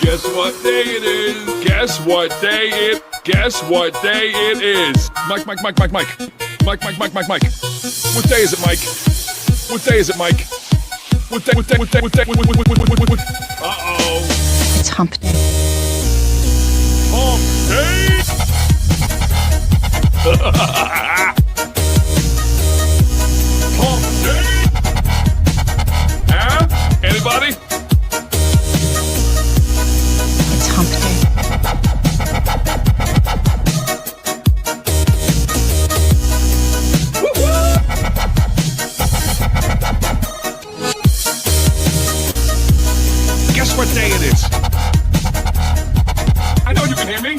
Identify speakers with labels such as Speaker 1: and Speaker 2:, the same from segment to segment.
Speaker 1: Guess what day it is? Guess what day it? Guess what day it is? Mike. Mike. What day is it, Mike? What day is it, Mike? What day? Uh-oh.
Speaker 2: It's Hump Day.
Speaker 1: Hump Day? Hump Day? Huh? Anybody?
Speaker 2: It's Hump Day.
Speaker 1: Guess what day it is? I know you can hear me.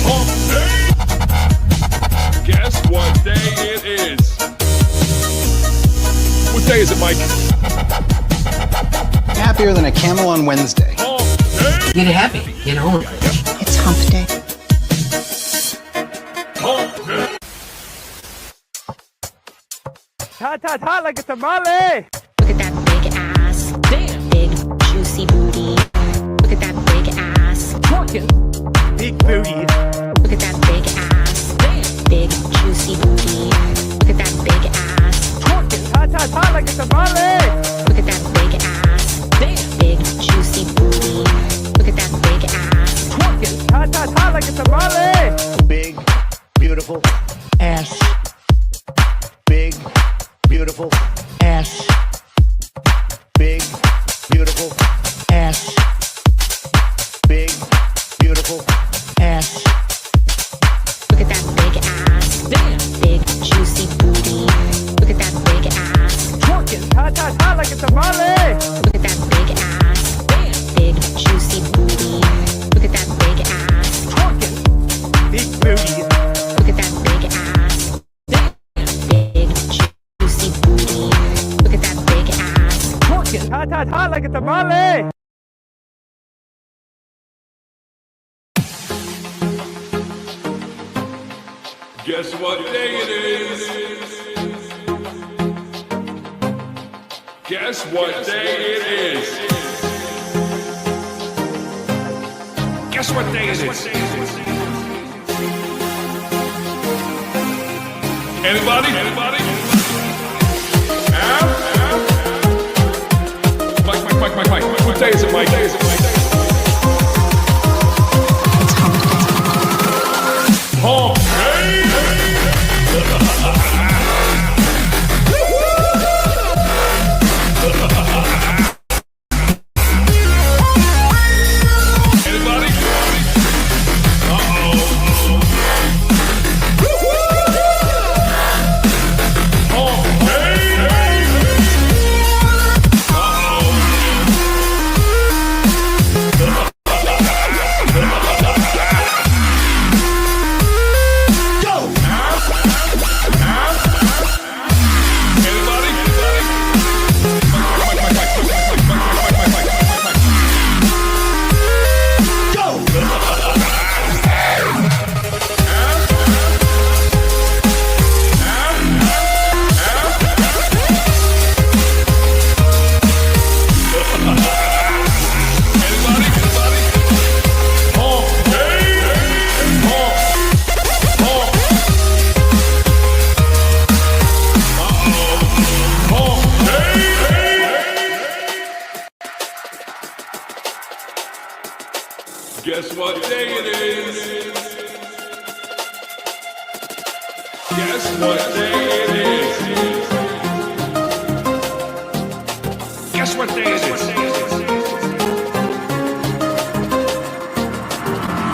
Speaker 1: Hump Day. Guess what day it is? What day is it, Mike?
Speaker 3: Happier than a camel on Wednesday.
Speaker 1: Hump Day.
Speaker 4: Get happy, get on.
Speaker 2: It's Hump Day.
Speaker 1: Hump Day.
Speaker 5: Hot like a tamale.
Speaker 6: Look at that big ass. Damn. Big juicy booty. Look at that big ass.
Speaker 4: Twerking.
Speaker 5: Big booty.
Speaker 6: Look at that big ass.
Speaker 4: Damn.
Speaker 6: Big juicy booty. Look at that big ass.
Speaker 4: Twerking.
Speaker 5: Hot like a tamale.
Speaker 6: Look at that big ass.
Speaker 4: Damn.
Speaker 6: Big juicy booty. Look at that big ass.
Speaker 4: Twerking.
Speaker 5: Hot like a tamale.
Speaker 7: Big, beautiful ass. Big, beautiful ass. Big, beautiful ass. Big, beautiful ass.
Speaker 6: Look at that big ass.
Speaker 4: Damn.
Speaker 6: Big juicy booty. Look at that big ass.
Speaker 4: Twerking.
Speaker 5: Hot like a tamale.
Speaker 6: Look at that big ass.
Speaker 4: Damn.
Speaker 6: Big juicy booty. Look at that big ass.
Speaker 4: Twerking.
Speaker 5: Big booty.
Speaker 6: Look at that big ass.
Speaker 4: Damn.
Speaker 6: Big juicy booty. Look at that big ass.
Speaker 4: Twerking.
Speaker 5: Hot like a tamale.
Speaker 1: Guess what day it is? Guess what day it is? Guess what day it is? Anybody? Huh? Mike. What day is it, Mike?
Speaker 2: It's Hump Day.
Speaker 1: Hump Day. day it is? Guess what day it is? Guess what day it is?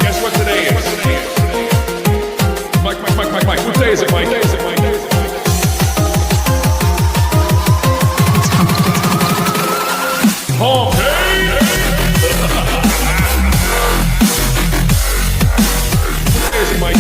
Speaker 1: Guess what today is? Mike. What day is it, Mike?
Speaker 2: It's hump day.
Speaker 1: Hump day! What day is it, Mike?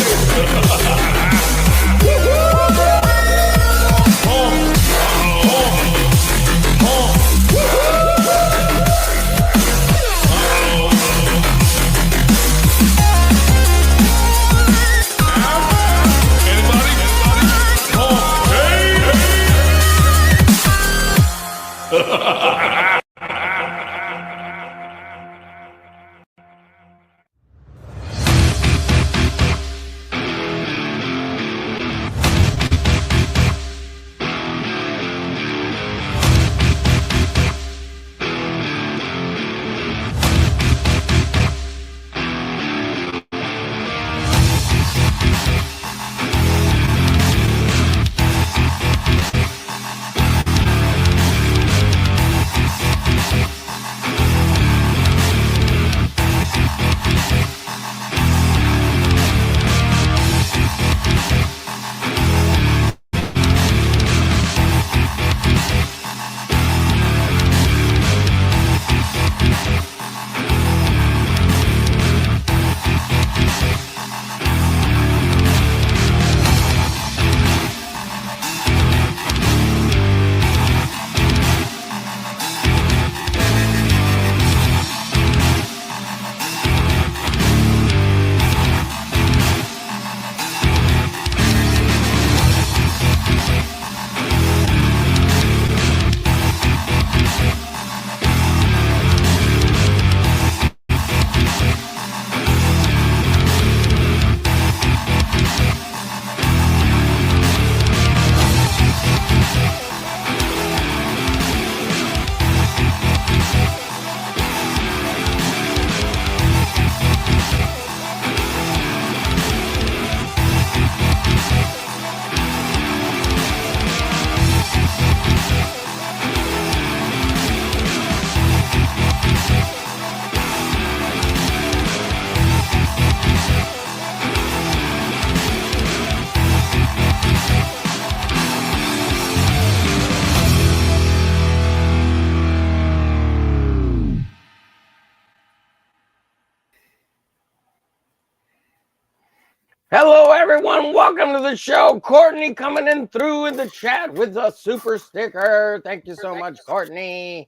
Speaker 4: Hello, everyone. Welcome to the show. Courtney coming in through in the chat with a super sticker. Thank you so much, Courtney.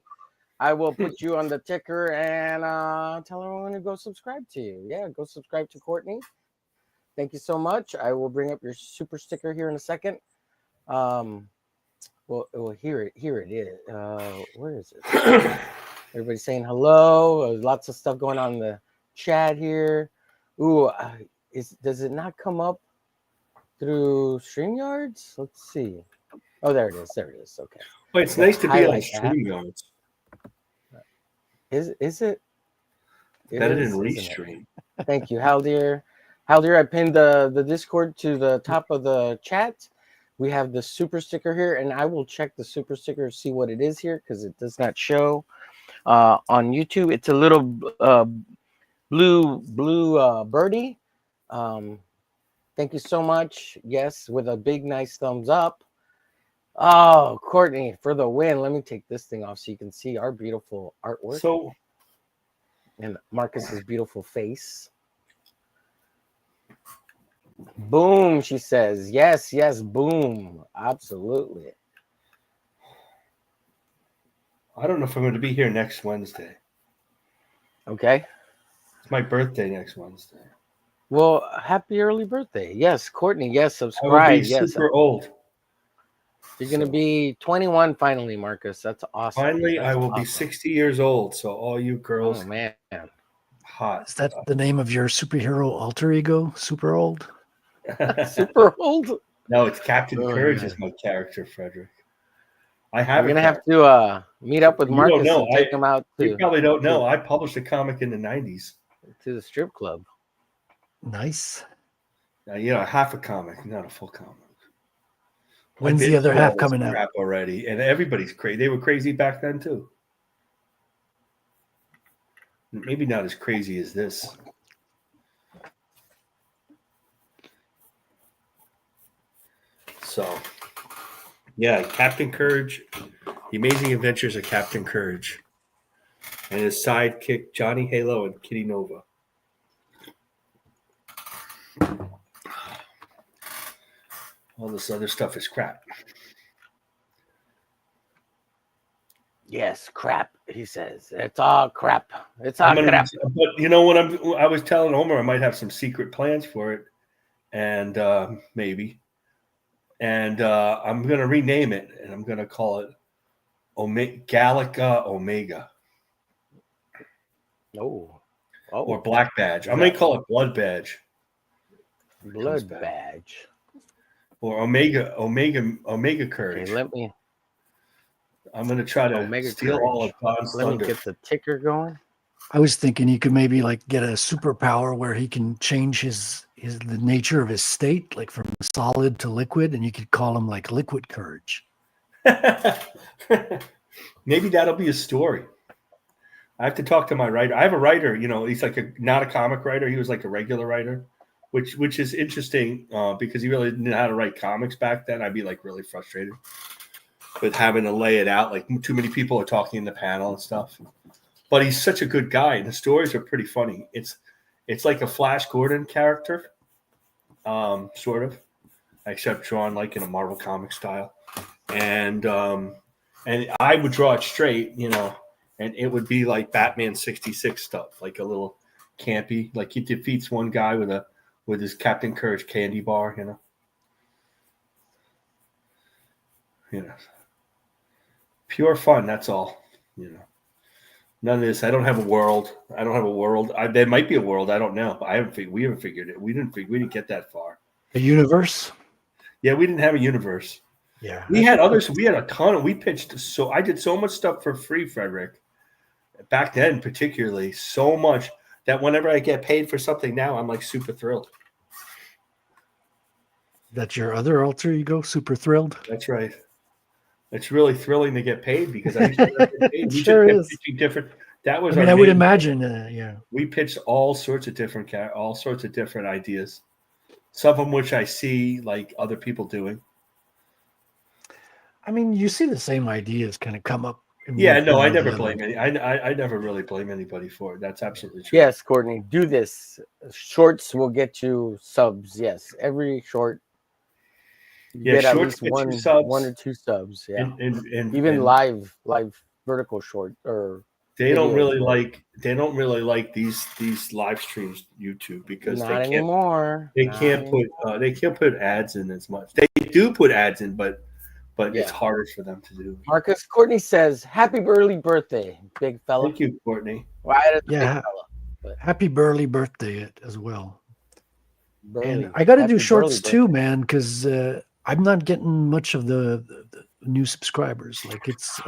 Speaker 4: I will put you on the ticker and tell everyone to go subscribe to you. Yeah, go subscribe to Courtney. Thank you so much. I will bring up your super sticker here in a second. Well, here it is. Where is it? Everybody's saying hello. Lots of stuff going on in the chat here. Ooh, does it not come up through StreamYards? Let's see. Oh, there it is. There it is. Okay.
Speaker 8: But it's nice to be on StreamYards.
Speaker 4: Is it?
Speaker 8: Better than Restream.
Speaker 4: Thank you, Haldir. Haldir, I pinned the Discord to the top of the chat. We have the super sticker here, and I will check the super sticker to see what it is here because it does not show on YouTube. It's a little blue birdie. Thank you so much. Yes, with a big nice thumbs up. Oh, Courtney, for the win. Let me take this thing off so you can see our beautiful artwork.
Speaker 8: So,
Speaker 4: and Marcus's beautiful face. Boom, she says. Yes, boom. Absolutely.
Speaker 8: I don't know if I'm going to be here next Wednesday.
Speaker 4: Okay.
Speaker 8: It's my birthday next Wednesday.
Speaker 4: Well, happy early birthday. Yes, Courtney. Yes, subscribe.
Speaker 8: I will be
Speaker 4: yes.
Speaker 8: super old.
Speaker 4: You're going to be 21 finally, Marcus. That's awesome.
Speaker 8: Finally,
Speaker 4: That's
Speaker 8: I will be 60 years old. So all you girls.
Speaker 4: Oh, man.
Speaker 8: Hot.
Speaker 9: Is that the name of your superhero alter ego? Super old?
Speaker 4: Super old?
Speaker 8: No, it's Captain Courage is my character, Frederick. I have.
Speaker 4: You're gonna have to meet up with Marcus and take him out.
Speaker 8: You probably don't know. I published a comic in the 90s.
Speaker 4: To the strip club.
Speaker 9: Nice.
Speaker 8: Half a comic, not a full comic.
Speaker 9: When's
Speaker 8: I've
Speaker 9: the
Speaker 8: been
Speaker 9: other
Speaker 8: through all
Speaker 9: half
Speaker 8: this
Speaker 9: coming out?
Speaker 8: crap already, and everybody's crazy. They were crazy back then too. Maybe not as crazy as this. So, yeah, Captain Courage, The Amazing Adventures of Captain Courage, and his sidekick Johnny Halo and Kitty Nova. All this other stuff is crap.
Speaker 4: Yes, crap. He says it's all crap. It's all crap.
Speaker 8: But you know what? I was telling Homer I might have some secret plans for it, and maybe, and I'm gonna rename it, and I'm gonna call it Gallica Omega.
Speaker 4: Oh,
Speaker 8: or Black Badge. I'm gonna call it Blood Badge.
Speaker 4: Blood Badge.
Speaker 8: Or Omega Courage.
Speaker 4: Okay, let me.
Speaker 8: I'm gonna try to
Speaker 4: Omega
Speaker 8: steal
Speaker 4: Courage.
Speaker 8: all of Don's
Speaker 4: Let
Speaker 8: thunder.
Speaker 4: me get the ticker going.
Speaker 9: I was thinking he could maybe like get a superpower where he can change the nature of his state, like from solid to liquid, and you could call him like Liquid Courage.
Speaker 8: Maybe that'll be a story. I have to talk to my writer. I have a writer, he's like not a comic writer. He was like a regular writer, which is interesting because he really didn't know how to write comics back then. I'd be like really frustrated with having to lay it out. Like too many people are talking in the panel and stuff. But he's such a good guy, and the stories are pretty funny. It's like a Flash Gordon character, sort of, except drawn like in a Marvel comic style. And I would draw it straight, and it would be like Batman 66 stuff, like a little campy, like he defeats one guy with his Captain Courage candy bar, pure fun. That's all, None of this. I don't have a world. There might be a world. I don't know. But we haven't figured it. We didn't get that far.
Speaker 9: A universe?
Speaker 8: Yeah, we didn't have a universe.
Speaker 9: Yeah.
Speaker 8: We had others. We had a ton. We pitched. So I did so much stuff for free, Frederick. Back then, particularly, so much that whenever I get paid for something now, I'm like super thrilled.
Speaker 9: That's your other alter ego, Super Thrilled?
Speaker 8: That's right. It's really thrilling to get paid because I used to get paid. We
Speaker 9: Sure
Speaker 8: just
Speaker 9: is.
Speaker 8: pitching different. That was.
Speaker 9: I would imagine. Yeah.
Speaker 8: We pitched all sorts of different ideas. Some of them which I see like other people doing.
Speaker 9: I mean, you see the same ideas kind of come up.
Speaker 8: Yeah, no, I never blame any. I never really blame anybody for it. That's absolutely true.
Speaker 4: Yes, Courtney, do this. Shorts will get you subs. Yes, every short. You get at least one or two subs. Yeah,
Speaker 8: and
Speaker 4: even live vertical short or.
Speaker 8: They don't really like these live streams YouTube because
Speaker 4: not anymore.
Speaker 8: They can't put ads in as much. They do put ads in, but it's harder for them to do.
Speaker 4: Marcus Courtney says, "Happy early birthday, big fella."
Speaker 8: Thank you, Courtney.
Speaker 9: Yeah, happy burly birthday as well.
Speaker 4: Burley.
Speaker 9: And I got to do
Speaker 4: Happy
Speaker 9: shorts
Speaker 4: burly
Speaker 9: too,
Speaker 4: birthday.
Speaker 9: man, because I'm not getting much of the new subscribers. Like it's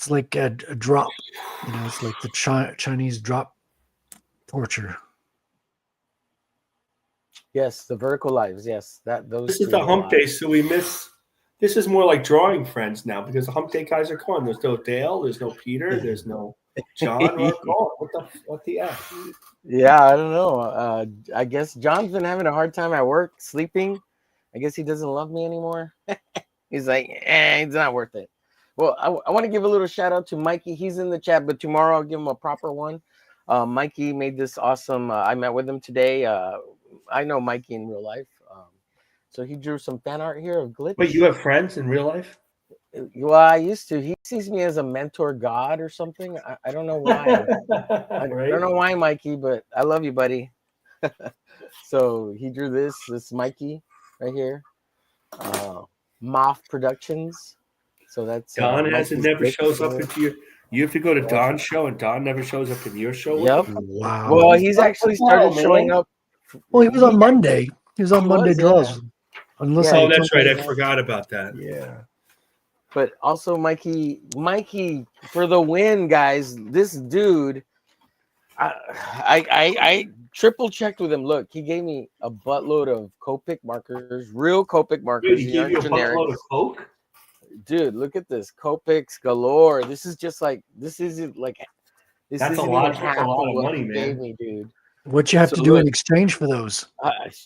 Speaker 9: like a drop, it's like the Chinese drop torture.
Speaker 4: Yes, the vertical lives. Yes, those.
Speaker 8: This is the Hump Day, so we miss. This is more like drawing friends now because the Hump Day guys are gone. There's no Dale. There's no Peter. There's no John. What the F?
Speaker 4: Yeah, I don't know. I guess John's been having a hard time at work, sleeping. I guess he doesn't love me anymore. He's like, it's not worth it. Well, I want to give a little shout out to Mikey. He's in the chat, but tomorrow I'll give him a proper one. Mikey made this awesome. I met with him today. I know Mikey in real life. So he drew some fan art here of Glitch.
Speaker 8: Wait, you have friends in real life?
Speaker 4: Well, I used to. He sees me as a mentor god or something. I don't know why. I don't know why, Mikey, but I love you, buddy. So he drew this Mikey right here. Moth Productions. So that's
Speaker 8: Don never shows up
Speaker 4: into
Speaker 8: into your. You have to go to Don's show, and Don never shows up in your show.
Speaker 4: Yep.
Speaker 9: Wow.
Speaker 4: Well, he's actually started showing up.
Speaker 9: Well, he was on Monday. He was on Monday draws. Unless
Speaker 8: oh, that's right. I forgot about that.
Speaker 9: Yeah.
Speaker 4: But also, Mikey, for the win, guys. This dude, I triple checked with him. Look, he gave me a buttload of Copic markers, real Copic markers.
Speaker 8: Wait, he
Speaker 4: These
Speaker 8: gave
Speaker 4: aren't
Speaker 8: you a
Speaker 4: generics.
Speaker 8: buttload of coke?
Speaker 4: Dude, look at this. Copics galore. This is just like this isn't like this
Speaker 8: That's a
Speaker 4: isn't
Speaker 8: lot.
Speaker 4: even
Speaker 8: That's a
Speaker 4: half
Speaker 8: lot
Speaker 4: of
Speaker 8: of
Speaker 4: what
Speaker 8: money,
Speaker 4: he gave
Speaker 8: man.
Speaker 4: me, dude.
Speaker 9: What you have
Speaker 4: So
Speaker 9: to do in
Speaker 4: look,
Speaker 9: exchange for those?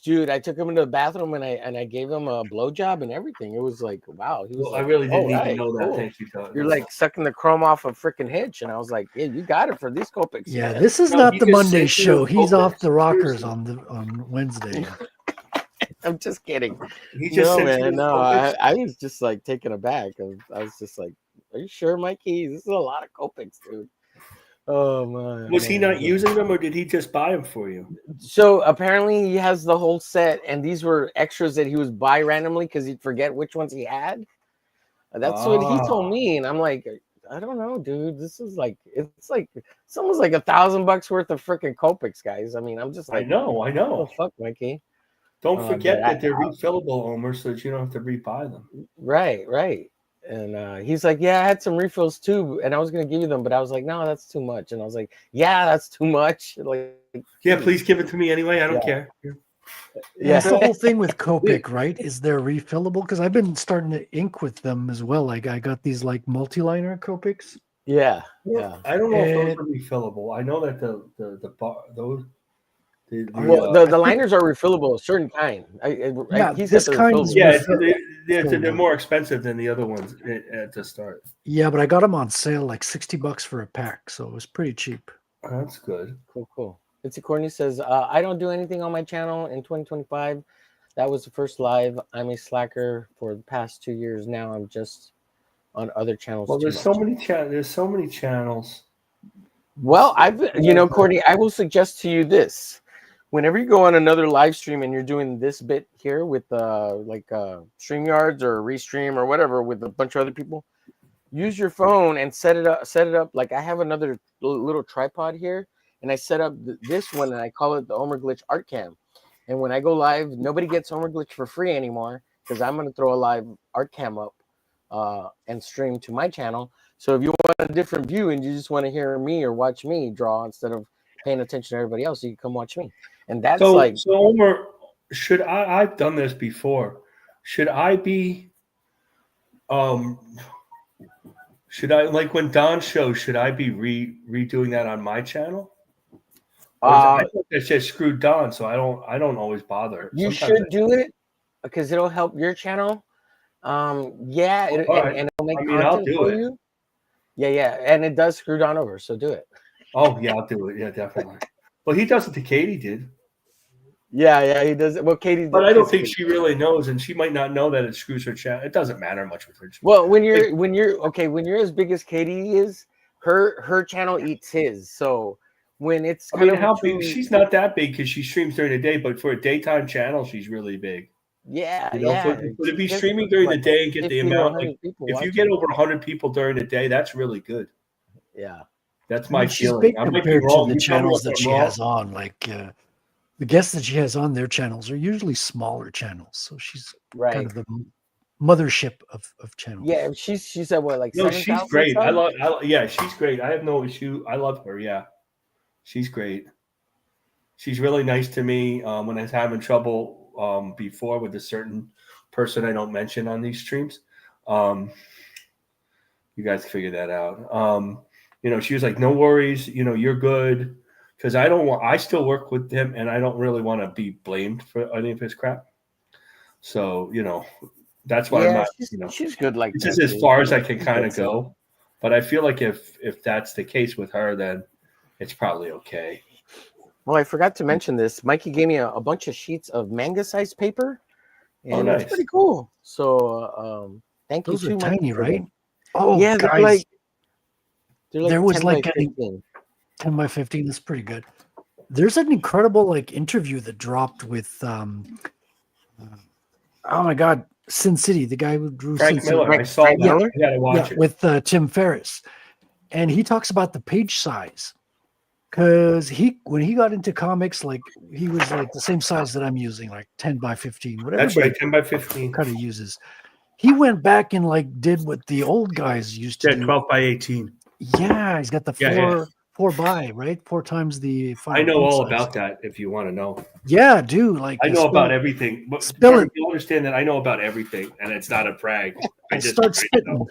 Speaker 4: dude, I took him into the bathroom and I gave him a blowjob and everything. It was like, wow. He was
Speaker 8: Well,
Speaker 4: like,
Speaker 8: I really didn't
Speaker 4: oh,
Speaker 8: need
Speaker 4: right,
Speaker 8: to know that.
Speaker 4: cool.
Speaker 8: Thank you, Todd.
Speaker 4: You're like sucking the chrome off a freaking hitch, and I was like, yeah, you got it for these Copics.
Speaker 9: Yeah,
Speaker 4: man.
Speaker 9: this is
Speaker 8: No,
Speaker 9: not
Speaker 8: he
Speaker 9: the
Speaker 8: just
Speaker 9: Monday
Speaker 8: sent you
Speaker 9: show. He's
Speaker 8: Copics.
Speaker 9: off the rockers
Speaker 8: Seriously.
Speaker 9: on Wednesday.
Speaker 4: I'm just kidding.
Speaker 8: He just
Speaker 4: No,
Speaker 8: sent
Speaker 4: man,
Speaker 8: you
Speaker 4: no.
Speaker 8: Copics?
Speaker 4: I was just like taken aback. I was just like, are you sure, Mikey? This is a lot of Copics, dude. Oh my.
Speaker 8: Was he
Speaker 4: man.
Speaker 8: not using them, or did he just buy them for you?
Speaker 4: So apparently he has the whole set, and these were extras that he was buy randomly because he'd forget which ones he had. That's what he told me, and I'm like, I don't know, dude. This is like it's almost like $1,000 worth of freaking Copics, guys. I mean, I'm just like,
Speaker 8: I know.
Speaker 4: what the fuck, Mikey?
Speaker 8: Don't forget
Speaker 4: but
Speaker 8: that they're refillable, Omer, so that you don't have to rebuy them.
Speaker 4: Right. And he's like, yeah, I had some refills too, and I was gonna give you them, but I was like, no, that's too much. And I was like, yeah, that's too much. Like,
Speaker 8: Yeah, please give it to me anyway. I don't care.
Speaker 9: Yeah,
Speaker 4: yeah.
Speaker 9: that's the whole thing with Copic, right? Is they're refillable? Because I've been starting to ink with them as well. Like I got these like multi-liner Copics.
Speaker 4: Yeah.
Speaker 8: I don't know if those are refillable. I know that the those.
Speaker 4: Well, the liners are refillable, a certain kind.
Speaker 9: This kind is
Speaker 8: they're more expensive than the other ones at the start.
Speaker 9: Yeah, but I got them on sale, like $60 for a pack, so it was pretty cheap.
Speaker 8: That's good.
Speaker 4: Cool. Itzy Courtney says, I don't do anything on my channel in 2025. That was the first live. I'm a slacker for the past 2 years now. I'm just on other channels.
Speaker 8: Well, there's so many channels.
Speaker 4: Well, Courtney, I will suggest to you this. Whenever you go on another live stream and you're doing this bit here with StreamYards or Restream or whatever with a bunch of other people, use your phone and set it up. Like I have another little tripod here, and I set up this one and I call it the omerglitch art cam. And when I go live, nobody gets omerglitch for free anymore because I'm going to throw a live art cam up and stream to my channel. So if you want a different view and you just want to hear me or watch me draw instead of paying attention to everybody else, you can come watch me. And that's
Speaker 8: so
Speaker 4: Omer,
Speaker 8: should I've done this before. Should I be should I, like when Don shows, should I be redoing that on my channel? I think it's just screwed Don, so I don't always bother.
Speaker 4: You should do it because it'll help your channel. And it'll make content for you. Yeah, and it does screw Don over, so do it.
Speaker 8: Oh yeah, I'll do it. Yeah, definitely. Well, he does it to Katie. Did.
Speaker 4: Yeah, he does it. Well, Katie did.
Speaker 8: But I don't think she really knows, and she might not know that it screws her channel. It doesn't matter much with her channel.
Speaker 4: Well, when you're as big as Katie is, her channel eats his. So when it's
Speaker 8: how big? She's not that big because she streams during the day, but for a daytime channel, she's really big.
Speaker 4: Yeah,
Speaker 8: But to be streaming during the day and get the amount, like if you get over 100 people during the day, that's really good.
Speaker 4: Yeah,
Speaker 8: that's my
Speaker 9: she's
Speaker 8: feeling.
Speaker 9: big
Speaker 8: I might be
Speaker 9: compared to
Speaker 8: wrong.
Speaker 9: the
Speaker 8: You tell me
Speaker 9: channels
Speaker 8: if
Speaker 9: that
Speaker 8: I'm
Speaker 9: she
Speaker 8: wrong.
Speaker 9: has on. Like the guests that she has on their channels are usually smaller channels, so she's kind of the mothership of channels.
Speaker 4: Yeah, she's at what, like
Speaker 8: no,
Speaker 4: 7,000
Speaker 8: she's great.
Speaker 4: subs?
Speaker 8: She's great. I have no issue. I love her. Yeah, she's great. She's really nice to me. When I was having trouble before with a certain person I don't mention on these streams, you guys figure that out. She was like, "No worries. You're good." Because I still work with him, and I don't really want to be blamed for any of his crap. So that's why I'm not.
Speaker 4: She's good like
Speaker 8: this
Speaker 4: that.
Speaker 8: is as far as I can kind of go. But I feel like if that's the case with her, then it's probably okay.
Speaker 4: Well, I forgot to mention this. Mikey gave me a bunch of sheets of manga-sized paper, and
Speaker 8: nice.
Speaker 4: It's pretty cool. So thank
Speaker 9: Those
Speaker 4: you.
Speaker 9: Those are tiny, right?
Speaker 4: Oh, yeah,
Speaker 9: guys,
Speaker 4: they're like
Speaker 9: there was
Speaker 4: 10
Speaker 9: like
Speaker 4: by 15.
Speaker 9: 10 by 15. That's pretty good. There's an incredible interview that dropped with oh my God, Sin City, the guy who drew
Speaker 8: Frank
Speaker 9: Sin
Speaker 8: Miller.
Speaker 9: City.
Speaker 8: I saw that.
Speaker 4: Miller?
Speaker 8: I gotta watch it.
Speaker 9: With Tim Ferriss, and he talks about the page size because when he got into comics, like he was like the same size that I'm using, like 10 by 15, whatever.
Speaker 8: That's right, 10 by 15.
Speaker 9: Kind of uses. He went back and did what the old guys used to do.
Speaker 8: 12 by 18.
Speaker 9: Yeah, he's got the 4 by, right? 4 times the
Speaker 8: I
Speaker 9: final
Speaker 8: know
Speaker 9: font
Speaker 8: all
Speaker 9: size.
Speaker 8: about that. If you want to know,
Speaker 9: Yeah, dude. Like
Speaker 8: I know about everything. But
Speaker 9: spill it.
Speaker 8: you understand that I know about everything, and it's not a brag. I just
Speaker 9: Start spitting.
Speaker 8: know.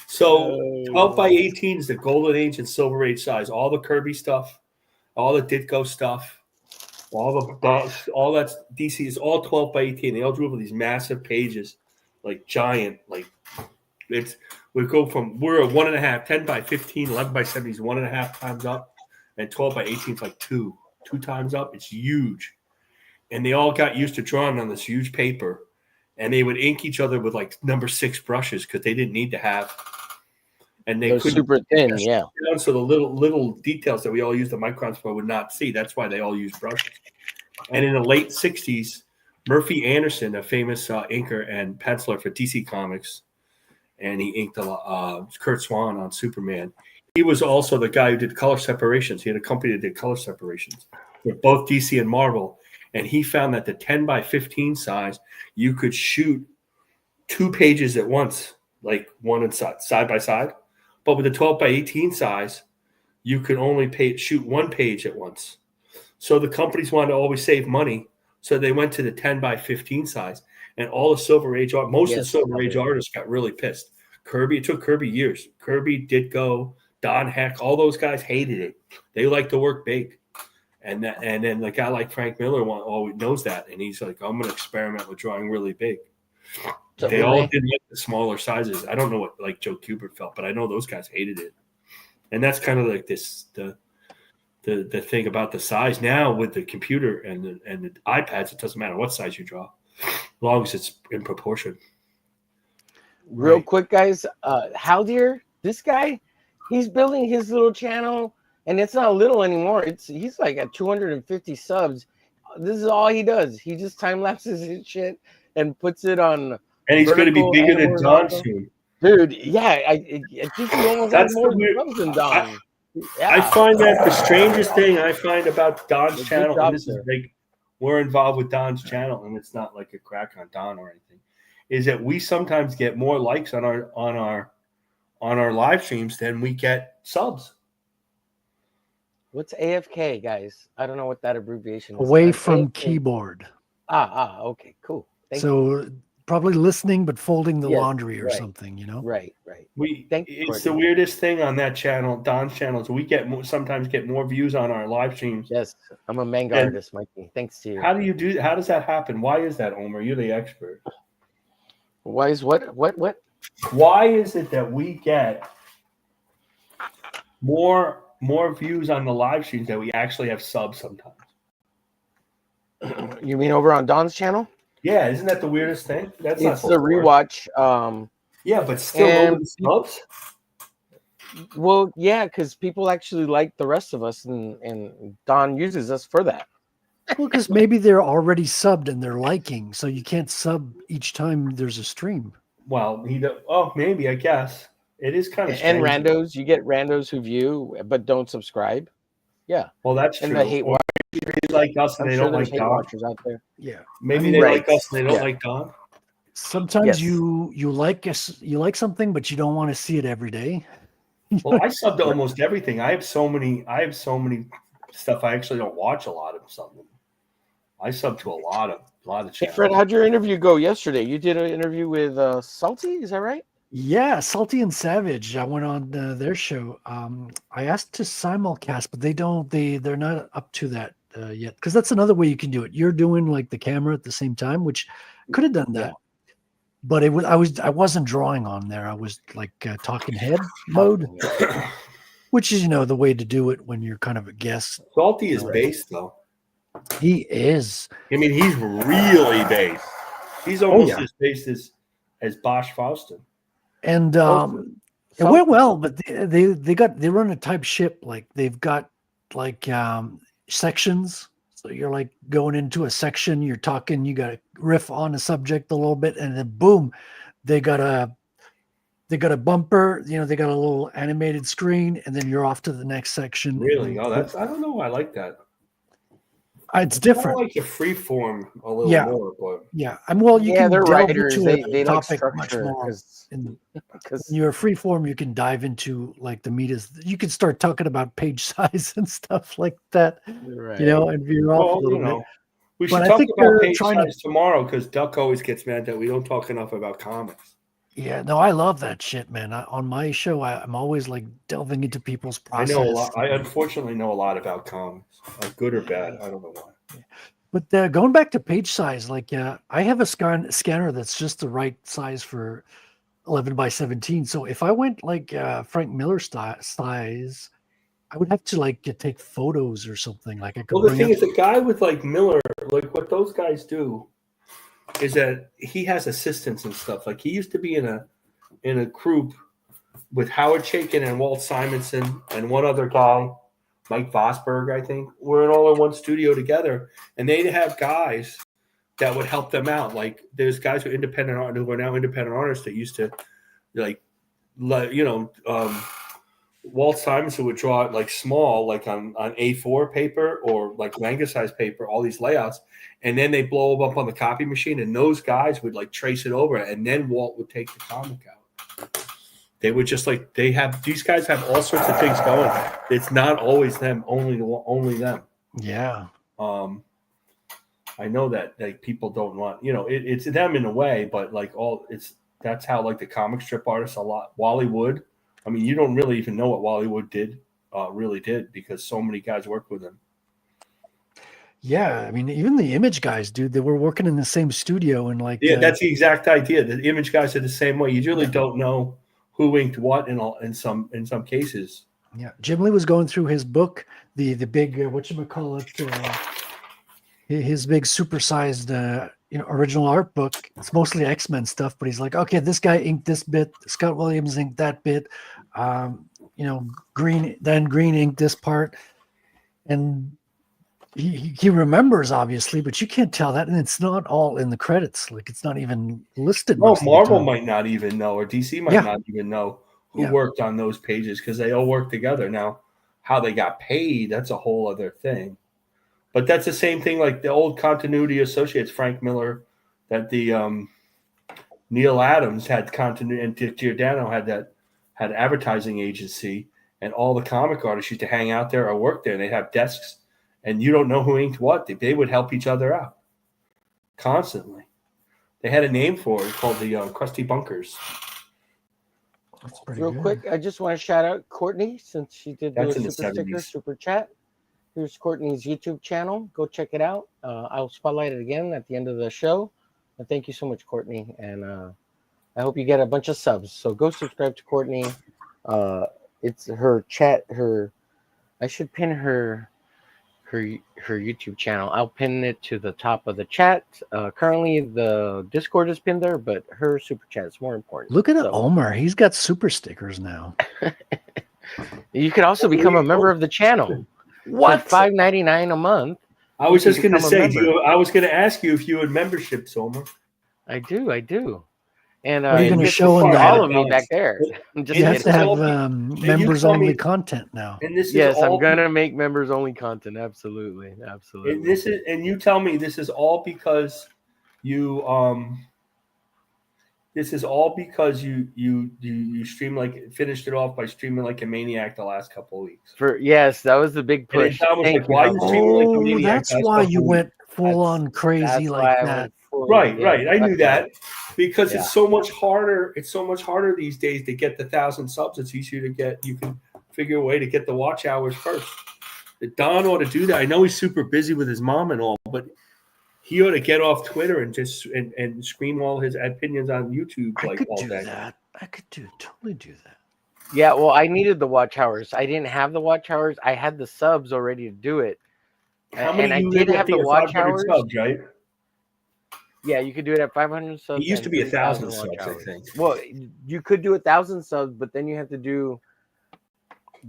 Speaker 8: So 12 by 18 is the golden age and silver age size. All the Kirby stuff, all the Ditko stuff, all that's DC is all 12 by 18. They all drew over these massive pages, like giant, like we're a 1.5, 10 by 15, 11 by 70 is 1.5 times up, and 12 by 18 is like two times up. It's huge. And they all got used to drawing on this huge paper, and they would ink each other with like number 6 brushes because they didn't need to have. And they
Speaker 4: They're
Speaker 8: couldn't
Speaker 4: super thin, yeah.
Speaker 8: down, so the little details that we all use the microns for would not see. That's why they all use brushes. And in the late 60s, Murphy Anderson, a famous inker and penciler for DC Comics, and he inked Kurt Swan on Superman. He was also the guy who did color separations. He had a company that did color separations with both DC and Marvel. And he found that the 10 by 15 size, you could shoot 2 pages at once, like one side by side. But with the 12 by 18 size, you could only shoot 1 page at once. So the companies wanted to always save money. So they went to the 10 by 15 size. And all the Silver Age art, most of the Silver Age artists got really pissed. Kirby, it took Kirby years. Kirby, Ditko, Don Heck, all those guys hated it. They like to work big. And then the guy like Frank Miller always knows that. And he's like, I'm going to experiment with drawing really big. They all didn't like the smaller sizes. I don't know what like Joe Kubert felt, but I know those guys hated it. And that's kind of like the thing about the size now with the computer and the iPads. It doesn't matter what size you draw, as long as it's in proportion.
Speaker 4: Real quick, guys. Haldir, this guy, he's building his little channel, and it's not little anymore. He's like at 250 subs. This is all he does. He just time lapses his shit and puts it on.
Speaker 8: And he's going to be bigger than Don soon.
Speaker 4: Dude, yeah, I think he almost has more subs than Don.
Speaker 8: I find that the strangest thing I find about Don's channel, and this is like we're involved with Don's channel, and it's not like a crack on Don or anything, is that we sometimes get more likes on our live streams than we get subs.
Speaker 4: What's AFK, guys? I don't know what that abbreviation is.
Speaker 9: Away from keyboard.
Speaker 4: Okay, cool. Thank you.
Speaker 9: Probably listening but folding the laundry or something, you know?
Speaker 4: Right.
Speaker 8: It's the weirdest thing on that channel, Don's channel, is we sometimes get more views on our live streams.
Speaker 4: Yes, I'm a manga artist, Mikey. Thanks to you.
Speaker 8: How does that happen? Why is that, Omer? You're the expert.
Speaker 4: Why is what?
Speaker 8: Why is it that we get more views on the live streams than we actually have subs sometimes?
Speaker 4: You mean over on Don's channel?
Speaker 8: Yeah, isn't that the weirdest thing? That's
Speaker 4: it's the rewatch.
Speaker 8: Yeah, but still subs.
Speaker 4: Well, yeah, because people actually like the rest of us, and Don uses us for that.
Speaker 9: Well, because maybe they're already subbed and they're liking, so you can't sub each time there's a stream.
Speaker 8: Well, maybe, I guess. It is kind of strange.
Speaker 4: And randos, you get randos who view but don't subscribe. Yeah.
Speaker 8: Well, that's true.
Speaker 4: And the hate watchers.
Speaker 8: Like us and they don't like Don.
Speaker 4: Watchers out there.
Speaker 9: Yeah.
Speaker 8: Maybe they like us and they don't like Don.
Speaker 9: Sometimes you like something, but you don't want to see it every day.
Speaker 8: Well, I sub to almost everything. I have so many stuff I actually don't watch a lot of something. I sub to a lot of channels.
Speaker 4: Hey Fred, how'd your interview go yesterday? You did an interview with Salty, is that right?
Speaker 9: Yeah, Salty and Savage. I went on their show. I asked to simulcast, but they're not up to that yet. Because that's another way you can do it. You're doing like the camera at the same time, which could have done that. But I wasn't drawing on there. I was like talking head mode, which is the way to do it when you're kind of a guest.
Speaker 8: Salty is based though.
Speaker 9: He is.
Speaker 8: I mean, he's really based. He's almost as based as Bosch Faustin.
Speaker 9: And it went well, but they run a type ship. Like they've got like sections. So you're like going into a section, you're talking, you got to riff on a subject a little bit, and then boom, they got a bumper, they got a little animated screen, and then you're off to the next section.
Speaker 8: Really? Oh, I don't know. I like that.
Speaker 9: It's
Speaker 8: I
Speaker 9: different.
Speaker 8: like the free form a little
Speaker 9: Yeah.
Speaker 8: more, but
Speaker 9: Yeah, well, you
Speaker 4: Yeah,
Speaker 9: can
Speaker 4: they're
Speaker 9: delve
Speaker 4: writers.
Speaker 9: into
Speaker 4: They
Speaker 9: a
Speaker 4: like
Speaker 9: topic much
Speaker 4: structure
Speaker 9: more.
Speaker 4: because
Speaker 9: When you're free form, you can dive into like the meat is. You can start talking about page size and stuff like that,
Speaker 4: right.
Speaker 9: and veer off a
Speaker 8: well,
Speaker 9: little bit.
Speaker 8: we
Speaker 9: But
Speaker 8: should
Speaker 9: I
Speaker 8: talk
Speaker 9: think
Speaker 8: about
Speaker 9: they're
Speaker 8: page
Speaker 9: trying to.
Speaker 8: size tomorrow because Duck always gets mad that we don't talk enough about comics.
Speaker 9: Yeah, no, I love that shit, man. On my show, I'm always like delving into people's
Speaker 8: I
Speaker 9: process.
Speaker 8: know a lot. I unfortunately know a lot about comics, good or bad. I don't know why.
Speaker 9: But going back to page size, like I have a scanner that's just the right size for 11 by 17. So if I went like Frank Miller size, I would have to like take photos or something. Like I could
Speaker 8: Well, the
Speaker 9: bring
Speaker 8: thing
Speaker 9: up.
Speaker 8: is, a guy with like Miller, like what those guys do, is that he has assistants and stuff. Like he used to be in a group with Howard Chaykin and Walt Simonson and one other guy, Mike Vosberg, I think. We're all in one studio together, and they'd have guys that would help them out. Like there's guys who are independent art who are now independent artists that used to like Walt Simonson would draw it like small, like on A4 paper or like manga size paper, all these layouts, and then they blow them up on the copy machine, and those guys would like trace it over, and then Walt would take the comic out. They would just like these guys have all sorts of things going. It's not always them, only them.
Speaker 9: Yeah.
Speaker 8: I know that like people don't want, it's them in a way, but like that's how like the comic strip artists a lot. Wally Wood. I mean, you don't really even know what Wally Wood really did because so many guys worked with him.
Speaker 9: Yeah, I mean, even the image guys, dude, they were working in the same studio and like.
Speaker 8: Yeah, that's the exact idea. The image guys are the same way. You really don't know who inked what in some cases.
Speaker 9: Yeah, Jim Lee was going through his book, the big whatchamacallit, his big supersized original art book. It's mostly X-Men stuff, but he's like, okay, this guy inked this bit, Scott Williams inked that bit, Green inked this part, and he remembers obviously, but you can't tell that, and it's not all in the credits. Like it's not even listed.
Speaker 8: No, Marvel might not even know, or DC might
Speaker 9: Yeah.
Speaker 8: not even know who worked on those pages because they all work together. Now, how they got paid, that's a whole other thing. But that's the same thing like the old continuity associates, Frank Miller, that the Neil Adams had continuity, and Dick Giordano had advertising agency, and all the comic artists used to hang out there or work there, and they'd have desks, and you don't know who inked what. They would help each other out constantly. They had a name for it called the Krusty Bunkers.
Speaker 9: That's pretty
Speaker 4: Real
Speaker 9: good.
Speaker 4: quick, I just want to shout out Courtney since she did do a
Speaker 8: That's in the
Speaker 4: super sticker,
Speaker 8: 70s.
Speaker 4: super chat. Here's Courtney's YouTube channel. Go check it out. I'll spotlight it again at the end of the show. And thank you so much, Courtney. And I hope you get a bunch of subs. So go subscribe to Courtney. It's her chat. I should pin her YouTube channel. I'll pin it to the top of the chat. Currently, the Discord is pinned there, but her super chat is more important.
Speaker 9: Look at Omar. He's got super stickers now.
Speaker 4: You could also become a member of the channel.
Speaker 9: What?
Speaker 4: For $5.99 a month.
Speaker 8: I was just going to
Speaker 4: become a
Speaker 8: say,
Speaker 4: member.
Speaker 8: I was going to ask you if you had membership, Soma.
Speaker 4: I do. And
Speaker 9: What are you
Speaker 4: you
Speaker 9: going to
Speaker 4: get
Speaker 9: show in
Speaker 4: see
Speaker 9: the
Speaker 4: all of me back there. I'm just
Speaker 9: You have
Speaker 4: kidding.
Speaker 9: to have
Speaker 8: And you
Speaker 9: members
Speaker 8: tell
Speaker 9: only
Speaker 8: me-
Speaker 9: content now.
Speaker 8: And this
Speaker 4: Yes,
Speaker 8: is all,
Speaker 4: I'm gonna make members only content. Absolutely.
Speaker 8: and you tell me this is all because you you stream finished it off by streaming like a maniac the last couple of weeks.
Speaker 4: Yes, that was the big
Speaker 8: And
Speaker 4: push.
Speaker 8: Tom was
Speaker 4: Thank
Speaker 8: like,
Speaker 4: you,
Speaker 8: "Why
Speaker 4: Hump.
Speaker 8: you streaming like a
Speaker 9: Oh,
Speaker 8: maniac?"
Speaker 9: that's
Speaker 8: the last
Speaker 9: why
Speaker 8: couple
Speaker 9: you
Speaker 8: of
Speaker 9: went
Speaker 8: weeks?"
Speaker 9: full on crazy
Speaker 4: That's
Speaker 9: like
Speaker 4: why I
Speaker 9: that.
Speaker 4: went full-
Speaker 8: Right,
Speaker 4: yeah,
Speaker 8: right. I knew
Speaker 4: that's
Speaker 8: that
Speaker 4: right.
Speaker 8: because
Speaker 4: Yeah.
Speaker 8: it's so much harder. It's so much harder these days to get the 1,000 subs. It's easier to get. You can figure a way to get the watch hours first. Don ought to do that. I know he's super busy with his mom and all, but he ought to get off Twitter and just and scream all his opinions on YouTube
Speaker 9: I
Speaker 8: like
Speaker 9: could
Speaker 8: all
Speaker 9: do
Speaker 8: day.
Speaker 9: that. I could totally do that.
Speaker 4: Yeah, well, I needed the watch hours. I didn't have the watch hours. I had the subs already to do it.
Speaker 8: How many?
Speaker 4: And I
Speaker 8: you
Speaker 4: did
Speaker 8: had?
Speaker 4: have
Speaker 8: I think
Speaker 4: the watch
Speaker 8: 500
Speaker 4: hours.
Speaker 8: subs, right?
Speaker 4: Yeah, you could do it at 500 subs.
Speaker 8: It used to
Speaker 4: and
Speaker 8: be
Speaker 4: 3,000
Speaker 8: 1,000
Speaker 4: watch
Speaker 8: subs, I
Speaker 4: hours.
Speaker 8: think.
Speaker 4: Well, you could do 1,000 subs, but then you have to do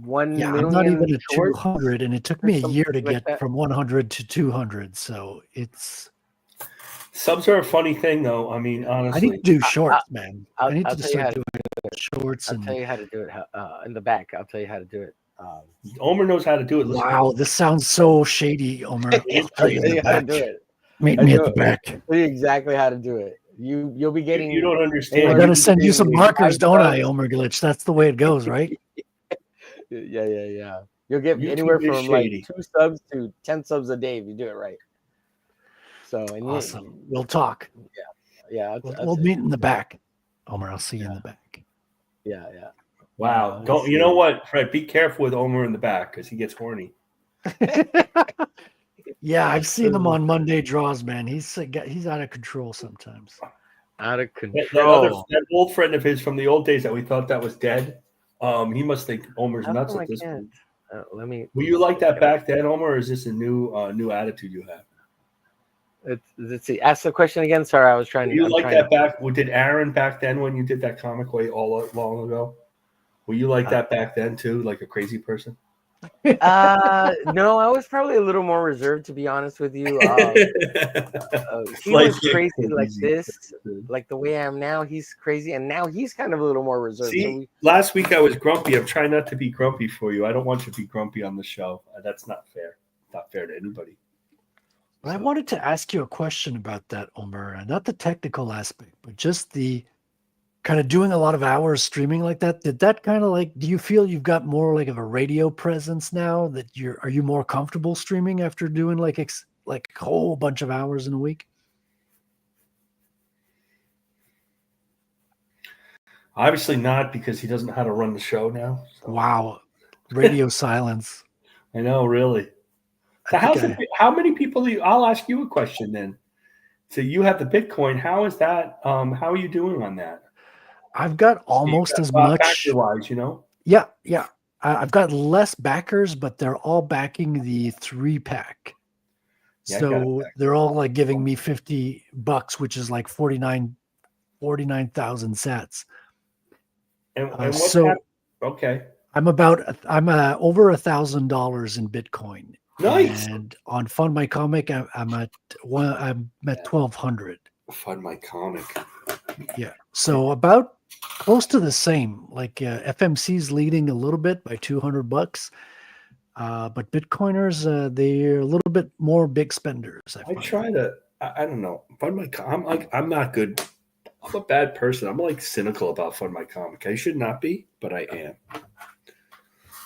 Speaker 4: 1
Speaker 9: Yeah,
Speaker 4: million
Speaker 9: I'm not even at
Speaker 4: shorts.
Speaker 9: 200, and it took
Speaker 4: or
Speaker 9: me a
Speaker 4: something
Speaker 9: year to
Speaker 4: like
Speaker 9: get
Speaker 4: that.
Speaker 9: from 100 to 200. So it's.
Speaker 8: Subs are a funny thing, though. I mean,
Speaker 9: I
Speaker 8: honestly,
Speaker 9: need to do shorts, man. I need
Speaker 4: I'll
Speaker 9: to
Speaker 4: tell you how
Speaker 9: start
Speaker 4: to
Speaker 9: doing shorts
Speaker 4: I'll
Speaker 9: and
Speaker 4: tell you how to do it in the back. I'll tell you how to do it.
Speaker 8: Omer knows how to do it. Listen,
Speaker 9: Wow, this sounds so shady, Omer. I'll tell you in the
Speaker 4: how to
Speaker 9: back.
Speaker 4: do it.
Speaker 9: Meet
Speaker 4: I
Speaker 9: me at
Speaker 4: know-
Speaker 9: the back.
Speaker 4: Tell you exactly how to do it. You'll be getting.
Speaker 8: you don't
Speaker 9: I
Speaker 8: understand.
Speaker 9: gotta send you some markers, don't I,
Speaker 4: $5.
Speaker 9: omerglitch? That's the way it goes, right?
Speaker 4: Yeah. You'll get
Speaker 8: YouTube
Speaker 4: anywhere
Speaker 8: is
Speaker 4: from like
Speaker 8: shady.
Speaker 4: 2 subs to 10 subs a day if you do it right. So and
Speaker 9: Awesome. We'll talk.
Speaker 4: yeah,
Speaker 9: We'll meet in the back. Omer, I'll see you in the back.
Speaker 4: yeah.
Speaker 8: Wow.
Speaker 4: let's
Speaker 8: Don't you know
Speaker 4: see.
Speaker 8: what, Fred? Be careful with Omer in the back because he gets horny.
Speaker 9: Yeah, I've seen him on Monday draws, man. He's out of control sometimes.
Speaker 4: Out of
Speaker 8: That old friend of his from the old days that we thought that was dead. He must think Omer's
Speaker 4: How
Speaker 8: nuts
Speaker 4: come
Speaker 8: at
Speaker 4: I
Speaker 8: this
Speaker 4: can't?
Speaker 8: point.
Speaker 4: Let me.
Speaker 8: Were you like that back then, Omer, or is this a new attitude you have?
Speaker 4: Let's see. Ask the question again. Sorry, I was trying.
Speaker 8: Were you
Speaker 4: I'm
Speaker 8: like
Speaker 4: trying
Speaker 8: that back? Did Aaron back then when you did that comic way all long ago? Were you like that back then too, like a crazy person?
Speaker 4: No, I was probably a little more reserved, to be honest with you. He was crazy like this, like the way I am now. He's crazy, and now he's kind of a little more reserved.
Speaker 8: See, last week I was grumpy. I'm trying not to be grumpy for you. I don't want you to be grumpy on the show. That's not fair. Not fair to anybody.
Speaker 9: But I wanted to ask you a question about that, Omer. Not the technical aspect, but just the kind of doing a lot of hours streaming like that. Did that kind of like, do you feel you've got more like of a radio presence now that are you more comfortable streaming after doing like a whole bunch of hours in a week?
Speaker 8: Obviously not, because he doesn't know how to run the show now. So.
Speaker 9: Wow. Radio silence.
Speaker 8: I know, really. So how many people do you, I'll ask you a question then. So you have the Bitcoin. How is that? How are you doing on that?
Speaker 9: I've got almost as much.
Speaker 8: Backer-wise, you know?
Speaker 9: Yeah. I've got less backers, but they're all backing the 3-pack.
Speaker 8: Yeah,
Speaker 9: So they're all like giving me $50, which is like 49,000 sats.
Speaker 8: And what's
Speaker 9: so
Speaker 8: okay.
Speaker 9: I'm over $1,000 in Bitcoin.
Speaker 8: Nice.
Speaker 9: And on Fund My Comic, I'm at 1,200.
Speaker 8: Fund My Comic.
Speaker 9: Yeah. So about close to the same. Like FMC's leading a little bit by $200. But Bitcoiners, they're a little bit more big spenders.
Speaker 8: I try to. I don't know. Fund My. I'm not good. I'm a bad person. I'm like cynical about Fund My Comic. I should not be, but I am.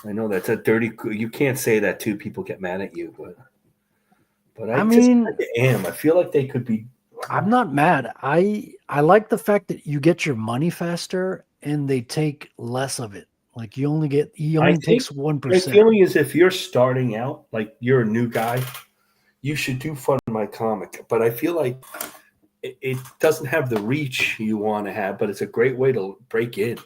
Speaker 8: I know that's a dirty. You can't say that too. People get mad at you, but I mean, just am. I feel like they could be.
Speaker 9: I'm not mad. I like the fact that you get your money faster and they take less of it. Like he only takes 1%.
Speaker 8: My feeling is if you're starting out, like you're a new guy, you should do Fund My Comic. But I feel like it doesn't have the reach you want to have, but it's a great way to break in.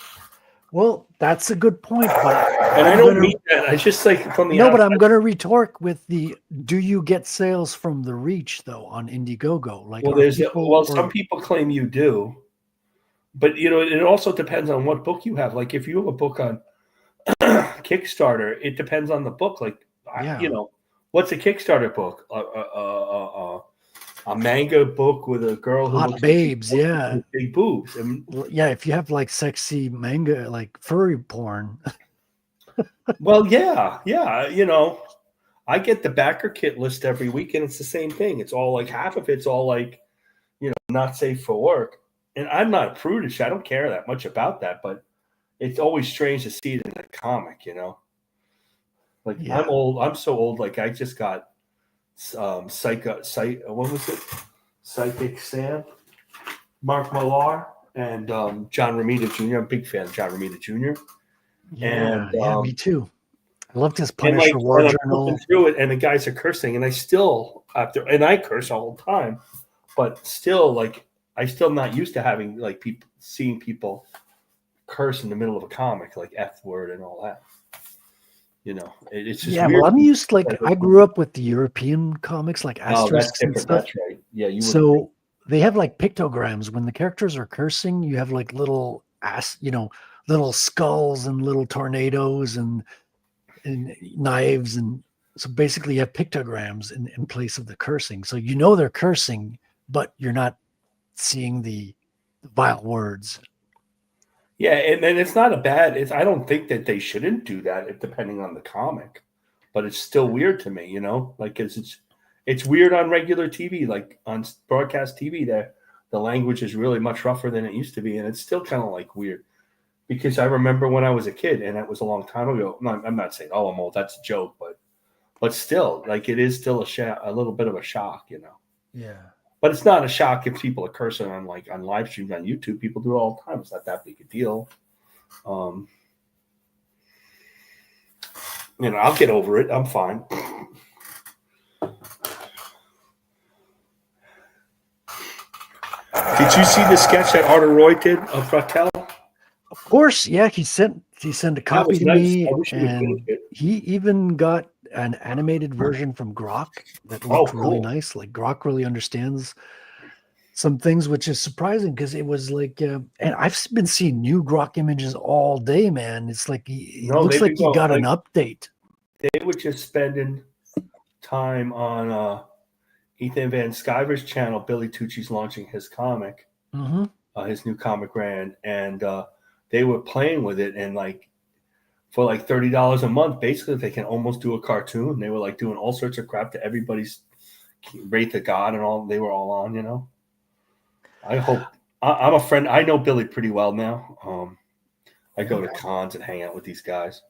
Speaker 9: Well, that's a good point. But
Speaker 8: I don't mean that. I just like from the
Speaker 9: but I'm going to retort with do you get sales from the reach though on Indiegogo? Like,
Speaker 8: some people claim you do, but you know, it also depends on what book you have. Like if you have a book on Kickstarter, it depends on the book. Like, you know, what's a Kickstarter book? A manga book with a girl who
Speaker 9: hot babes,
Speaker 8: with big boobs.
Speaker 9: Yeah, if you have like sexy manga, like furry porn.
Speaker 8: Well, yeah, you know, I get the backer kit list every week, and it's the same thing. It's all like half of it's all like, you know, not safe for work. And I'm not prudish. I don't care that much about that, but it's always strange to see it in a comic, you know. Like I'm old. I'm so old. Like I just got what was it? Psychic Sam, Mark Millar, and John Romita Jr. I'm a big fan of John Romita Jr.
Speaker 9: Yeah, me too. I loved his Punisher War Journal.
Speaker 8: Through it, and the guys are cursing, and I still I curse all the time, but still, like, I still not used to having like seeing people curse in the middle of a comic, like F word and all that. You know, it's just weird.
Speaker 9: Well, I'm used I grew up with the European comics, like asterisks and stuff.
Speaker 8: That's right. Yeah,
Speaker 9: so they have like pictograms when the characters are cursing. You have like little little skulls and little tornadoes and knives, and so basically you have pictograms in place of the cursing. So you know they're cursing, but you're not seeing the vile words.
Speaker 8: Yeah, and it's not a bad. It's I don't think that they shouldn't do that, depending on the comic, but it's still weird to me. Like it's weird on regular TV, like on broadcast TV. That the language is really much rougher than it used to be, and it's still kind of like weird because I remember when I was a kid, and that was a long time ago. No, I'm not saying I'm old. That's a joke, but still, like it is still a little bit of a shock.
Speaker 9: Yeah.
Speaker 8: But it's not a shock if people are cursing on live streams on YouTube. People do it all the time. It's not that big a deal. I'll get over it. I'm fine. Did you see the sketch that Arthur Roy did of Fratello?
Speaker 9: Of course, yeah. He sent a copy to
Speaker 8: nice.
Speaker 9: me,
Speaker 8: I wish he would
Speaker 9: and
Speaker 8: finish it.
Speaker 9: he even got an animated version from Grok that looked really
Speaker 8: cool.
Speaker 9: nice. Like Grok really understands some things, which is surprising because it was like, and I've been seeing new Grok images all day, man. It's like it looks like he got an update.
Speaker 8: They were just spending time on Ethan Van Sciver's channel. Billy Tucci's launching his comic, his new comic brand, and they were playing with it, and for like $30 a month, basically they can almost do a cartoon. They were like doing all sorts of crap to everybody's Wraith of God and all. They were all on, I hope I'm a friend. I know Billy pretty well now. I go to cons and hang out with these guys.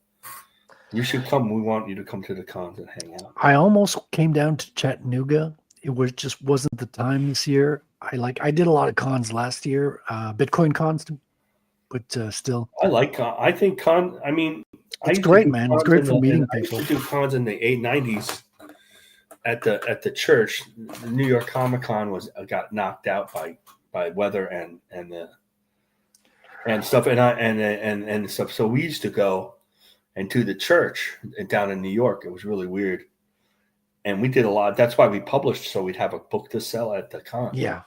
Speaker 8: You should come. We want you to come to the cons and hang out.
Speaker 9: I almost came down to Chattanooga. It just wasn't the time this year. I did a lot of cons last year, Bitcoin cons, but still.
Speaker 8: I like con. I think con. I mean,
Speaker 9: it's great, man. It's great for meeting people.
Speaker 8: I used to do cons in the 90s at the church. The New York Comic Con got knocked out by weather and stuff and stuff. So we used to go and to the church down in New York. It was really weird, and we did a lot. That's why we published, so we'd have a book to sell at the con.
Speaker 9: Yeah.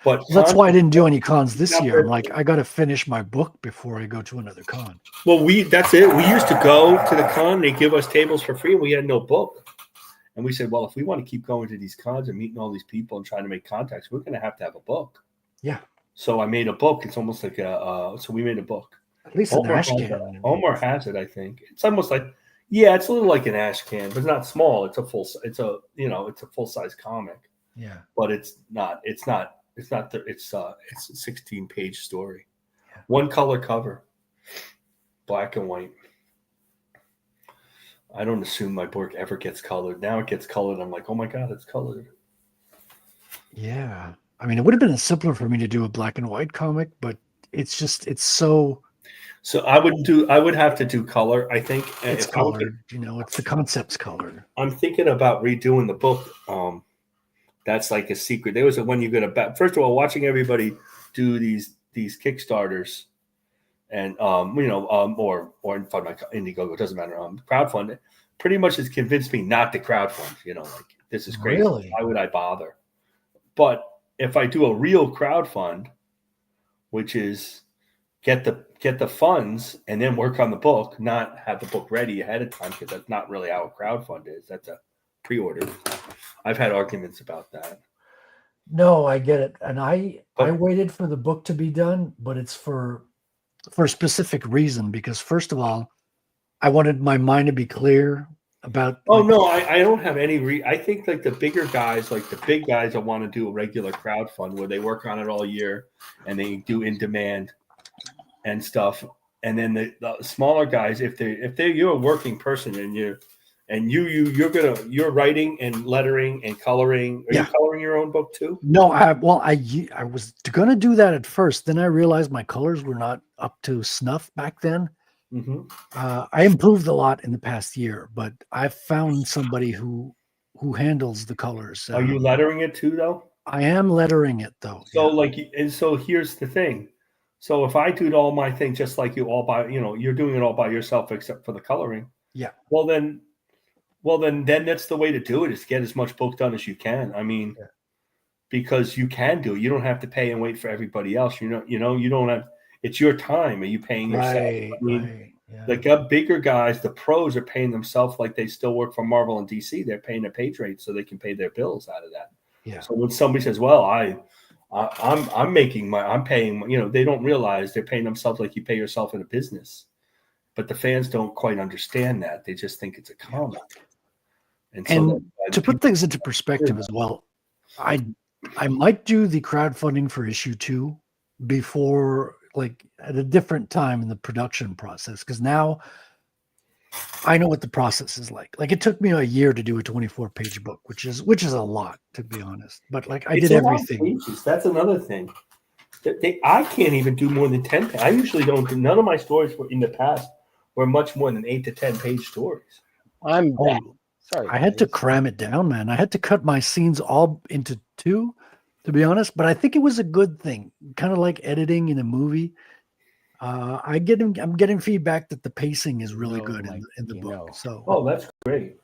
Speaker 8: But
Speaker 9: that's why I didn't do any cons this year. I'm like, I got to finish my book before I go to another con.
Speaker 8: Well, that's it. We used to go to the con. They give us tables for free, and we had no book. And we said, well, if we want to keep going to these cons and meeting all these people and trying to make contacts, we're going to have a book.
Speaker 9: Yeah.
Speaker 8: So I made a book. It's almost like so we made a book.
Speaker 9: At least an ash can.
Speaker 8: Omar has it, I think. It's almost like, it's a little like an ash can, but it's not small. It's a full size comic.
Speaker 9: Yeah.
Speaker 8: But it's a 16-page story. Yeah. One color cover, black and white. I don't assume my book ever gets colored. Now it gets colored. I'm like, oh my God, it's colored.
Speaker 9: Yeah. I mean, it would have been simpler for me to do a black and white comic, but it's so.
Speaker 8: So I would have to do color. I think
Speaker 9: it's colored. It's the concept's colored.
Speaker 8: I'm thinking about redoing the book. That's like a secret. There was when you get first of all, watching everybody do these Kickstarters and or in Indiegogo, it doesn't matter. Crowdfund pretty much has convinced me not to crowdfund. Like this is crazy.
Speaker 9: Really?
Speaker 8: Why would I bother? But if I do a real crowdfund, which is get the funds and then work on the book, not have the book ready ahead of time, because that's not really how a crowdfund is. That's a pre-order. I've had arguments about that.
Speaker 9: No, I get it. And I waited for the book to be done, but it's for a specific reason, because first of all, I wanted my mind to be clear about.
Speaker 8: I don't have any. I think like the bigger guys, like the big guys that want to do a regular crowdfund where they work on it all year and they do in demand and stuff. And then the smaller guys, if you're a working person and you're writing and lettering and coloring. Are you coloring your own book too?
Speaker 9: No, I was going to do that at first. Then I realized my colors were not up to snuff back then.
Speaker 8: Mm-hmm.
Speaker 9: I improved a lot in the past year, but I've found somebody who handles the colors.
Speaker 8: Are you lettering it too, though?
Speaker 9: I am lettering it though.
Speaker 8: So here's the thing. So if I do all my thing just like you all by, you're doing it all by yourself except for the coloring.
Speaker 9: Yeah.
Speaker 8: Well then that's the way to do it, is get as much book done as you can. I mean, because you can do it. You don't have to pay and wait for everybody else. You don't have. It's your time. Are you paying yourself?
Speaker 9: Right,
Speaker 8: I mean, the bigger guys, the pros are paying themselves like they still work for Marvel and DC. They're paying their page rate so they can pay their bills out of that.
Speaker 9: Yeah.
Speaker 8: So when somebody says, "Well, I'm making I'm paying. They don't realize they're paying themselves like you pay yourself in a business, but the fans don't quite understand that. They just think it's a comic. And
Speaker 9: to put things into perspective as well, I might do the crowdfunding for issue 2 before, like, at a different time in the production process, because now I know what the process is like. Like, it took me a year to do a 24-page book, which is a lot, to be honest. But like, I did everything.
Speaker 8: That's another thing. I can't even do more than 10. I usually don't do. None of my stories in the past were much more than 8 to 10 page stories.
Speaker 4: I'm back. Sorry,
Speaker 9: I had to cram it down, man. I had to cut my scenes all into 2, to be honest. But I think it was a good thing, kind of like editing in a movie. I'm getting feedback that the pacing is really good in the book. So,
Speaker 8: that's great.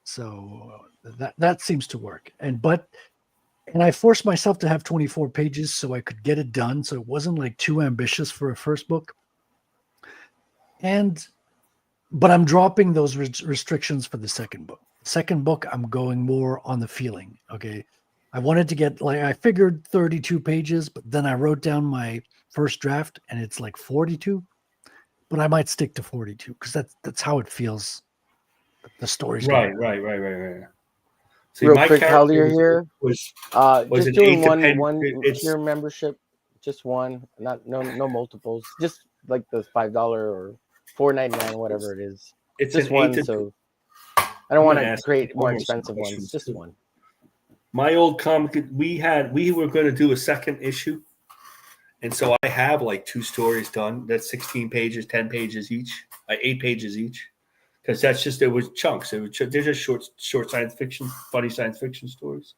Speaker 9: So that seems to work. And I forced myself to have 24 pages so I could get it done. So it wasn't like too ambitious for a first book. But I'm dropping those restrictions for the second book. Second book, I'm going more on the feeling. Okay. I wanted to get, like, I figured 32 pages, but then I wrote down my first draft and it's like 42, but I might stick to 42 because that's how it feels. The story's
Speaker 8: right. See,
Speaker 4: real quick, Calder here.
Speaker 8: Was
Speaker 4: just doing one tier membership, just one, no multiples, just like the $5 or $4.99, whatever it is.
Speaker 8: It's
Speaker 4: just one. So I don't want to create more expensive ones. Just one.
Speaker 8: My old comic, we were going to do a second issue, and so I have like 2 stories done. That's 16 pages, 10 pages each, 8 pages each, because it was chunks. They're just short science fiction, funny science fiction stories,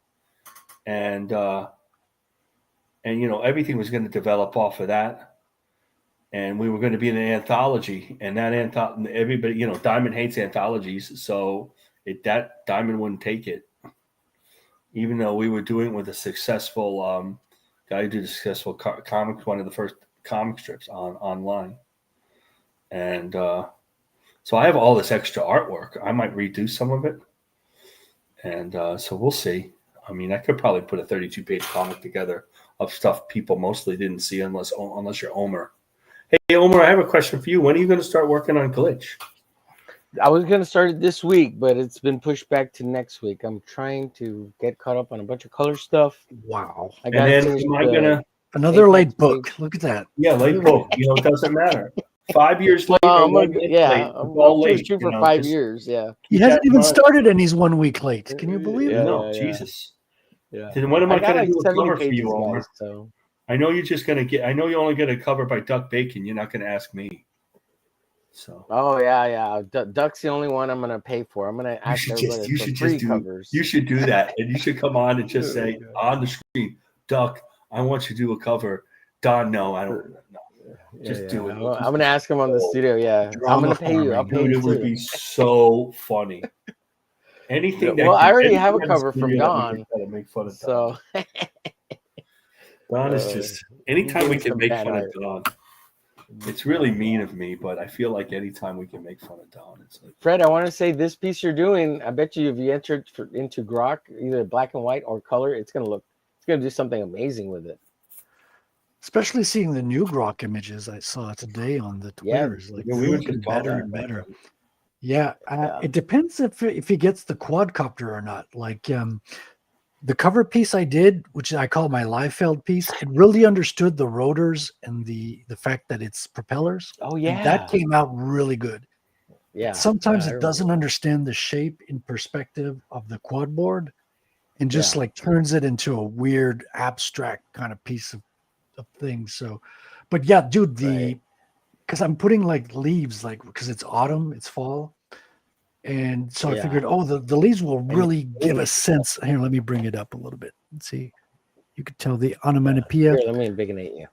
Speaker 8: and everything was going to develop off of that. And we were going to be in an anthology, and that everybody, Diamond hates anthologies, so that Diamond wouldn't take it, even though we were doing it with a successful guy who did a successful comic, one of the first comic strips online, and so I have all this extra artwork. I might redo some of it, and so we'll see. I mean, I could probably put a 32-page comic together of stuff people mostly didn't see unless you're Omer. Hey, Omer, I have a question for you. When are you going to start working on Glitch?
Speaker 4: I was going to start it this week, but it's been pushed back to next week. I'm trying to get caught up on a bunch of color stuff.
Speaker 9: Wow.
Speaker 4: I got
Speaker 9: another late book. Look at that.
Speaker 8: Yeah, late book. It doesn't matter. 5 years later.
Speaker 4: I'm late for 5 years. Yeah.
Speaker 9: He hasn't even started and he's 1 week late. Can you believe it?
Speaker 8: No, Jesus. Yeah. Then what am I going to do a cover for you, Omer?
Speaker 4: Guys, so.
Speaker 8: I know you're just going to get. I know you're only going to cover by Duck Bacon. You're not going to ask me. So.
Speaker 4: Oh yeah. Duck's the only one I'm going to pay for. I'm going to ask everybody for free covers.
Speaker 8: You should do that, and you should come on and just say on the screen, Duck, I want you to do a cover. Don, no, I don't. No. Just do it.
Speaker 4: I'm going to ask him on the studio. Yeah, I'm going to pay you. I'll pay you.
Speaker 8: It would be so funny. Anything.
Speaker 4: Well, I already have a cover from Don.
Speaker 8: Make fun of Don. So. Don is just anytime we can make fun of Don. It's really mean of me, but I feel like anytime we can make fun of Don, it's like.
Speaker 4: Fred, I want to say this piece you're doing. I bet you if you entered into Grok, either black and white or color, it's gonna do something amazing with it.
Speaker 9: Especially seeing the new Grok images I saw today on the Twitters,
Speaker 8: we were just
Speaker 9: better and better. Yeah, it depends if he gets the quadcopter or not. Like the cover piece I did, which I call my Liefeld piece, it really understood the rotors and the fact that it's propellers.
Speaker 4: Oh yeah,
Speaker 9: and that came out really good.
Speaker 4: Yeah.
Speaker 9: Sometimes it doesn't understand the shape in perspective of the quad board, and just like turns it into a weird abstract kind of piece of things. So, but yeah, dude, because I'm putting like leaves, like because it's autumn, it's fall. And so I figured, the leaves will really give a sense. Here, let me bring it up a little bit. Let's see. You could tell the onomatopoeia.
Speaker 4: Here, let me embiggenate you.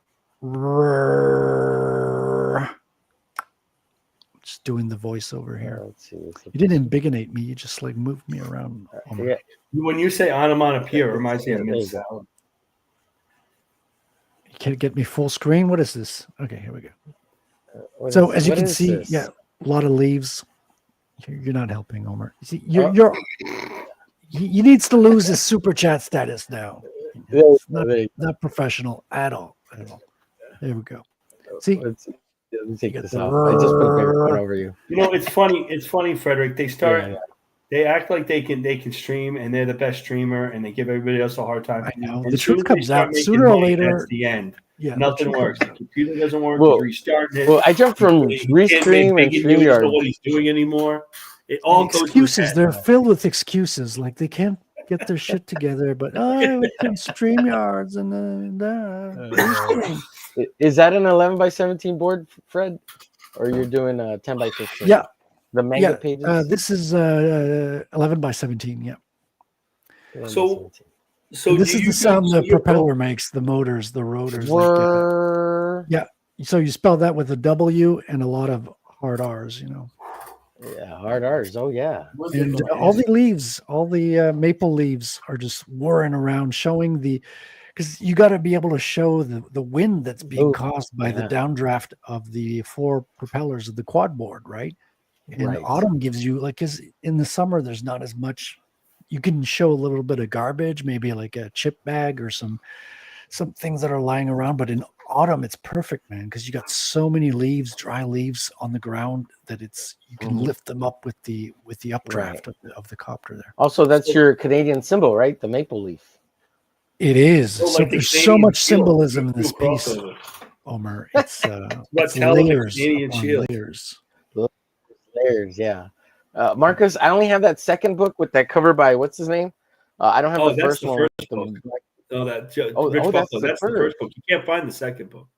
Speaker 9: Just doing the voiceover here.
Speaker 4: Let's see.
Speaker 9: You didn't embiggenate me. You just like moved me around.
Speaker 8: When you say onomatopoeia, it reminds me of mint salad.
Speaker 9: You can't get me full screen. What is this? Okay, here we go. So as you can see, a lot of leaves. You're not helping, Omer. You see, he needs to lose his super chat status now. It's not professional at all. At all. There we go. See,
Speaker 4: Let's take
Speaker 9: Get
Speaker 4: this
Speaker 9: the
Speaker 4: off. I just put a bigger one over you.
Speaker 8: You know, it's funny. It's funny, Frederick. They start.
Speaker 4: Yeah.
Speaker 8: They act like they can stream, and they're the best streamer, and they give everybody else a hard time.
Speaker 9: I know.
Speaker 8: And
Speaker 9: The
Speaker 8: as soon
Speaker 9: truth
Speaker 8: as they
Speaker 9: comes
Speaker 8: start
Speaker 9: out
Speaker 8: making
Speaker 9: sooner or
Speaker 8: money,
Speaker 9: later.
Speaker 8: that's the end.
Speaker 9: Yeah,
Speaker 8: Nothing
Speaker 9: the truth
Speaker 8: works. The
Speaker 9: comes out.
Speaker 8: computer doesn't work.
Speaker 4: Well-
Speaker 8: He's restarting it.
Speaker 4: Well, I jumped from
Speaker 8: He can't make
Speaker 4: Restream and
Speaker 8: big news for
Speaker 4: StreamYard.
Speaker 8: what he's doing anymore. It all goes to his
Speaker 9: Excuses.
Speaker 8: head.
Speaker 9: They're filled with excuses. Like they can't get their shit together, but can StreamYards and Restream.
Speaker 4: Is that an 11 by 17 board, Fred? Or you're doing a 10 by 15?
Speaker 9: Yeah.
Speaker 4: The manga
Speaker 9: Yeah,
Speaker 4: pages?
Speaker 9: this is 11 by 17. Yeah.
Speaker 4: 11 by
Speaker 8: So-
Speaker 4: 17.
Speaker 8: So
Speaker 9: This
Speaker 8: do
Speaker 9: is
Speaker 8: you
Speaker 9: the sound
Speaker 8: do
Speaker 9: the
Speaker 8: your-
Speaker 9: propeller makes, the motors, the rotors.
Speaker 4: Were...
Speaker 9: So you spell that with a W and a lot of hard R's, you know.
Speaker 4: Yeah, hard R's. Oh, yeah.
Speaker 9: And all the leaves, all the maple leaves are just whirring around, showing because you got to be able to show the wind that's being
Speaker 4: Ooh,
Speaker 9: caused by the
Speaker 4: yeah.
Speaker 9: downdraft of the four propellers of the quad board, right? And
Speaker 4: Right.
Speaker 9: autumn gives you because in the summer there's not as much. You can show a little bit of garbage, maybe like a chip bag or some things that are lying around. But in autumn, it's perfect, man, because you got so many leaves, dry leaves on the ground that you can lift them up with the updraft of the copter there.
Speaker 4: Also, that's your Canadian symbol, right? The maple leaf.
Speaker 9: It is.
Speaker 8: So,
Speaker 9: So
Speaker 8: like the
Speaker 9: there's so
Speaker 8: Canadian
Speaker 9: much
Speaker 8: shield,
Speaker 9: symbolism in
Speaker 8: you
Speaker 9: this
Speaker 8: do
Speaker 9: piece,
Speaker 8: crossover.
Speaker 9: Omer. It's
Speaker 8: Let's tell them the
Speaker 9: layers
Speaker 8: Canadian
Speaker 9: upon
Speaker 8: shield.
Speaker 9: layers.
Speaker 4: Layers, yeah. Marcus, I only have that second book with that cover by what's his name? I don't have
Speaker 8: Oh,
Speaker 4: the
Speaker 8: that's
Speaker 4: first
Speaker 8: the
Speaker 4: one.
Speaker 8: first
Speaker 4: with the
Speaker 8: book.
Speaker 4: black-
Speaker 8: No, that
Speaker 4: Oh,
Speaker 8: Rich
Speaker 4: that's
Speaker 8: Buffalo.
Speaker 4: the
Speaker 8: That's the
Speaker 4: first.
Speaker 8: first book. You can't find the second book.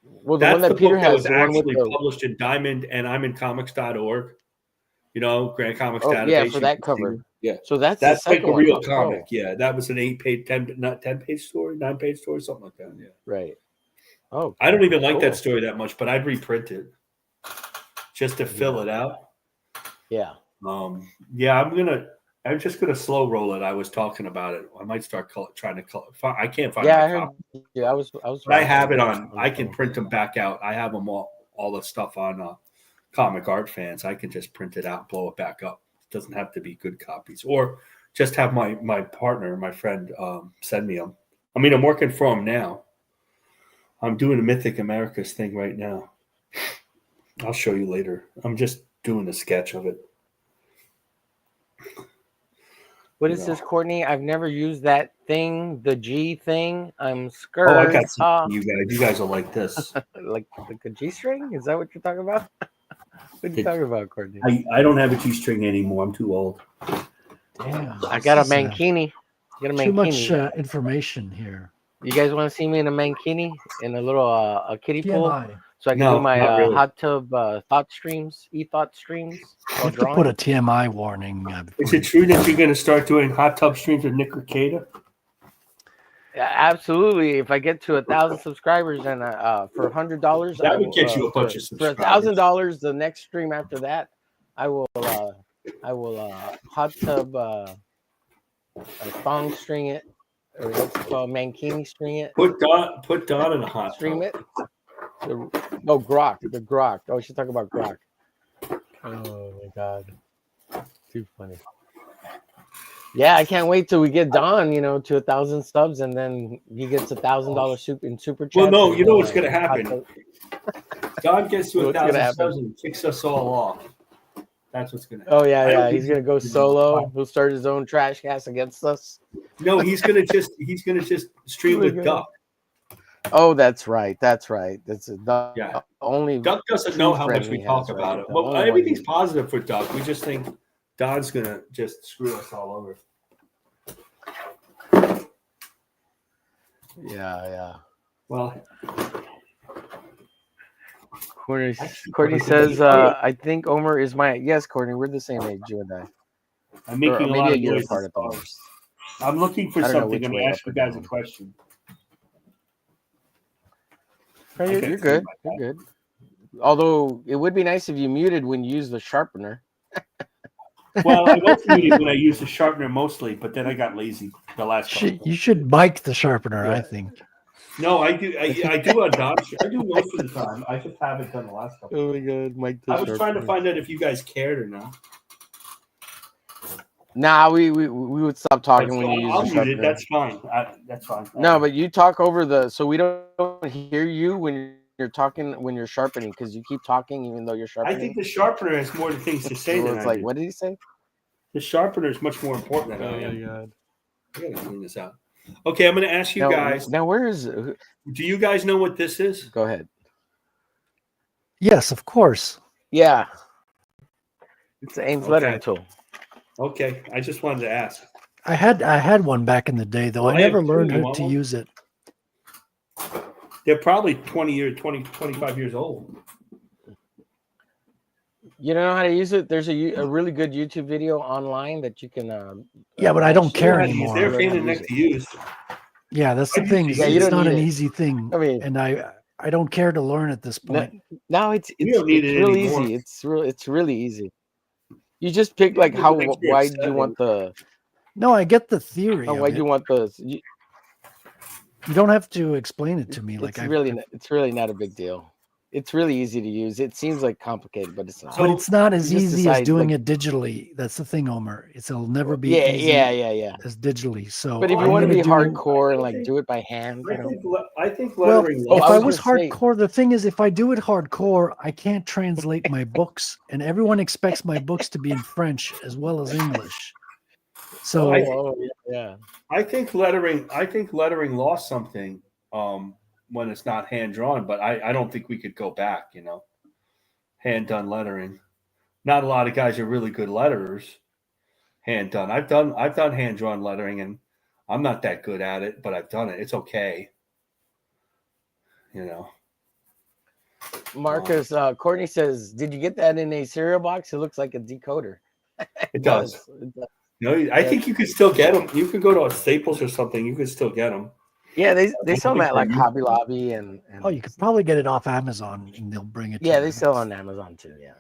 Speaker 4: Well, the
Speaker 8: That's
Speaker 4: one that
Speaker 8: the
Speaker 4: Peter
Speaker 8: book that
Speaker 4: has,
Speaker 8: was
Speaker 4: the one with
Speaker 8: actually
Speaker 4: the
Speaker 8: published in Diamond, and I'm in comics.org. You know, Grand Comics
Speaker 4: oh
Speaker 8: Database.
Speaker 4: yeah,
Speaker 8: you
Speaker 4: for that
Speaker 8: can
Speaker 4: cover.
Speaker 8: see. Yeah,
Speaker 4: So that's
Speaker 8: that's
Speaker 4: the
Speaker 8: like
Speaker 4: second
Speaker 8: a real
Speaker 4: one.
Speaker 8: comic.
Speaker 4: Oh,
Speaker 8: Yeah, that was an 8-page, 10-page story, 9-page story, something like that. Yeah,
Speaker 4: right. Oh,
Speaker 8: I don't even like
Speaker 4: cool.
Speaker 8: that story that much, but I'd reprint it just to fill it out.
Speaker 4: Yeah.
Speaker 8: Yeah, I'm just gonna slow roll it. I was talking about it. I might start trying to color. I can't find.
Speaker 4: Yeah,
Speaker 8: my
Speaker 4: I heard.
Speaker 8: copy.
Speaker 4: Yeah, I was.
Speaker 8: But I have it on. I can print them back out. I have them all the stuff on Comic Art Fans. I can just print it out, blow it back up. It doesn't have to be good copies, or just have my partner, my friend, send me them. I mean, I'm working for him now. I'm doing a Mythic Americas thing right now. I'll show you later. I'm just doing a sketch of it.
Speaker 4: What is this, Courtney? I've never used that thing, the G thing. I'm
Speaker 8: Oh,
Speaker 4: scared.
Speaker 8: I got some for you guys. You guys will like this.
Speaker 4: Like a G string? Is that what you're talking about? What are you talking about, Courtney?
Speaker 8: I don't have a G-string anymore. I'm too old.
Speaker 9: Damn,
Speaker 4: I got a
Speaker 9: this is,
Speaker 4: mankini. I got a
Speaker 9: Too much
Speaker 4: mankini.
Speaker 9: information here.
Speaker 4: You guys want to see me in a mankini in a little a kiddie pool,
Speaker 9: TMI.
Speaker 4: so I can
Speaker 8: No,
Speaker 4: do my
Speaker 8: not really.
Speaker 4: hot tub thought streams, e-thought streams.
Speaker 9: You
Speaker 4: while
Speaker 9: have to
Speaker 4: drawing.
Speaker 9: put a TMI warning.
Speaker 8: Is it true that you're going to start doing hot tub streams with Nick Ricada?
Speaker 4: Yeah, absolutely. If I get to 1,000 subscribers and for $100,
Speaker 8: That would get you a bunch of
Speaker 4: for
Speaker 8: subscribers.
Speaker 4: $1,000. The next stream after that, I will hot tub thong string it, or what's it called, mankini string it,
Speaker 8: Put Don in a hot
Speaker 4: stream
Speaker 8: tub.
Speaker 4: it. No, grok, the grok. Oh, she's talking about grok. Oh my god, too funny. Yeah, I can't wait till we get Don, to 1,000 subs, and then he gets $1,000 in super chat.
Speaker 8: Well, no, you know what's going to happen. Don gets to
Speaker 4: What's gonna
Speaker 8: 1,000
Speaker 4: happen?
Speaker 8: subs and kicks us all off. That's what's going to happen.
Speaker 4: Oh yeah,
Speaker 8: I don't
Speaker 4: yeah.
Speaker 8: think
Speaker 4: He's gonna go solo. He'll start his own trash cast against us.
Speaker 8: No, he's going to just stream with Duck.
Speaker 4: Oh, that's right. That's right. That's the
Speaker 8: Yeah.
Speaker 4: only.
Speaker 8: Duck doesn't
Speaker 4: true
Speaker 8: know how
Speaker 4: friend
Speaker 8: much we
Speaker 4: he
Speaker 8: talk
Speaker 4: has, right?
Speaker 8: about it.
Speaker 4: The
Speaker 8: Well,
Speaker 4: only one
Speaker 8: everything's
Speaker 4: he-
Speaker 8: positive for Duck. We just think Don's going to just screw us all over.
Speaker 4: Yeah.
Speaker 8: Well,
Speaker 4: Courtney says, I think Omer is my. Yes, Courtney, we're the same age, you and I.
Speaker 8: I'm making
Speaker 4: Or
Speaker 8: a
Speaker 4: maybe
Speaker 8: lot
Speaker 4: a
Speaker 8: of
Speaker 4: year
Speaker 8: noise.
Speaker 4: apart at the most.
Speaker 8: I'm looking for
Speaker 4: I don't know
Speaker 8: something.
Speaker 4: which
Speaker 8: I'm
Speaker 4: way
Speaker 8: going to
Speaker 4: up
Speaker 8: ask you
Speaker 4: or
Speaker 8: guys a
Speaker 4: down.
Speaker 8: question.
Speaker 4: Hey,
Speaker 8: Okay.
Speaker 4: you're good. You're good. Although it would be nice if you muted when you use the sharpener.
Speaker 8: Well, I was muted when I used the sharpener mostly, but then I got lazy the last couple.
Speaker 9: You should mic the sharpener, I
Speaker 8: Yeah.
Speaker 9: think.
Speaker 8: No, I do. I do a Dodge. I do most of the time. I just haven't done the last couple.
Speaker 4: Oh my god, Mike.
Speaker 8: I was trying to find out if you guys cared or not.
Speaker 4: Nah, we would stop talking when you use
Speaker 8: I'll
Speaker 4: the
Speaker 8: mute
Speaker 4: sharpener.
Speaker 8: it. That's fine. That's fine.
Speaker 4: No, but you talk over the, so we don't hear you when you're talking, when you're sharpening, because you keep talking even though you're
Speaker 8: I
Speaker 4: sharpening.
Speaker 8: think the sharpener has more things to say
Speaker 4: So
Speaker 8: than
Speaker 4: it's
Speaker 8: I
Speaker 4: like,
Speaker 8: do.
Speaker 4: what did he say?
Speaker 8: The sharpener is much more important than I am.
Speaker 4: God.
Speaker 8: I gotta clean this out. Okay, I'm going to ask you guys.
Speaker 4: Now, where is?
Speaker 8: Do you guys know what this is?
Speaker 4: Go ahead.
Speaker 9: Yes, of course.
Speaker 4: Yeah, it's the Ames
Speaker 8: Okay.
Speaker 4: lettering tool.
Speaker 8: Okay, I just wanted to ask.
Speaker 9: I had one back in the day, though.
Speaker 8: Well,
Speaker 9: I
Speaker 8: I have
Speaker 9: never
Speaker 8: two.
Speaker 9: learned
Speaker 8: You
Speaker 9: how
Speaker 8: want
Speaker 9: to
Speaker 8: one?
Speaker 9: use it.
Speaker 8: They're probably 25 years old.
Speaker 4: You don't know how to use it? There's a really good YouTube video online that you can.
Speaker 9: Yeah, but I don't
Speaker 4: watch.
Speaker 9: care
Speaker 8: They're
Speaker 9: anymore.
Speaker 8: They're
Speaker 4: Learn
Speaker 8: pain
Speaker 4: how
Speaker 8: in the
Speaker 4: to use
Speaker 8: neck
Speaker 4: it.
Speaker 8: to use.
Speaker 9: Yeah, that's the
Speaker 8: I
Speaker 9: thing.
Speaker 8: used
Speaker 9: It's,
Speaker 8: to use
Speaker 4: you
Speaker 9: it's
Speaker 4: don't
Speaker 9: not
Speaker 4: need
Speaker 9: an
Speaker 4: it.
Speaker 9: easy thing,
Speaker 4: I mean,
Speaker 9: and I don't care to learn at this point.
Speaker 4: now it's
Speaker 8: We don't need it
Speaker 4: really
Speaker 8: anymore.
Speaker 4: easy. It's really easy. You just pick
Speaker 8: Yeah,
Speaker 4: like
Speaker 8: but
Speaker 4: how
Speaker 8: the next year
Speaker 4: wide
Speaker 8: it's
Speaker 4: you want the
Speaker 9: No, I get the theory
Speaker 4: how
Speaker 9: of
Speaker 4: wide
Speaker 9: it.
Speaker 4: you want the. You,
Speaker 9: You don't have to explain it to me. Like
Speaker 4: it's really not a big deal. It's really easy to use. It seems like complicated, but it's not.
Speaker 9: but it's not as
Speaker 4: You just
Speaker 9: easy as
Speaker 4: decide,
Speaker 9: doing
Speaker 4: like-
Speaker 9: it digitally. That's the thing, Omer. It'll never be
Speaker 4: Yeah,
Speaker 9: easy
Speaker 4: yeah.
Speaker 9: as digitally. So
Speaker 4: But if you
Speaker 9: I'm
Speaker 4: want to
Speaker 9: gonna
Speaker 4: be
Speaker 9: do.
Speaker 4: hardcore and like do it by hand, you know.
Speaker 8: I think
Speaker 9: Well,
Speaker 8: lettering.
Speaker 4: Oh,
Speaker 9: if
Speaker 4: I
Speaker 9: I
Speaker 4: was
Speaker 9: was
Speaker 4: gonna say-
Speaker 9: hardcore, the thing is, if I do it hardcore, I can't translate my books, and everyone expects my books to be in French as well as English. So
Speaker 4: Yeah.
Speaker 8: I think lettering. I think lettering lost something when it's not hand drawn. But I don't think we could go back. You know, hand done lettering. Not a lot of guys are really good letterers. Hand done. I've done hand drawn lettering, and I'm not that good at it, but I've done it. It's okay. You know.
Speaker 4: Marcus, Courtney says, "Did you get that in a cereal box? It looks like a decoder."
Speaker 8: It does.
Speaker 4: It does.
Speaker 8: No, I think you could still get them. You could go to a Staples or something. You could still get them.
Speaker 4: Yeah, they sell them at like Hobby Lobby and
Speaker 9: oh, you could probably get it off Amazon, and they'll bring it.
Speaker 4: yeah,
Speaker 9: to
Speaker 4: they
Speaker 9: your
Speaker 4: sell
Speaker 9: house.
Speaker 4: on Amazon too. Yeah.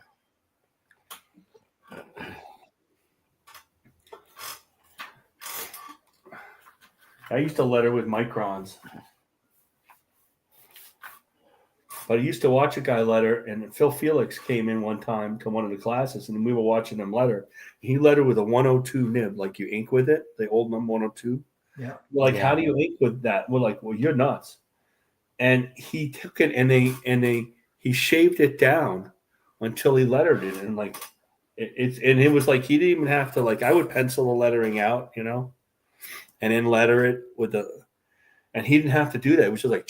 Speaker 8: I used to letter with microns. But I used to watch a guy letter, and Phil Felix came in one time to one of the classes, and we were watching him letter. He lettered with a 102 nib, like you ink with it, the old number 102.
Speaker 9: Yeah.
Speaker 8: We're like,
Speaker 4: Yeah.
Speaker 8: how do you ink with that? We're like, well, you're nuts. And he took it and he shaved it down until he lettered it, and like it was like he didn't even have to, like, I would pencil the lettering out, you know, and then letter it with and he didn't have to do that. It was just like.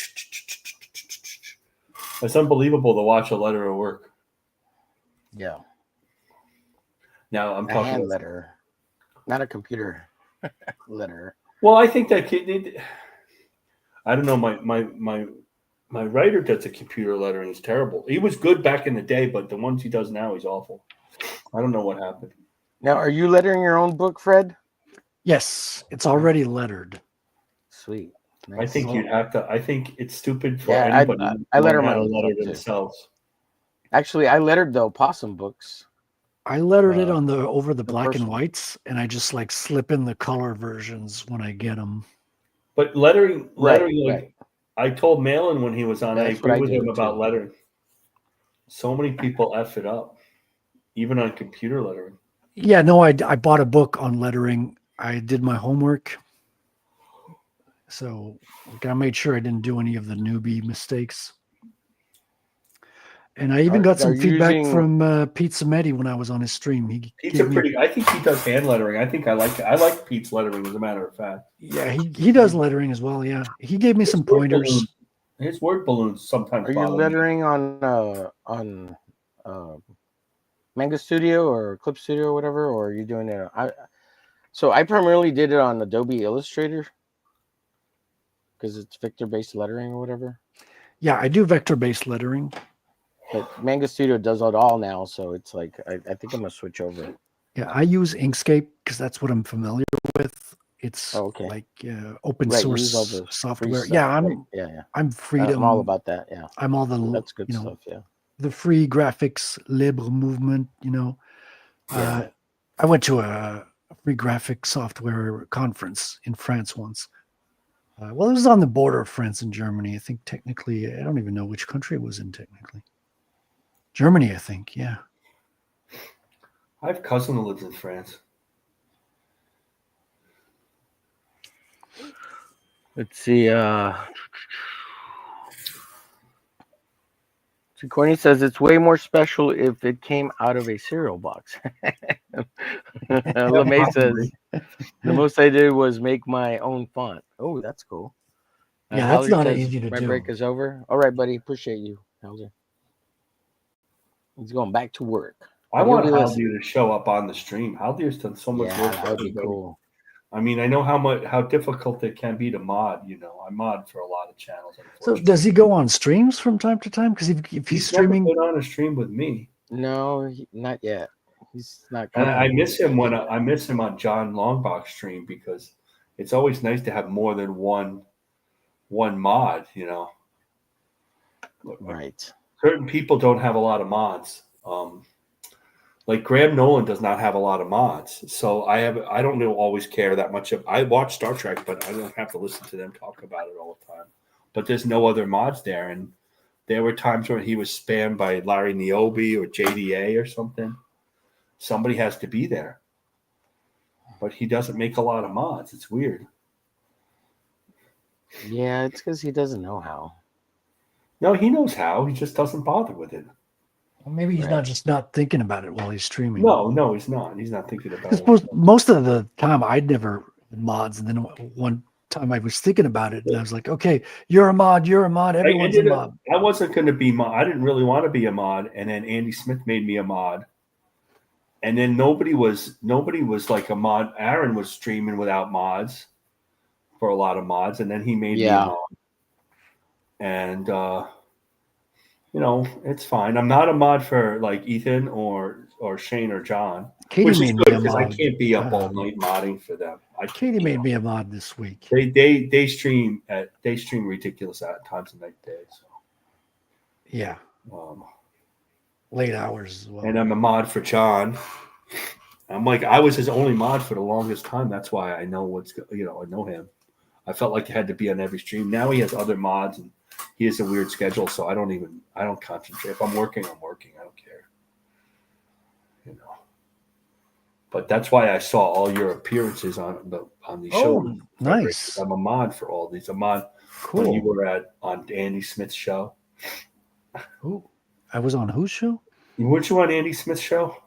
Speaker 8: It's unbelievable to watch a letterer work.
Speaker 4: Yeah.
Speaker 8: Now I'm
Speaker 4: A
Speaker 8: talking
Speaker 4: hand
Speaker 8: about,
Speaker 4: letter, not a computer letter.
Speaker 8: well, I think that kid. I don't know. My writer does a computer lettering. He's terrible. He was good back in the day, but the ones he does now, he's awful. I don't know what happened.
Speaker 4: Now, are you lettering your own book, Fred?
Speaker 9: Yes, it's already lettered.
Speaker 4: Sweet.
Speaker 8: I think you'd have to. I think it's stupid for
Speaker 4: Yeah,
Speaker 8: anybody
Speaker 4: I
Speaker 8: to
Speaker 4: letter
Speaker 8: learn how
Speaker 4: my
Speaker 8: to
Speaker 4: own
Speaker 8: letter
Speaker 4: book, too.
Speaker 8: themselves.
Speaker 4: Actually, I lettered the opossum books.
Speaker 9: I lettered it on the over the black
Speaker 4: first
Speaker 9: and
Speaker 4: one.
Speaker 9: whites, and I just like slip in the color versions when I get them.
Speaker 8: But lettering, like,
Speaker 4: Right.
Speaker 8: I told Malin when he was on, I
Speaker 4: That's what
Speaker 8: agree
Speaker 4: I
Speaker 8: with
Speaker 4: do,
Speaker 8: him about
Speaker 4: too.
Speaker 8: lettering. So many people F it up, even on computer lettering.
Speaker 9: Yeah, no, I bought a book on lettering. I did my homework. So I made sure I didn't do any of the newbie mistakes. And I even got some
Speaker 4: are you
Speaker 9: feedback
Speaker 4: using-
Speaker 9: from Pete Sametti when I was on his stream. He
Speaker 8: Pete's
Speaker 9: gave me,
Speaker 8: I think he does hand lettering. I think I like Pete's lettering, as a matter of fact.
Speaker 9: yeah, he does lettering as well. Yeah, he gave me some
Speaker 8: His word
Speaker 9: pointers.
Speaker 8: balloons- His word balloons sometimes
Speaker 4: Are you
Speaker 8: bother me.
Speaker 4: lettering on Manga Studio or Clip Studio or whatever, or are you doing it? So I primarily did it on Adobe Illustrator because it's vector-based lettering or whatever.
Speaker 9: Yeah, I do vector-based lettering.
Speaker 4: But Manga Studio does it all now, so it's like I think I'm gonna switch over.
Speaker 9: Yeah, I use Inkscape because that's what I'm familiar with. It's
Speaker 4: Okay.
Speaker 9: like open
Speaker 4: Right, you use all
Speaker 9: source
Speaker 4: the free
Speaker 9: software.
Speaker 4: stuff,
Speaker 9: Yeah,
Speaker 4: right? Yeah.
Speaker 9: I'm freedom.
Speaker 4: I'm all about that. Yeah,
Speaker 9: I'm all the
Speaker 4: that's good
Speaker 9: you know,
Speaker 4: stuff. Yeah.
Speaker 9: the free graphics libre movement. You know,
Speaker 4: Yeah.
Speaker 9: I went to a free graphic software conference in France once. Well, it was on the border of France and Germany. I think technically, I don't even know which country it was in technically. Germany, I think. Yeah.
Speaker 8: I have a cousin who lives in France.
Speaker 4: Let's see. So Courtney says it's way more special if it came out of a cereal box. LeMay says the most I did was make my own font. Oh, that's cool.
Speaker 9: Yeah, that's
Speaker 4: Howler
Speaker 9: not
Speaker 4: says,
Speaker 9: easy to
Speaker 4: my
Speaker 9: do.
Speaker 4: break is over. All right, buddy. Appreciate you, Howler. He's going back to work.
Speaker 8: I
Speaker 4: He'll
Speaker 8: want
Speaker 4: be
Speaker 8: Haldir
Speaker 4: listening.
Speaker 8: to show up on the stream. Haldir's done so much
Speaker 4: Yeah,
Speaker 8: work
Speaker 4: that
Speaker 8: for
Speaker 4: would be
Speaker 8: everybody.
Speaker 4: cool.
Speaker 8: I mean, I know how difficult it can be to mod. You know, I mod for a lot of channels.
Speaker 9: So does he go on streams from time to time? Because if he's
Speaker 8: He's
Speaker 9: streaming,
Speaker 8: never been on a stream with me.
Speaker 4: No, not yet. He's not.
Speaker 8: And I
Speaker 4: coming.
Speaker 8: miss him when I miss him on John Longbach's stream because it's always nice to have more than one mod. You know,
Speaker 4: Right.
Speaker 8: certain people don't have a lot of mods. Like Graham Nolan does not have a lot of mods, so I don't know always care that much of. I watch Star Trek, but I don't have to listen to them talk about it all the time. But there's no other mods there, and there were times when he was spammed by Larry Niobe or JDA or something. Somebody has to be there, but he doesn't make a lot of mods. It's weird.
Speaker 4: Yeah, it's because he doesn't know how.
Speaker 8: No, he knows how. He just doesn't bother with it.
Speaker 9: well, maybe he's not thinking about it while he's streaming.
Speaker 8: No, he's not. He's not thinking about
Speaker 9: Because
Speaker 8: it.
Speaker 9: most of the time I'd never mods, and then one time I was thinking about it, and I was like, okay, you're a mod, everyone's a mod.
Speaker 8: I wasn't going to be mod. I didn't really want to be a mod, and then Andy Smith made me a mod. And then nobody was like a mod. Aaron was streaming without mods for a lot of mods, and then he made me a mod. And you know, it's fine. I'm not a mod for like Ethan or Shane or John,
Speaker 9: Katie
Speaker 8: which is
Speaker 9: made
Speaker 8: good
Speaker 9: me a
Speaker 8: because I
Speaker 9: mod.
Speaker 8: can't be up all night modding for them.
Speaker 9: Katie made me a mod this week.
Speaker 8: They stream ridiculous at times of night days. So.
Speaker 9: Yeah. Late hours as well.
Speaker 8: And I'm a mod for John. I was his only mod for the longest time. That's why I know I know him. I felt like I had to be on every stream. Now he has other mods and he has a weird schedule, so I don't concentrate. If I'm working, I'm working. I don't care. You know. But that's why I saw all your appearances on these shows.
Speaker 9: Nice.
Speaker 8: I'm a mod for all these. A mod when you were on Andy Smith's show.
Speaker 9: Ooh. I was on whose show?
Speaker 8: Weren't you on Andy Smith's show?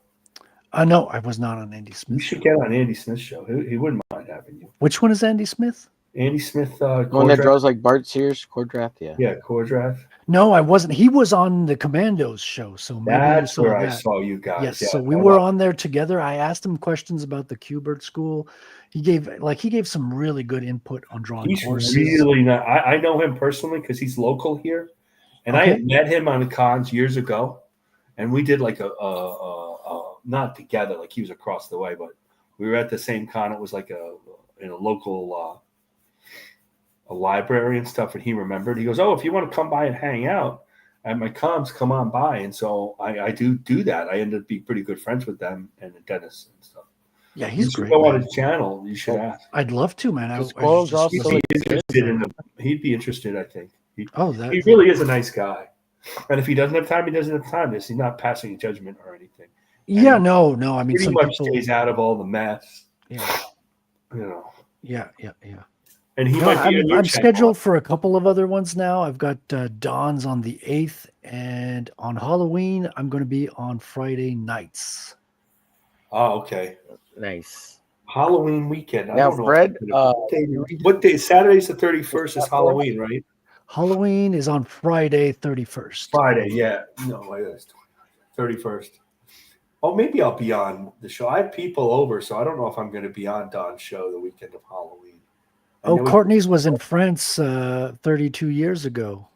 Speaker 9: No, I was not on Andy Smith.
Speaker 8: You should get on Andy Smith's show. He wouldn't mind having you.
Speaker 9: Which one is Andy Smith?
Speaker 8: Andy Smith.
Speaker 4: The one that draws like Bart Sears, Cordrath, yeah.
Speaker 8: Yeah, Cordrath.
Speaker 9: No, I wasn't. He was on the Commandos show, so maybe
Speaker 8: That's
Speaker 9: you saw
Speaker 8: where
Speaker 9: that.
Speaker 8: I saw you guys.
Speaker 9: Yes,
Speaker 8: yeah,
Speaker 9: so we were on there together. I asked him questions about the Q-Bird School. He gave some really good input on drawing
Speaker 8: He's
Speaker 9: horses.
Speaker 8: really not. I know him personally because he's local here, and I had met him on the cons years ago, and we did like a not together, like he was across the way, but we were at the same con. It was like in a local a library and stuff, and he remembered. He goes, "Oh, if you want to come by and hang out at my cons, come on by." And so I do that. I ended up being pretty good friends with them and Dennis and stuff.
Speaker 9: Yeah, he's great.
Speaker 8: Go on his channel. You should ask.
Speaker 9: I'd love to, man.
Speaker 8: He'd be interested, I think. He
Speaker 9: that
Speaker 8: really is a nice guy. And if he doesn't have time, he doesn't have time. He's not passing judgment or anything.
Speaker 9: Yeah, no. I mean,
Speaker 8: pretty
Speaker 9: some
Speaker 8: much
Speaker 9: people
Speaker 8: stays out of all the mess.
Speaker 9: Yeah.
Speaker 8: You know.
Speaker 9: Yeah.
Speaker 8: And he might be.
Speaker 9: I'm scheduled for a couple of other ones now. I've got Dawn's on the 8th, and on Halloween, I'm going to be on Friday nights.
Speaker 8: Oh, okay.
Speaker 4: Nice.
Speaker 8: Halloween weekend.
Speaker 4: Now, Fred,
Speaker 8: what day? Saturday's the 31st is Halloween, right?
Speaker 9: Halloween is on Friday, 31st.
Speaker 8: Friday, yeah. No, wait, it's 31st. Oh, maybe I'll be on the show. I have people over, so I don't know if I'm going to be on Don's show the weekend of Halloween.
Speaker 9: Courtney's was in France 32 years ago.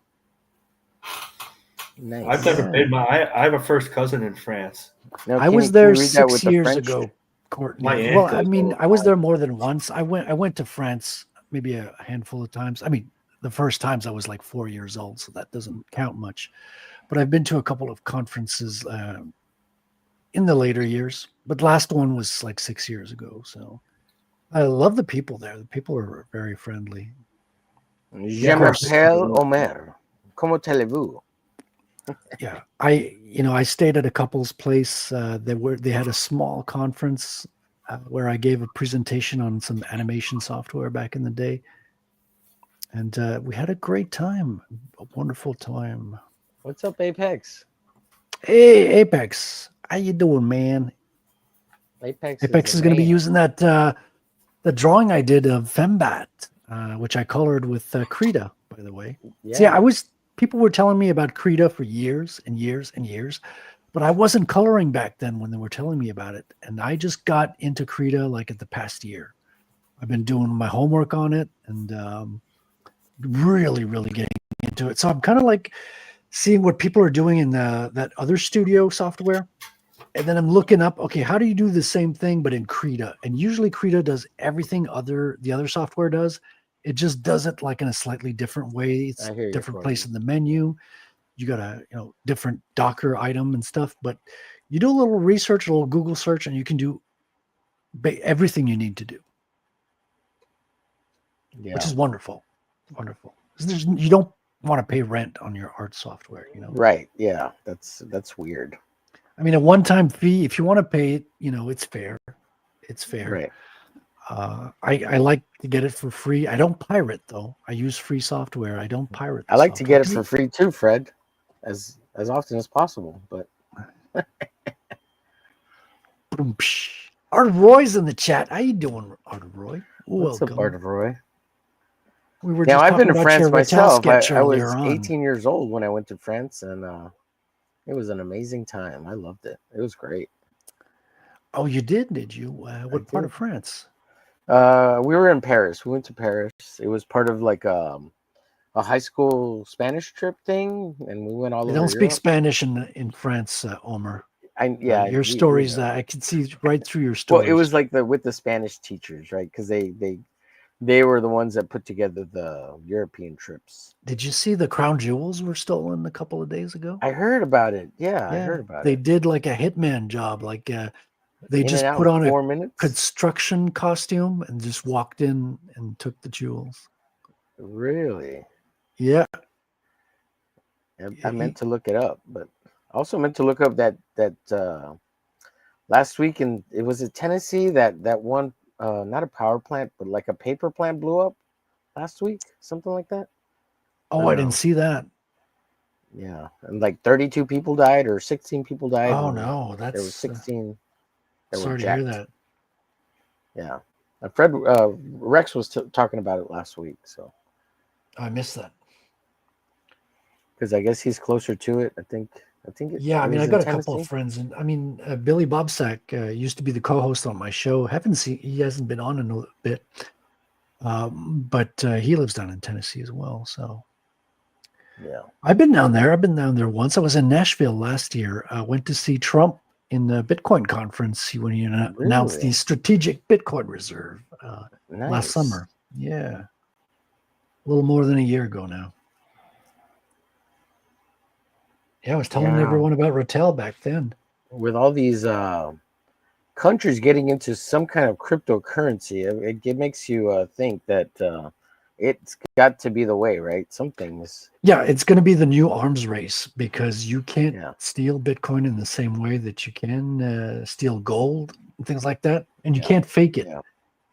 Speaker 4: Nice.
Speaker 8: I've never been. I have a first cousin in France.
Speaker 4: Now,
Speaker 9: I was there 6 years ago, Courtney. Well, I mean, I was there more than once. I went to France maybe a handful of times. I mean, the first times I was like 4 years old, so that doesn't count much. But I've been to a couple of conferences in the later years. But the last one was like 6 years ago. So I love the people there. The people are very friendly.
Speaker 4: Je m'appelle Omer. Comment allez-vous?
Speaker 9: Yeah, I stayed at a couple's place. They had a small conference where I gave a presentation on some animation software back in the day. And we had a great time, a wonderful time.
Speaker 4: What's up, Apex?
Speaker 9: Hey, Apex, how you doing, man?
Speaker 4: Apex
Speaker 9: Apex
Speaker 4: the
Speaker 9: is going to be
Speaker 4: man.
Speaker 9: using that the drawing I did of Fembat, which I colored with Krita, by the way.
Speaker 4: Yeah.
Speaker 9: See, people were telling me about Krita for years and years and years, but I wasn't coloring back then when they were telling me about it. And I just got into Krita like at the past year. I've been doing my homework on it and really, really getting into it. So I'm kind of like seeing what people are doing in that other studio software. And then I'm looking up, okay, how do you do the same thing but in Krita? And usually Krita does everything the other software does. It just does it like in a slightly different way. It's
Speaker 4: I hear you,
Speaker 9: different
Speaker 4: Courtney.
Speaker 9: place in the menu. You got a different Docker item and stuff. But you do a little research, a little Google search, and you can do everything you need to do,
Speaker 4: Yeah.
Speaker 9: which is wonderful. Wonderful. You don't want to pay rent on your art software,
Speaker 4: Right. Yeah. That's weird.
Speaker 9: I mean, a one-time fee, if you want to pay it, it's fair. It's fair.
Speaker 4: Right.
Speaker 9: I like to get it for free. I don't pirate though. I use free software. I don't pirate.
Speaker 4: I like to get it for free too, Fred, as often as possible. But
Speaker 9: Art Roy's in the chat. How you doing, Art Roy?
Speaker 4: what's
Speaker 9: Welcome.
Speaker 4: up, Art Roy?
Speaker 9: We were
Speaker 4: Now,
Speaker 9: just
Speaker 4: I've been
Speaker 9: talking
Speaker 4: to
Speaker 9: about your
Speaker 4: France
Speaker 9: Rattel
Speaker 4: myself.
Speaker 9: sketch
Speaker 4: I was
Speaker 9: earlier on.
Speaker 4: 18 years old when I went to France, and it was an amazing time. I loved it. It was great.
Speaker 9: Oh, you did you? What part
Speaker 4: did.
Speaker 9: of France?
Speaker 4: We were in Paris. We went to Paris. It was part of like a high school Spanish trip thing, and we went all
Speaker 9: They
Speaker 4: over
Speaker 9: don't speak
Speaker 4: Europe.
Speaker 9: Spanish in France, Omer.
Speaker 4: Yeah,
Speaker 9: your stories. I can see right through your
Speaker 4: well,
Speaker 9: stories.
Speaker 4: it was like with the Spanish teachers, right? Because they were the ones that put together the European trips.
Speaker 9: Did you see the crown jewels were stolen a couple of days ago?
Speaker 4: I heard about it. Yeah, I heard about
Speaker 9: They
Speaker 4: it.
Speaker 9: did like a hitman job. Like they
Speaker 4: In
Speaker 9: just
Speaker 4: and out
Speaker 9: put
Speaker 4: in
Speaker 9: on
Speaker 4: 4
Speaker 9: a
Speaker 4: minutes.
Speaker 9: construction costume and just walked in and took the jewels.
Speaker 4: Really?
Speaker 9: Yeah.
Speaker 4: I meant to look it up, but I also meant to look up that last week it was in Tennessee that one not a power plant but like a paper plant blew up last week, something like that.
Speaker 9: Oh, I didn't see that.
Speaker 4: Yeah, and like 32 people died or 16 people died.
Speaker 9: Oh
Speaker 4: and
Speaker 9: no,
Speaker 4: there was
Speaker 9: that's
Speaker 4: 16. That
Speaker 9: sorry
Speaker 4: were
Speaker 9: to hear
Speaker 4: jacked.
Speaker 9: that.
Speaker 4: Yeah, and Fred Rex was talking about it last week, so
Speaker 9: I missed that.
Speaker 4: because I guess he's closer to it. I think.
Speaker 9: Yeah, I mean, I
Speaker 4: was
Speaker 9: got
Speaker 4: in
Speaker 9: a couple of
Speaker 4: Tennessee.
Speaker 9: friends, and I mean, Billy Bobsack used to be the co-host on my show. He hasn't been on in a bit, but he lives down in Tennessee as well. So
Speaker 4: Yeah,
Speaker 9: I've been down there. I've been down there once. I was in Nashville last year. Went to see Trump in the Bitcoin conference when he announced the
Speaker 4: Really?
Speaker 9: strategic Bitcoin reserve
Speaker 4: nice.
Speaker 9: last summer. Yeah, a little more than a year ago now. Yeah, I was telling
Speaker 4: Yeah.
Speaker 9: everyone about Rattel back then.
Speaker 4: With all these countries getting into some kind of cryptocurrency, it makes you think that it's got to be the way, right? Some things.
Speaker 9: Yeah, it's going to be the new arms race because you can't
Speaker 4: Yeah.
Speaker 9: steal Bitcoin in the same way that you can steal gold and things like that. And you
Speaker 4: Yeah.
Speaker 9: can't fake it.
Speaker 4: Yeah.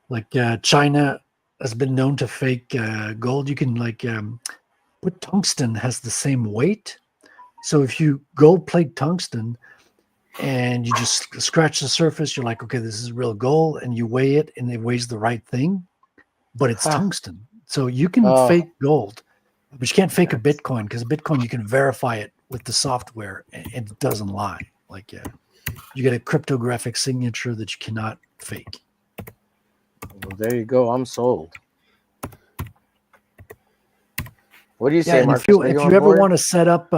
Speaker 9: Like China has been known to fake gold. You can put tungsten has the same weight. So if you gold plate tungsten and you just scratch the surface, you're like, okay, this is real gold, and you weigh it and it weighs the right thing, but it's
Speaker 4: Huh.
Speaker 9: tungsten. So you can
Speaker 4: Oh.
Speaker 9: fake gold, but you can't fake a Bitcoin because a Bitcoin, you can verify it with the software and it doesn't lie. Like you get a cryptographic signature that you cannot fake.
Speaker 4: Well, there you go. I'm sold. What do you
Speaker 9: Yeah,
Speaker 4: say,
Speaker 9: and
Speaker 4: Marcus?
Speaker 9: if
Speaker 4: Are
Speaker 9: you
Speaker 4: on
Speaker 9: ever
Speaker 4: board?
Speaker 9: want to set up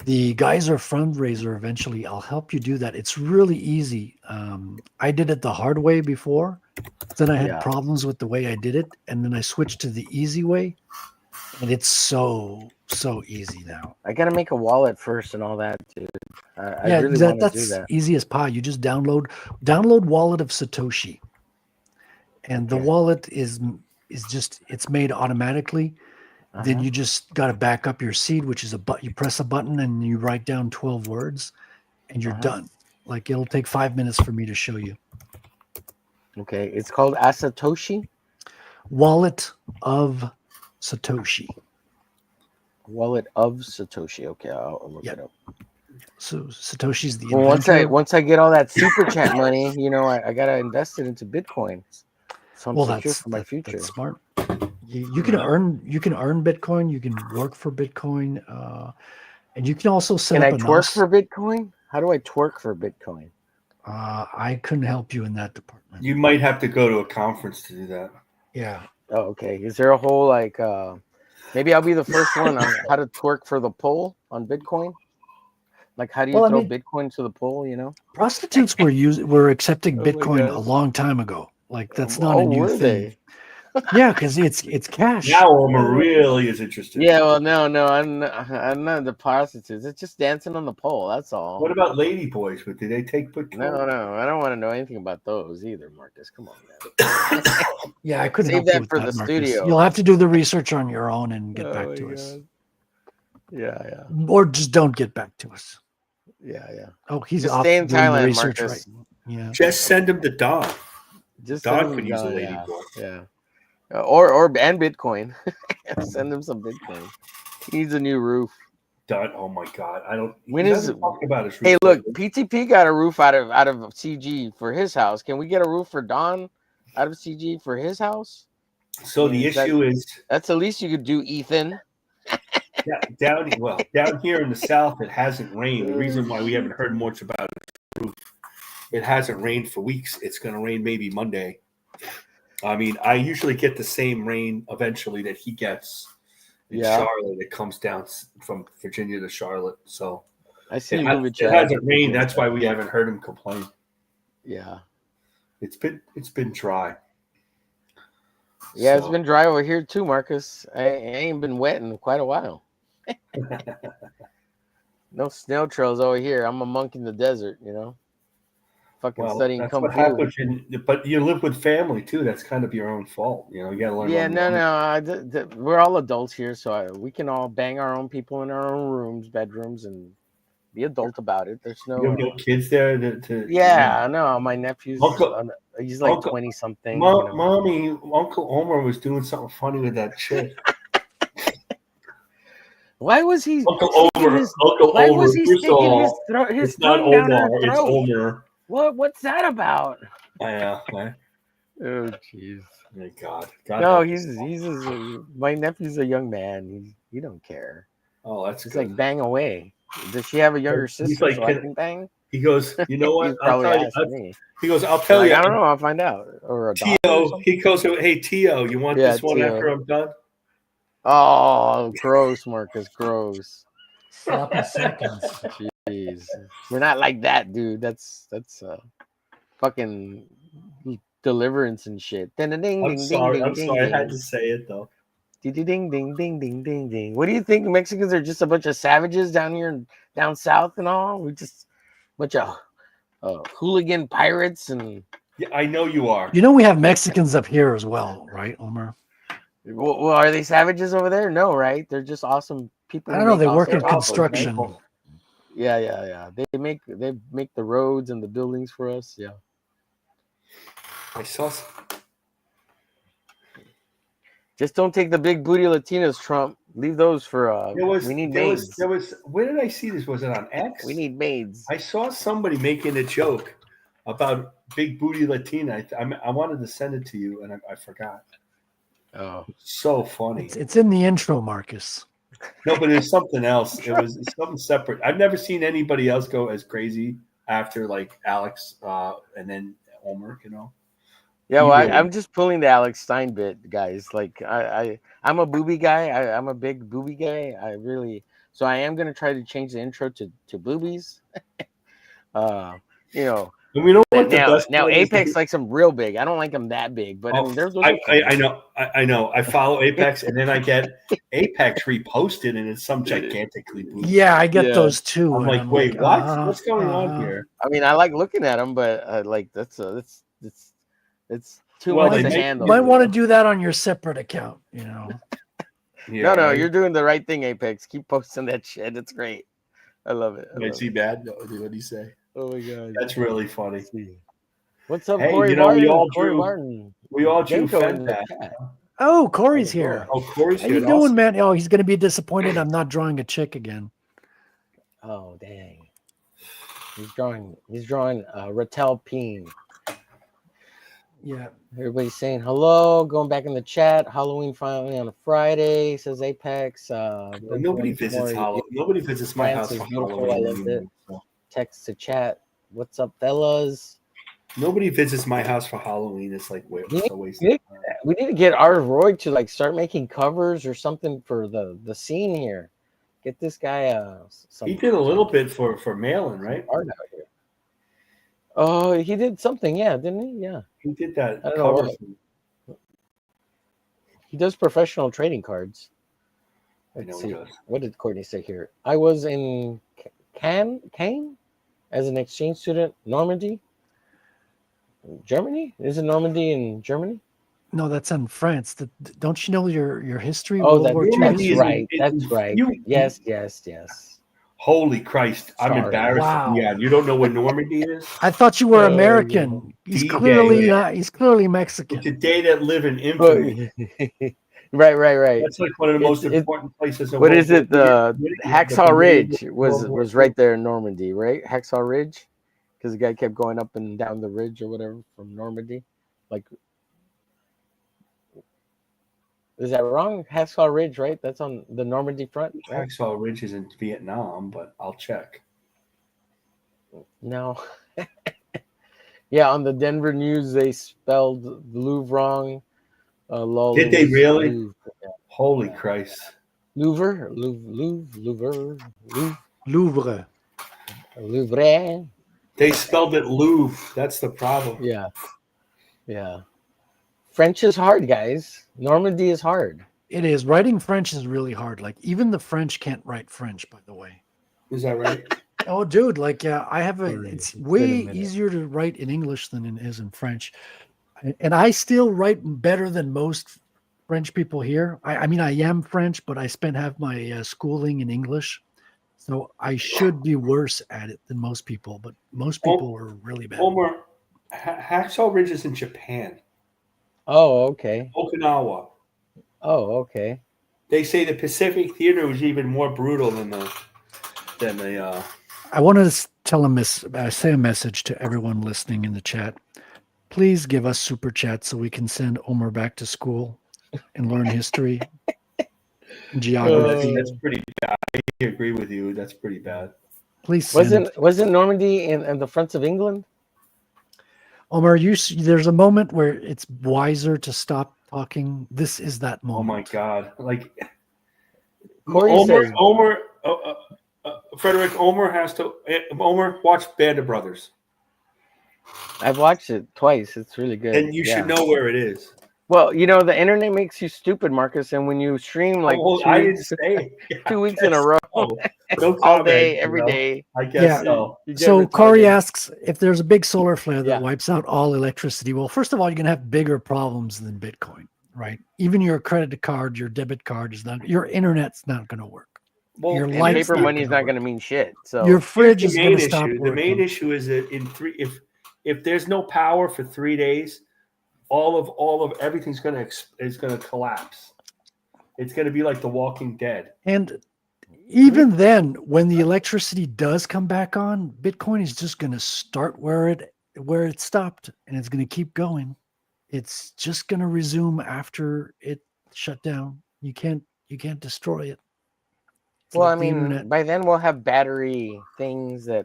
Speaker 9: the Geyser fundraiser eventually, I'll help you do that. It's really easy. I did it the hard way before. Then I had
Speaker 4: Yeah.
Speaker 9: problems with the way I did it. And then I switched to the easy way. And it's so easy now.
Speaker 4: I gotta make a wallet first and all that, dude. I
Speaker 9: Yeah,
Speaker 4: really want to do
Speaker 9: that's
Speaker 4: that.
Speaker 9: easy as pie. You just download Wallet of Satoshi. And the
Speaker 4: Okay.
Speaker 9: wallet is just, it's made automatically. Then
Speaker 4: Uh-huh.
Speaker 9: you just got to back up your seed, which is you press a button and you write down 12 words and you're
Speaker 4: Uh-huh.
Speaker 9: done. Like it'll take 5 minutes for me to show you.
Speaker 4: Okay, it's called Asatoshi.
Speaker 9: Wallet of Satoshi.
Speaker 4: Wallet of Satoshi. Okay, I'll look
Speaker 9: Yep.
Speaker 4: it up.
Speaker 9: So Satoshi's the
Speaker 4: Well,
Speaker 9: inventor.
Speaker 4: once I get all that super chat money, you know, I gotta invest it into Bitcoin. So I'm
Speaker 9: Well,
Speaker 4: secure for my
Speaker 9: that's
Speaker 4: future.
Speaker 9: smart. You can earn Bitcoin. You can work for Bitcoin, and you can also set
Speaker 4: Can
Speaker 9: up
Speaker 4: I
Speaker 9: a
Speaker 4: twerk
Speaker 9: NOS.
Speaker 4: for Bitcoin? How do I twerk for Bitcoin?
Speaker 9: I couldn't help you in that department.
Speaker 8: You might have to go to a conference to do that.
Speaker 9: Yeah.
Speaker 4: Oh, okay. Is there a whole like maybe I'll be the first one on how to twerk for the pole on Bitcoin? Like how do you
Speaker 9: Well, I
Speaker 4: throw
Speaker 9: mean-
Speaker 4: Bitcoin to the pole, you know?
Speaker 9: Prostitutes were accepting
Speaker 4: Oh my
Speaker 9: Bitcoin
Speaker 4: God.
Speaker 9: a long time ago. Like that's not
Speaker 4: Oh,
Speaker 9: a new
Speaker 4: were
Speaker 9: thing.
Speaker 4: they?
Speaker 9: Yeah, because it's cash.
Speaker 8: Now Omer really is interested.
Speaker 4: Yeah, well, no, I'm not the prostitutes. It's just dancing on the pole. That's all.
Speaker 8: What about lady boys? Did they take Bitcoin?
Speaker 4: No, I don't want to know anything about those either, Marcus. Come on, man.
Speaker 9: Yeah, I couldn't
Speaker 4: Save
Speaker 9: help you
Speaker 4: that
Speaker 9: with
Speaker 4: for
Speaker 9: that,
Speaker 4: the
Speaker 9: Marcus.
Speaker 4: studio.
Speaker 9: You'll have to do the research on your own and get
Speaker 4: Oh
Speaker 9: back
Speaker 4: my
Speaker 9: to us,
Speaker 4: God. Yeah.
Speaker 9: or just don't get back to us.
Speaker 4: Yeah.
Speaker 9: Oh, he's
Speaker 4: Just
Speaker 9: off
Speaker 4: stay in
Speaker 9: doing the
Speaker 4: Thailand,
Speaker 9: research
Speaker 4: Marcus.
Speaker 9: right. Yeah.
Speaker 8: Just send him the Don.
Speaker 4: Just
Speaker 8: Don
Speaker 4: send him
Speaker 8: could use a
Speaker 4: Don,
Speaker 8: lady boy.
Speaker 4: Yeah. Or and Bitcoin. Send him some Bitcoin. He needs a new roof.
Speaker 8: Don, oh my God, I don't.
Speaker 4: When
Speaker 8: he
Speaker 4: is
Speaker 8: doesn't talk about his
Speaker 4: Hey,
Speaker 8: roof
Speaker 4: look,
Speaker 8: lately.
Speaker 4: PTP got a roof out of CG for his house. Can we get a roof for Don out of CG for his house?
Speaker 8: So the issue is
Speaker 4: that's the least you could do, Ethan.
Speaker 8: down here in the south, it hasn't rained. The reason why we haven't heard much about the roof, it hasn't rained for weeks. It's going to rain maybe Monday. I mean, I usually get the same rain eventually that he gets in Charlotte. It comes down from Virginia to Charlotte. So
Speaker 4: I see
Speaker 8: it
Speaker 4: it
Speaker 8: hasn't rained. That's why we haven't heard him complain.
Speaker 4: Yeah,
Speaker 8: it's been dry.
Speaker 4: Yeah, it's been dry over here too, Marcus. I ain't been wet in quite a while. No snail trails over here. I'm a monk in the desert, you know. Fucking studying
Speaker 8: that's
Speaker 4: Kung
Speaker 8: what
Speaker 4: Fu.
Speaker 8: happens. But you live with family too. That's kind of your own fault. You know, you got to learn.
Speaker 4: Yeah, no. We're all adults here, so we can all bang our own people in our own rooms, bedrooms, and be adult about it. There's no.
Speaker 8: You have no kids there
Speaker 4: Yeah, no. My nephew's he's like 20 something.
Speaker 8: Mommy, Uncle Omer was doing something funny with that chick.
Speaker 4: Why was he?
Speaker 8: Uncle Omer.
Speaker 4: Why was he
Speaker 8: First of
Speaker 4: sticking
Speaker 8: all,
Speaker 4: his
Speaker 8: not
Speaker 4: tongue down her
Speaker 8: Omar.
Speaker 4: throat?
Speaker 8: It's Omer.
Speaker 4: What's that about?
Speaker 8: Yeah.
Speaker 4: Oh, jeez.
Speaker 8: My God.
Speaker 4: No, my nephew's a young man. He don't care.
Speaker 8: Oh, that's
Speaker 4: He's
Speaker 8: good.
Speaker 4: like bang away. Does she have a younger sister
Speaker 8: like,
Speaker 4: so I can bang?
Speaker 8: He goes, you know what?
Speaker 4: I'll tell you.
Speaker 8: He goes, I'll tell you.
Speaker 4: I don't know. I'll find out. Or a
Speaker 8: Tio. He goes, hey Tio, you want this one
Speaker 4: Tio.
Speaker 8: after I'm done?
Speaker 4: Oh, gross, Marcus. Gross.
Speaker 9: Sloppy seconds.
Speaker 4: Jeez, we're not like that, dude. That's fucking deliverance and shit.
Speaker 8: I'm sorry. I had to say it though.
Speaker 4: Ding ding ding ding ding ding ding. What do you think? Mexicans are just a bunch of savages down here, down south, and all. We just a bunch of hooligan pirates and.
Speaker 8: Yeah, I know you are.
Speaker 9: You know we have Mexicans up here as well, right, Omer?
Speaker 4: Well, are they savages over there? No, right? They're just awesome people.
Speaker 9: I don't know. They work in construction.
Speaker 4: Yeah. They make the roads and the buildings for us. Yeah.
Speaker 8: I saw.
Speaker 4: Just don't take the big booty Latinas, Trump. Leave those for we need maids.
Speaker 8: Where did I see this? Was it on X?
Speaker 4: We need maids.
Speaker 8: I saw somebody making a joke about big booty Latina. I wanted to send it to you, and I forgot.
Speaker 4: Oh,
Speaker 8: so funny.
Speaker 9: It's in the intro, Marcus.
Speaker 8: No, but it's something else. It's something separate. I've never seen anybody else go as crazy after like Alex and then Omer, you know.
Speaker 4: Yeah, well, I'm just pulling the Alex Stein bit, guys. Like I'm a booby guy. I'm a big booby guy. So I am gonna try to change the intro to boobies. You know.
Speaker 8: And we don't want the best.
Speaker 4: Now Apex likes them real big. I don't like them that big, but I mean, those
Speaker 8: I know. I follow Apex, and then I get Apex reposted, and it's some gigantically booby.
Speaker 9: Yeah, I get those too.
Speaker 8: I'm like, wait, what? What's going on here?
Speaker 4: I mean, I like looking at them, but like it's too much to handle.
Speaker 9: You might want to do that on your separate account, you know.
Speaker 8: Yeah,
Speaker 4: no, you're doing the right thing, Apex. Keep posting that shit. It's great. I love it.
Speaker 8: Is he bad? What did he say?
Speaker 4: Oh my god,
Speaker 8: that's really funny.
Speaker 4: What's up,
Speaker 8: hey,
Speaker 4: Corey
Speaker 8: you know,
Speaker 4: Martin?
Speaker 8: we all
Speaker 4: Corey
Speaker 8: drew.
Speaker 4: Martin.
Speaker 8: We all drew Fed that.
Speaker 9: Oh, Corey's here.
Speaker 8: Oh, Corey's
Speaker 9: How
Speaker 8: here.
Speaker 9: you doing,
Speaker 8: Awesome.
Speaker 9: man? Oh, he's gonna be disappointed. I'm not drawing a chick again.
Speaker 4: Oh dang. He's drawing Rattel Peen.
Speaker 9: Yeah.
Speaker 4: Everybody's saying hello, going back in the chat. Halloween finally on a Friday, says Apex.
Speaker 8: Nobody visits Nobody visits my
Speaker 4: France
Speaker 8: house
Speaker 4: is
Speaker 8: for
Speaker 4: beautiful.
Speaker 8: Halloween
Speaker 4: I loved
Speaker 8: anymore,
Speaker 4: it.
Speaker 8: so.
Speaker 4: Text to chat. What's up, fellas?
Speaker 8: Nobody visits my house for Halloween. It's like it's a waste of time.
Speaker 4: We need to get our Roy to like start making covers or something for the scene here. Get this guy some.
Speaker 8: He did a little bit for Malin, right?
Speaker 4: Art out here. Oh, he did something, yeah, didn't he? Yeah.
Speaker 8: He did that
Speaker 4: I don't know
Speaker 8: cover.
Speaker 4: what. He does professional trading cards.
Speaker 8: I know
Speaker 4: Let's
Speaker 8: he
Speaker 4: see.
Speaker 8: does.
Speaker 4: What did Courtney say here? I was in Caen as an exchange student, Normandy, Germany. Is it Normandy in Germany?
Speaker 9: No, that's in France. Don't you know your history?
Speaker 4: Oh,
Speaker 9: World War II
Speaker 4: that's
Speaker 9: history?
Speaker 4: right. That's right. Yes.
Speaker 8: Holy Christ! I'm
Speaker 4: Sorry.
Speaker 8: embarrassed.
Speaker 9: Wow.
Speaker 8: Yeah, you don't know where Normandy is?
Speaker 9: I thought you were
Speaker 4: Oh,
Speaker 9: American. He's
Speaker 8: D-Day.
Speaker 9: clearly not. He's clearly
Speaker 8: It's
Speaker 9: Mexican.
Speaker 8: a day that live in infamy.
Speaker 4: Right.
Speaker 8: That's like one of the most
Speaker 4: It's-
Speaker 8: important places. In
Speaker 4: What
Speaker 8: World
Speaker 4: is it?
Speaker 8: War
Speaker 4: The
Speaker 8: II.
Speaker 4: Hacksaw Ridge
Speaker 8: World War
Speaker 4: was
Speaker 8: II.
Speaker 4: right there in Normandy, right? Hacksaw Ridge, because the guy kept going up and down the ridge or whatever from Normandy. Like, is that wrong? Hacksaw Ridge, right? That's on the Normandy front. Right?
Speaker 8: Hacksaw Ridge is in Vietnam, but I'll check.
Speaker 4: No. Yeah, on the Denver News they spelled the Louvre wrong. Lol,
Speaker 8: Did
Speaker 4: it
Speaker 8: they
Speaker 4: was
Speaker 8: really?
Speaker 4: Louvre.
Speaker 8: Holy Christ!
Speaker 4: Louvre.
Speaker 9: Louvre.
Speaker 4: Louvre.
Speaker 8: They spelled it Louvre. That's the problem.
Speaker 4: Yeah. French is hard, guys. Normandy is hard.
Speaker 9: It is. Writing French is really hard. Like even the French can't write French, by the way.
Speaker 8: Is that right?
Speaker 9: Oh, dude, like I have
Speaker 4: Sorry,
Speaker 9: it's
Speaker 4: it's
Speaker 9: way
Speaker 4: been a minute.
Speaker 9: easier to write in English than it is in French. And I still write better than most French people here. I mean, I am French, but I spent half my schooling in English. So I should be worse at it than most people, but most people are really bad.
Speaker 8: Homer, Hacksaw Ridge is in Japan,
Speaker 4: Oh, okay.
Speaker 8: Okinawa.
Speaker 4: Oh, okay.
Speaker 8: They say the Pacific Theater was even more brutal than the.
Speaker 9: I want to say a message to everyone listening in the chat. Please give us super chats so we can send Omer back to school and learn history, geography.
Speaker 8: That's pretty bad. I agree with you. That's pretty bad.
Speaker 9: Please send it.
Speaker 4: Wasn't Normandy in the fronts of England?
Speaker 9: Omer, there's a moment where it's wiser to stop talking. This is that moment.
Speaker 8: Oh my God! Like
Speaker 4: Corey says,
Speaker 8: Frederick, Omer watch Band of Brothers,
Speaker 4: I've watched it twice. It's really good.
Speaker 8: and you should know where it is.
Speaker 4: Well, you know, the internet makes you stupid, Marcus, and when you stream like
Speaker 8: I didn't say
Speaker 4: 2 weeks in a row,
Speaker 8: No
Speaker 4: all day,
Speaker 8: comment,
Speaker 4: every day.
Speaker 8: I guess
Speaker 9: Yeah.
Speaker 8: so.
Speaker 4: you get
Speaker 9: So
Speaker 4: retarded.
Speaker 9: Corey asks if there's a big solar flare that
Speaker 4: Yeah.
Speaker 9: wipes out all electricity. Well, first of all, you're going to have bigger problems than Bitcoin, right? Even your credit card, your debit card your internet's not going to work.
Speaker 8: Well,
Speaker 9: Your
Speaker 8: and
Speaker 9: light's
Speaker 4: paper
Speaker 9: not
Speaker 4: money is
Speaker 9: gonna
Speaker 4: not going to
Speaker 9: work.
Speaker 4: mean shit. So
Speaker 9: Your fridge
Speaker 8: Here's
Speaker 9: is
Speaker 8: the
Speaker 9: going
Speaker 8: main
Speaker 9: to stop
Speaker 8: issue.
Speaker 9: working.
Speaker 8: The main issue is that if there's no power for 3 days, all of everything's is gonna collapse. It's gonna be like The Walking Dead.
Speaker 9: And even then, when the electricity does come back on, Bitcoin is just going to start where it stopped, and it's going to keep going. It's just going to resume after it shut down. You can't destroy it. It's
Speaker 4: well, I
Speaker 9: like the
Speaker 4: mean,
Speaker 9: internet.
Speaker 4: by then we'll have battery things that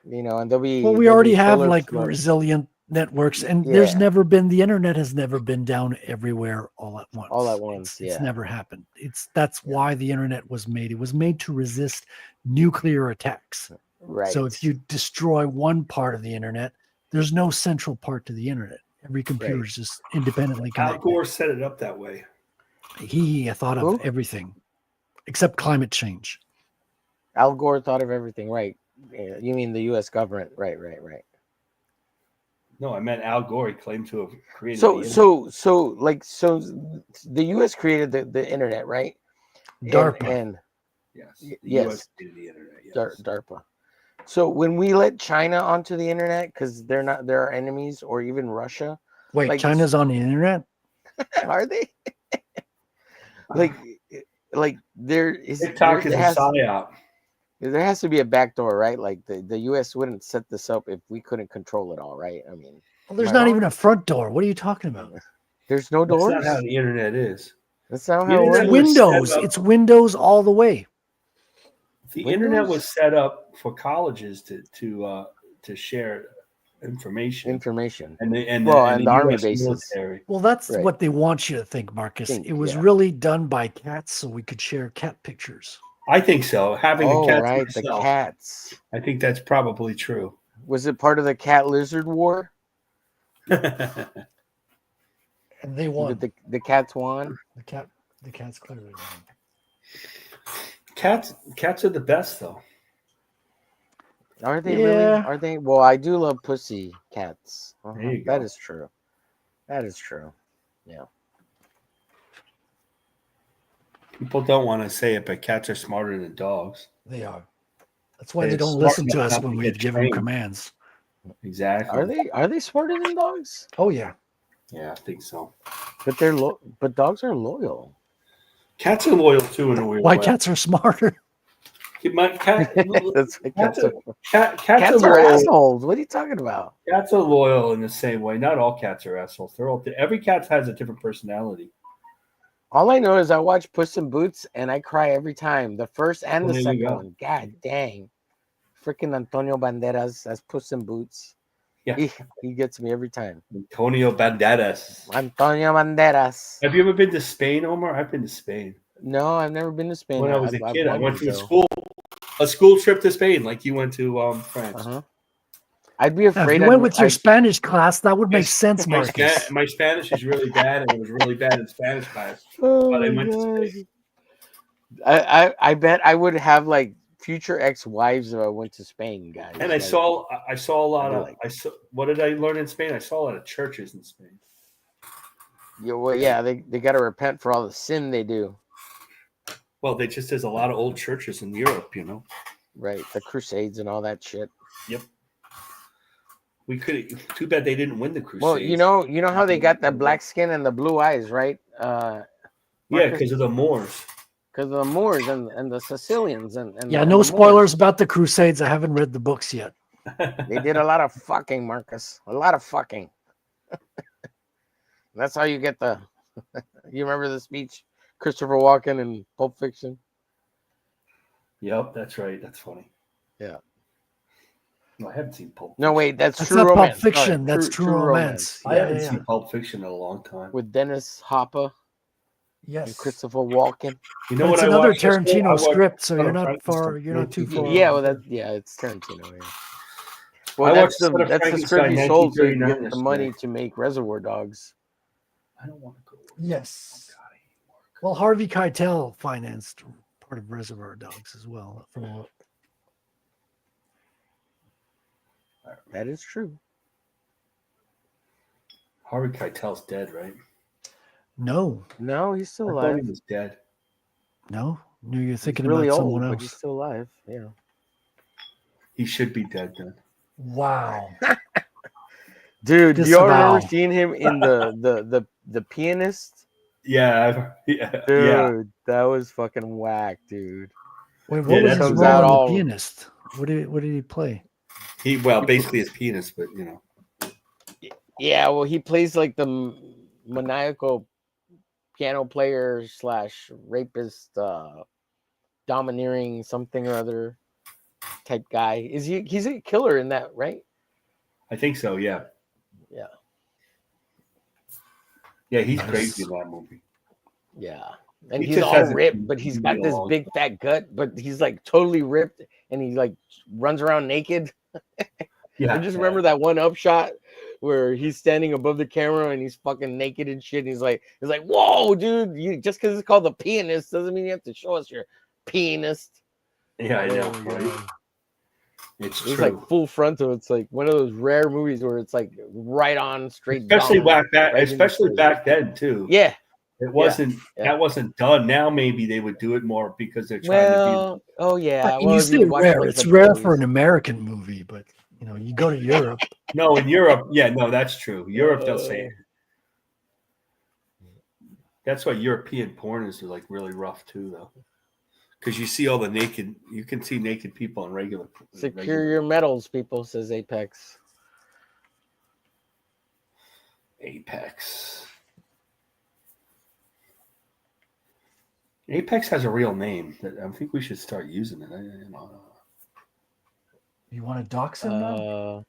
Speaker 4: and there'll be.
Speaker 9: Well, we
Speaker 4: there'll
Speaker 9: already
Speaker 4: be
Speaker 9: have
Speaker 4: solar
Speaker 9: like
Speaker 4: flood.
Speaker 9: resilient networks, and
Speaker 4: Yeah.
Speaker 9: the internet has never been down everywhere all at once.
Speaker 4: All at once,
Speaker 9: It's
Speaker 4: yeah.
Speaker 9: never happened. That's why the internet was made. It was made to resist nuclear attacks.
Speaker 4: Right.
Speaker 9: So if you destroy one part of the internet, there's no central part to the internet. Every computer
Speaker 4: Right.
Speaker 9: is just independently
Speaker 8: Al
Speaker 9: connected.
Speaker 8: Gore set it up that way.
Speaker 9: He thought of
Speaker 4: Who?
Speaker 9: everything except climate change.
Speaker 4: Al Gore thought of everything, right? Yeah, you mean the U.S. government, right?
Speaker 8: No, I meant Al Gore. He claimed to have created.
Speaker 4: So
Speaker 8: the internet.
Speaker 4: the U.S. created the internet, right?
Speaker 9: DARPA.
Speaker 4: And
Speaker 8: Yes.
Speaker 4: yes.
Speaker 8: US created the internet. Yes.
Speaker 4: DARPA. So when we let China onto the internet, because they're our enemies, or even Russia.
Speaker 9: Wait,
Speaker 4: like-
Speaker 9: China's on the internet?
Speaker 4: Are they? like, there is
Speaker 8: TikTok is a psyop.
Speaker 4: there has to be a backdoor, right? Like the U.S. wouldn't set this up if we couldn't control it all, right? I mean,
Speaker 9: Well, there's
Speaker 4: am I
Speaker 9: not
Speaker 4: wrong?
Speaker 9: even a front door. What are you talking about?
Speaker 4: There's no
Speaker 8: That's
Speaker 4: doors.
Speaker 8: not how the internet is.
Speaker 4: That's not
Speaker 8: The
Speaker 4: how it
Speaker 8: internet
Speaker 4: works.
Speaker 8: was set
Speaker 9: Windows.
Speaker 8: up-
Speaker 9: It's windows all the way.
Speaker 8: The
Speaker 4: Windows?
Speaker 8: internet was set up for colleges to share information, and
Speaker 4: The army
Speaker 8: US
Speaker 4: bases.
Speaker 8: military.
Speaker 9: Well, that's
Speaker 4: Right.
Speaker 9: what they want you to think, Marcus.
Speaker 4: Think,
Speaker 9: It was
Speaker 4: yeah.
Speaker 9: really done by cats so we could share cat pictures.
Speaker 8: I think so. Having a
Speaker 4: Oh,
Speaker 8: cat
Speaker 4: right, the
Speaker 8: myself,
Speaker 4: cats.
Speaker 8: I think that's probably true.
Speaker 4: Was it part of the cat lizard war?
Speaker 9: And they won.
Speaker 4: Did the cats won?
Speaker 9: The cat's clearly won.
Speaker 8: Cats are the best, though.
Speaker 4: Are they really?
Speaker 9: Yeah.
Speaker 4: Are they? Well, I do love pussy cats.
Speaker 8: There you
Speaker 4: That
Speaker 8: go.
Speaker 4: is true. That is true. Yeah.
Speaker 8: People don't want to say it, but cats are smarter than dogs.
Speaker 9: They are. That's why
Speaker 8: They're
Speaker 9: they don't
Speaker 8: smart
Speaker 9: listen to
Speaker 8: enough
Speaker 9: us
Speaker 8: not
Speaker 9: when
Speaker 8: to
Speaker 9: we
Speaker 8: get
Speaker 9: give them
Speaker 8: trained.
Speaker 9: commands.
Speaker 8: Exactly.
Speaker 4: Are they smarter than dogs?
Speaker 9: Oh yeah.
Speaker 8: Yeah, I think so.
Speaker 4: But but dogs are loyal.
Speaker 8: Cats are loyal too in a weird
Speaker 9: Why
Speaker 8: way.
Speaker 9: cats are smarter?
Speaker 8: My cat,
Speaker 4: That's why
Speaker 8: cats,
Speaker 4: cats
Speaker 8: are,
Speaker 4: cats are
Speaker 8: loyal.
Speaker 4: assholes. What are you talking about?
Speaker 8: Cats are loyal in the same way. Not all cats are assholes. Every cat has a different personality.
Speaker 4: All I know is I watch Puss in Boots and I cry every time. The first and
Speaker 8: Well,
Speaker 4: the
Speaker 8: there you
Speaker 4: second
Speaker 8: go.
Speaker 4: one. God dang. Freaking Antonio Banderas as Puss in Boots.
Speaker 8: Yeah.
Speaker 4: He gets me every time.
Speaker 8: Antonio Banderas.
Speaker 4: Antonio Banderas.
Speaker 8: Have you ever been to Spain, Omar? I've been to Spain.
Speaker 4: No, I've never been to Spain.
Speaker 8: When I was a kid, I went
Speaker 4: wanted
Speaker 8: to a school trip to Spain, like you went to France.
Speaker 4: Uh-huh. I'd be
Speaker 9: Now, if
Speaker 4: afraid.
Speaker 9: you went with your Spanish class, that would make sense,
Speaker 8: My,
Speaker 9: Marcus.
Speaker 8: my Spanish is really bad, and it was really bad in Spanish class.
Speaker 4: Oh
Speaker 8: But I
Speaker 4: my
Speaker 8: went to
Speaker 4: God.
Speaker 8: Spain.
Speaker 4: I bet I would have like future ex-wives if I went to Spain, guys.
Speaker 8: And I
Speaker 4: Like,
Speaker 8: saw a lot of.
Speaker 4: Like-
Speaker 8: What did I learn in Spain? I saw a lot of churches in Spain.
Speaker 4: they got to repent for all the sin they do.
Speaker 8: Well, there's a lot of old churches in Europe, you know.
Speaker 4: Right, the Crusades and all that shit.
Speaker 8: Yep. We could. Too bad they didn't win the Crusades.
Speaker 4: Well, you know how they got that black skin and the blue eyes, right?
Speaker 8: Yeah,
Speaker 4: Marcus?
Speaker 8: because of the Moors.
Speaker 4: Because of the Moors and the Sicilians and
Speaker 9: Yeah,
Speaker 4: the
Speaker 9: no
Speaker 4: Moors.
Speaker 9: spoilers about the Crusades. I haven't read the books yet.
Speaker 4: They did a lot of fucking, Marcus. A lot of fucking. That's how you get the. You remember the speech, Christopher Walken in Pulp Fiction?
Speaker 8: Yep, that's right. That's funny.
Speaker 4: Yeah.
Speaker 8: No, I haven't seen Pulp.
Speaker 4: No, wait, that's
Speaker 9: That's
Speaker 4: True
Speaker 9: not
Speaker 4: Romance.
Speaker 9: Pulp Fiction.
Speaker 4: Sorry,
Speaker 9: That's True Romance.
Speaker 8: I
Speaker 9: Yeah,
Speaker 8: haven't
Speaker 9: yeah,
Speaker 8: seen Pulp Fiction in a long time.
Speaker 4: With Dennis Hopper and
Speaker 9: yes.
Speaker 4: Christopher Walken.
Speaker 8: You
Speaker 9: But
Speaker 8: know what?
Speaker 9: it's
Speaker 8: I
Speaker 9: another
Speaker 8: watched yesterday? I
Speaker 9: Tarantino
Speaker 8: watched
Speaker 9: script, so
Speaker 8: Son
Speaker 9: you're
Speaker 8: of
Speaker 9: not
Speaker 8: Frankenstein.
Speaker 9: far. You're not too far.
Speaker 4: Yeah, well, it's Tarantino. Yeah. Well,
Speaker 8: I
Speaker 4: that's
Speaker 8: watched Son of
Speaker 4: the
Speaker 8: Frankenstein,
Speaker 4: script he sold so he can
Speaker 8: 1939
Speaker 4: get the money
Speaker 8: yesterday.
Speaker 4: to make Reservoir Dogs.
Speaker 8: I don't want to go.
Speaker 9: Yes. Well, Harvey Keitel financed part of Reservoir Dogs as well.
Speaker 4: That is true.
Speaker 8: Harvey Keitel's dead, right?
Speaker 9: No,
Speaker 4: No, he's still
Speaker 8: I thought
Speaker 4: alive.
Speaker 8: he was dead.
Speaker 9: no, you're
Speaker 4: He's
Speaker 9: thinking
Speaker 4: really
Speaker 9: about
Speaker 4: old,
Speaker 9: someone
Speaker 4: but he's
Speaker 9: else.
Speaker 4: still alive. Yeah.
Speaker 8: He should be dead then.
Speaker 9: Wow.
Speaker 4: Dude, do y'all
Speaker 9: Disavow.
Speaker 4: remember seeing him in the Pianist?
Speaker 8: Yeah, yeah.
Speaker 4: Dude, that was fucking whack, dude.
Speaker 9: Wait,
Speaker 8: Yeah,
Speaker 9: what was
Speaker 8: that
Speaker 9: his
Speaker 4: comes
Speaker 9: role
Speaker 4: out
Speaker 9: in
Speaker 4: all-
Speaker 9: The Pianist? What did he play?
Speaker 8: He basically his penis, but you know.
Speaker 4: Yeah, well, he plays like the maniacal piano player / rapist, domineering something or other type guy. He's a killer in that, right?
Speaker 8: I think so. Yeah.
Speaker 4: Yeah.
Speaker 8: Yeah, he's
Speaker 9: Nice.
Speaker 8: crazy in that movie.
Speaker 4: Yeah. And
Speaker 8: He
Speaker 4: he's
Speaker 8: just
Speaker 4: all
Speaker 8: hasn't
Speaker 4: ripped, but he's got
Speaker 8: been
Speaker 4: this
Speaker 8: long.
Speaker 4: big fat gut, but he's like totally ripped and he like runs around naked.
Speaker 8: Yeah.
Speaker 4: I just remember that one upshot where he's standing above the camera and he's fucking naked and shit. And he's like, whoa, dude, you just because it's called The Pianist doesn't mean you have to show us your pianist.
Speaker 8: Yeah, I know.
Speaker 4: Oh,
Speaker 8: Right?
Speaker 4: God.
Speaker 8: It's
Speaker 4: It's
Speaker 8: true.
Speaker 4: like full frontal. It's like one of those rare movies where it's like right on straight.
Speaker 8: Especially
Speaker 4: down,
Speaker 8: back
Speaker 4: right in the
Speaker 8: especially
Speaker 4: face.
Speaker 8: back then too.
Speaker 4: Yeah.
Speaker 8: It wasn't
Speaker 4: yeah.
Speaker 8: that wasn't done. Now maybe they would do it more because they're trying
Speaker 4: Well, oh yeah.
Speaker 9: I mean,
Speaker 4: well,
Speaker 9: you
Speaker 4: if
Speaker 9: say
Speaker 4: watch,
Speaker 9: rare.
Speaker 4: like,
Speaker 9: It's
Speaker 4: the
Speaker 9: rare for
Speaker 4: Boys-
Speaker 9: an American movie, but you go to Europe.
Speaker 8: No, in Europe, yeah, no, that's true. Europe they'll say it. That's why European porn is like really rough too, though. Because you see all the naked, you can see naked people in regular.
Speaker 4: Secure your medals, people, says Apex.
Speaker 8: Apex. Apex has a real name that I think we should start using it.
Speaker 9: You want to dox him now?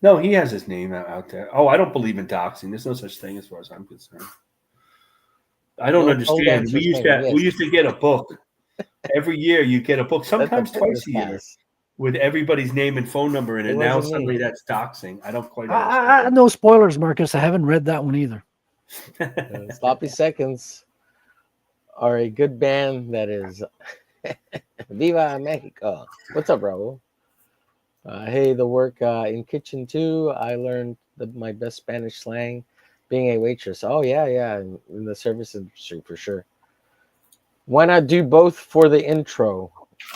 Speaker 8: No, he has his name out there. Oh, I don't believe in doxing. There's no such thing as far as I'm concerned. I don't understand. We used to get a book. Every year you get a book, sometimes twice a year, with everybody's name and phone number in it. Now suddenly that's doxing. I don't quite understand.
Speaker 9: No spoilers, Marcus. I haven't read that one either.
Speaker 4: Sloppy Seconds are a good band that is Viva Mexico. What's up, bro? Hey, the work in kitchen too. I learned my best Spanish slang being a waitress. Oh, yeah. In the service industry for sure. Why not do both for the intro?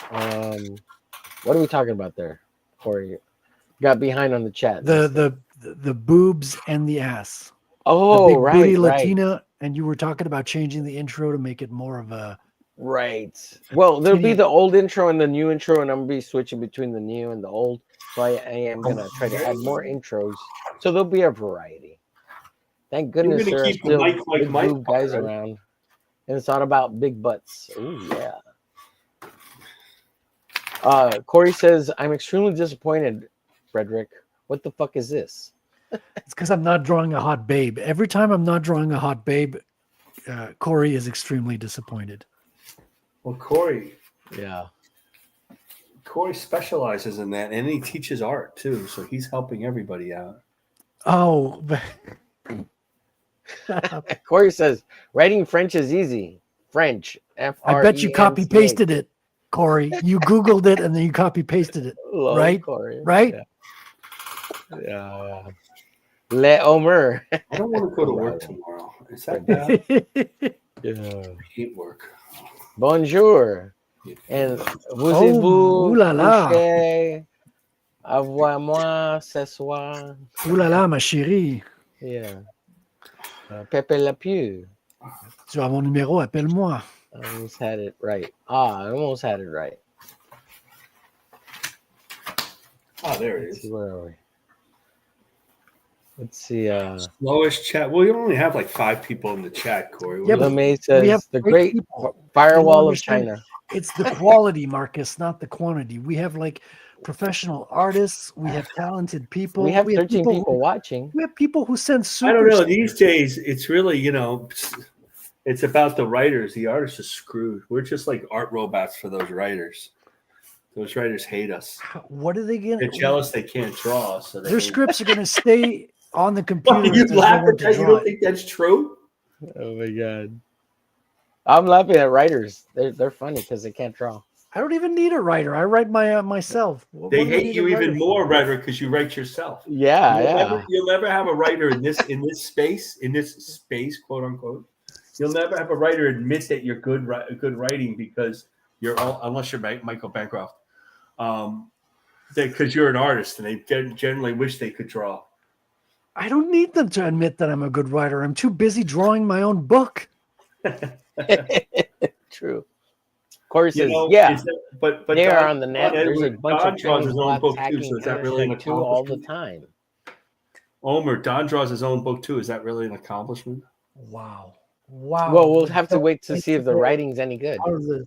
Speaker 4: What are we talking about there, Corey? Got behind on the chat.
Speaker 9: The boobs and the ass.
Speaker 4: Oh,
Speaker 9: the big
Speaker 4: right,
Speaker 9: booty
Speaker 4: right.
Speaker 9: Latina, and you were talking about changing the intro to make it more of a
Speaker 4: right. Well, there'll be the old intro and the new intro, and I'm gonna be switching between the new and the old. So I am gonna try to add more intros, so there'll be a variety. Thank goodness there are still big boob guys around, and it's not about big butts. Oh yeah. Corey says, "I'm extremely disappointed, Frederick. What the fuck is this?"
Speaker 9: It's because I'm not drawing a hot babe. Every time I'm not drawing a hot babe, Corey is extremely disappointed.
Speaker 8: Well, Corey specializes in that, and he teaches art too, so he's helping everybody out.
Speaker 9: Oh,
Speaker 4: Corey says, "Writing French is easy. French, F-R-E-N-C-H.
Speaker 9: I bet you copy pasted it, Corey. You Googled it and then you copy pasted it, right?
Speaker 4: Corey.
Speaker 9: Right?
Speaker 4: Yeah. Le Omer.
Speaker 8: I don't want to go to work tomorrow. Is that bad?
Speaker 4: Yeah.
Speaker 8: I hate work.
Speaker 4: Bonjour. And voulez-vous coucher avec moi ce soir?
Speaker 9: Ouh là là, ma chérie.
Speaker 4: Yeah. Pepe Le Pew.
Speaker 9: Tu as mon numéro, appelle-moi.
Speaker 4: I almost had it right. I almost had it right.
Speaker 8: Oh, there it is.
Speaker 4: Where are we? Let's see.
Speaker 8: Slowest chat. Well, you only have like 5 people in the chat, Corey.
Speaker 9: Yeah, but
Speaker 4: May says
Speaker 9: we have
Speaker 4: the great
Speaker 9: people.
Speaker 4: firewall of China.
Speaker 9: It's the quality, Marcus, not the quantity. We have like professional artists. We have talented people.
Speaker 4: We have 13 people watching.
Speaker 9: We have people who send super.
Speaker 8: I don't know. These days, it's really, it's about the writers. The artists are screwed. We're just like art robots for those writers. Those writers hate us.
Speaker 9: What are they going to?
Speaker 8: They're jealous they can't draw. So
Speaker 9: their scripts are going to stay on the computer.
Speaker 8: Well, you laugh at that? You don't think that's true?
Speaker 4: Oh my god! I'm laughing at writers. They're funny because they can't draw.
Speaker 9: I don't even need a writer. I write myself.
Speaker 8: They hate you even more, writer, because you write yourself.
Speaker 4: Yeah,
Speaker 8: You'll never have a writer in this space, quote unquote. You'll never have a writer admit that you're good writing because unless you're Michael Bancroft, because you're an artist and they generally wish they could draw.
Speaker 9: I don't need them to admit that I'm a good writer. I'm too busy drawing my own book.
Speaker 4: True. Corey says, but
Speaker 8: they
Speaker 4: are on the net. There's a bunch
Speaker 8: Don
Speaker 4: of
Speaker 8: draws his own book too,
Speaker 4: hacking
Speaker 8: so is that really an accomplishment?
Speaker 4: all the time.
Speaker 8: Omer, Don draws his own book too. Is that really an accomplishment?
Speaker 9: Wow.
Speaker 4: Well, we'll have to wait to see if the writing's any good.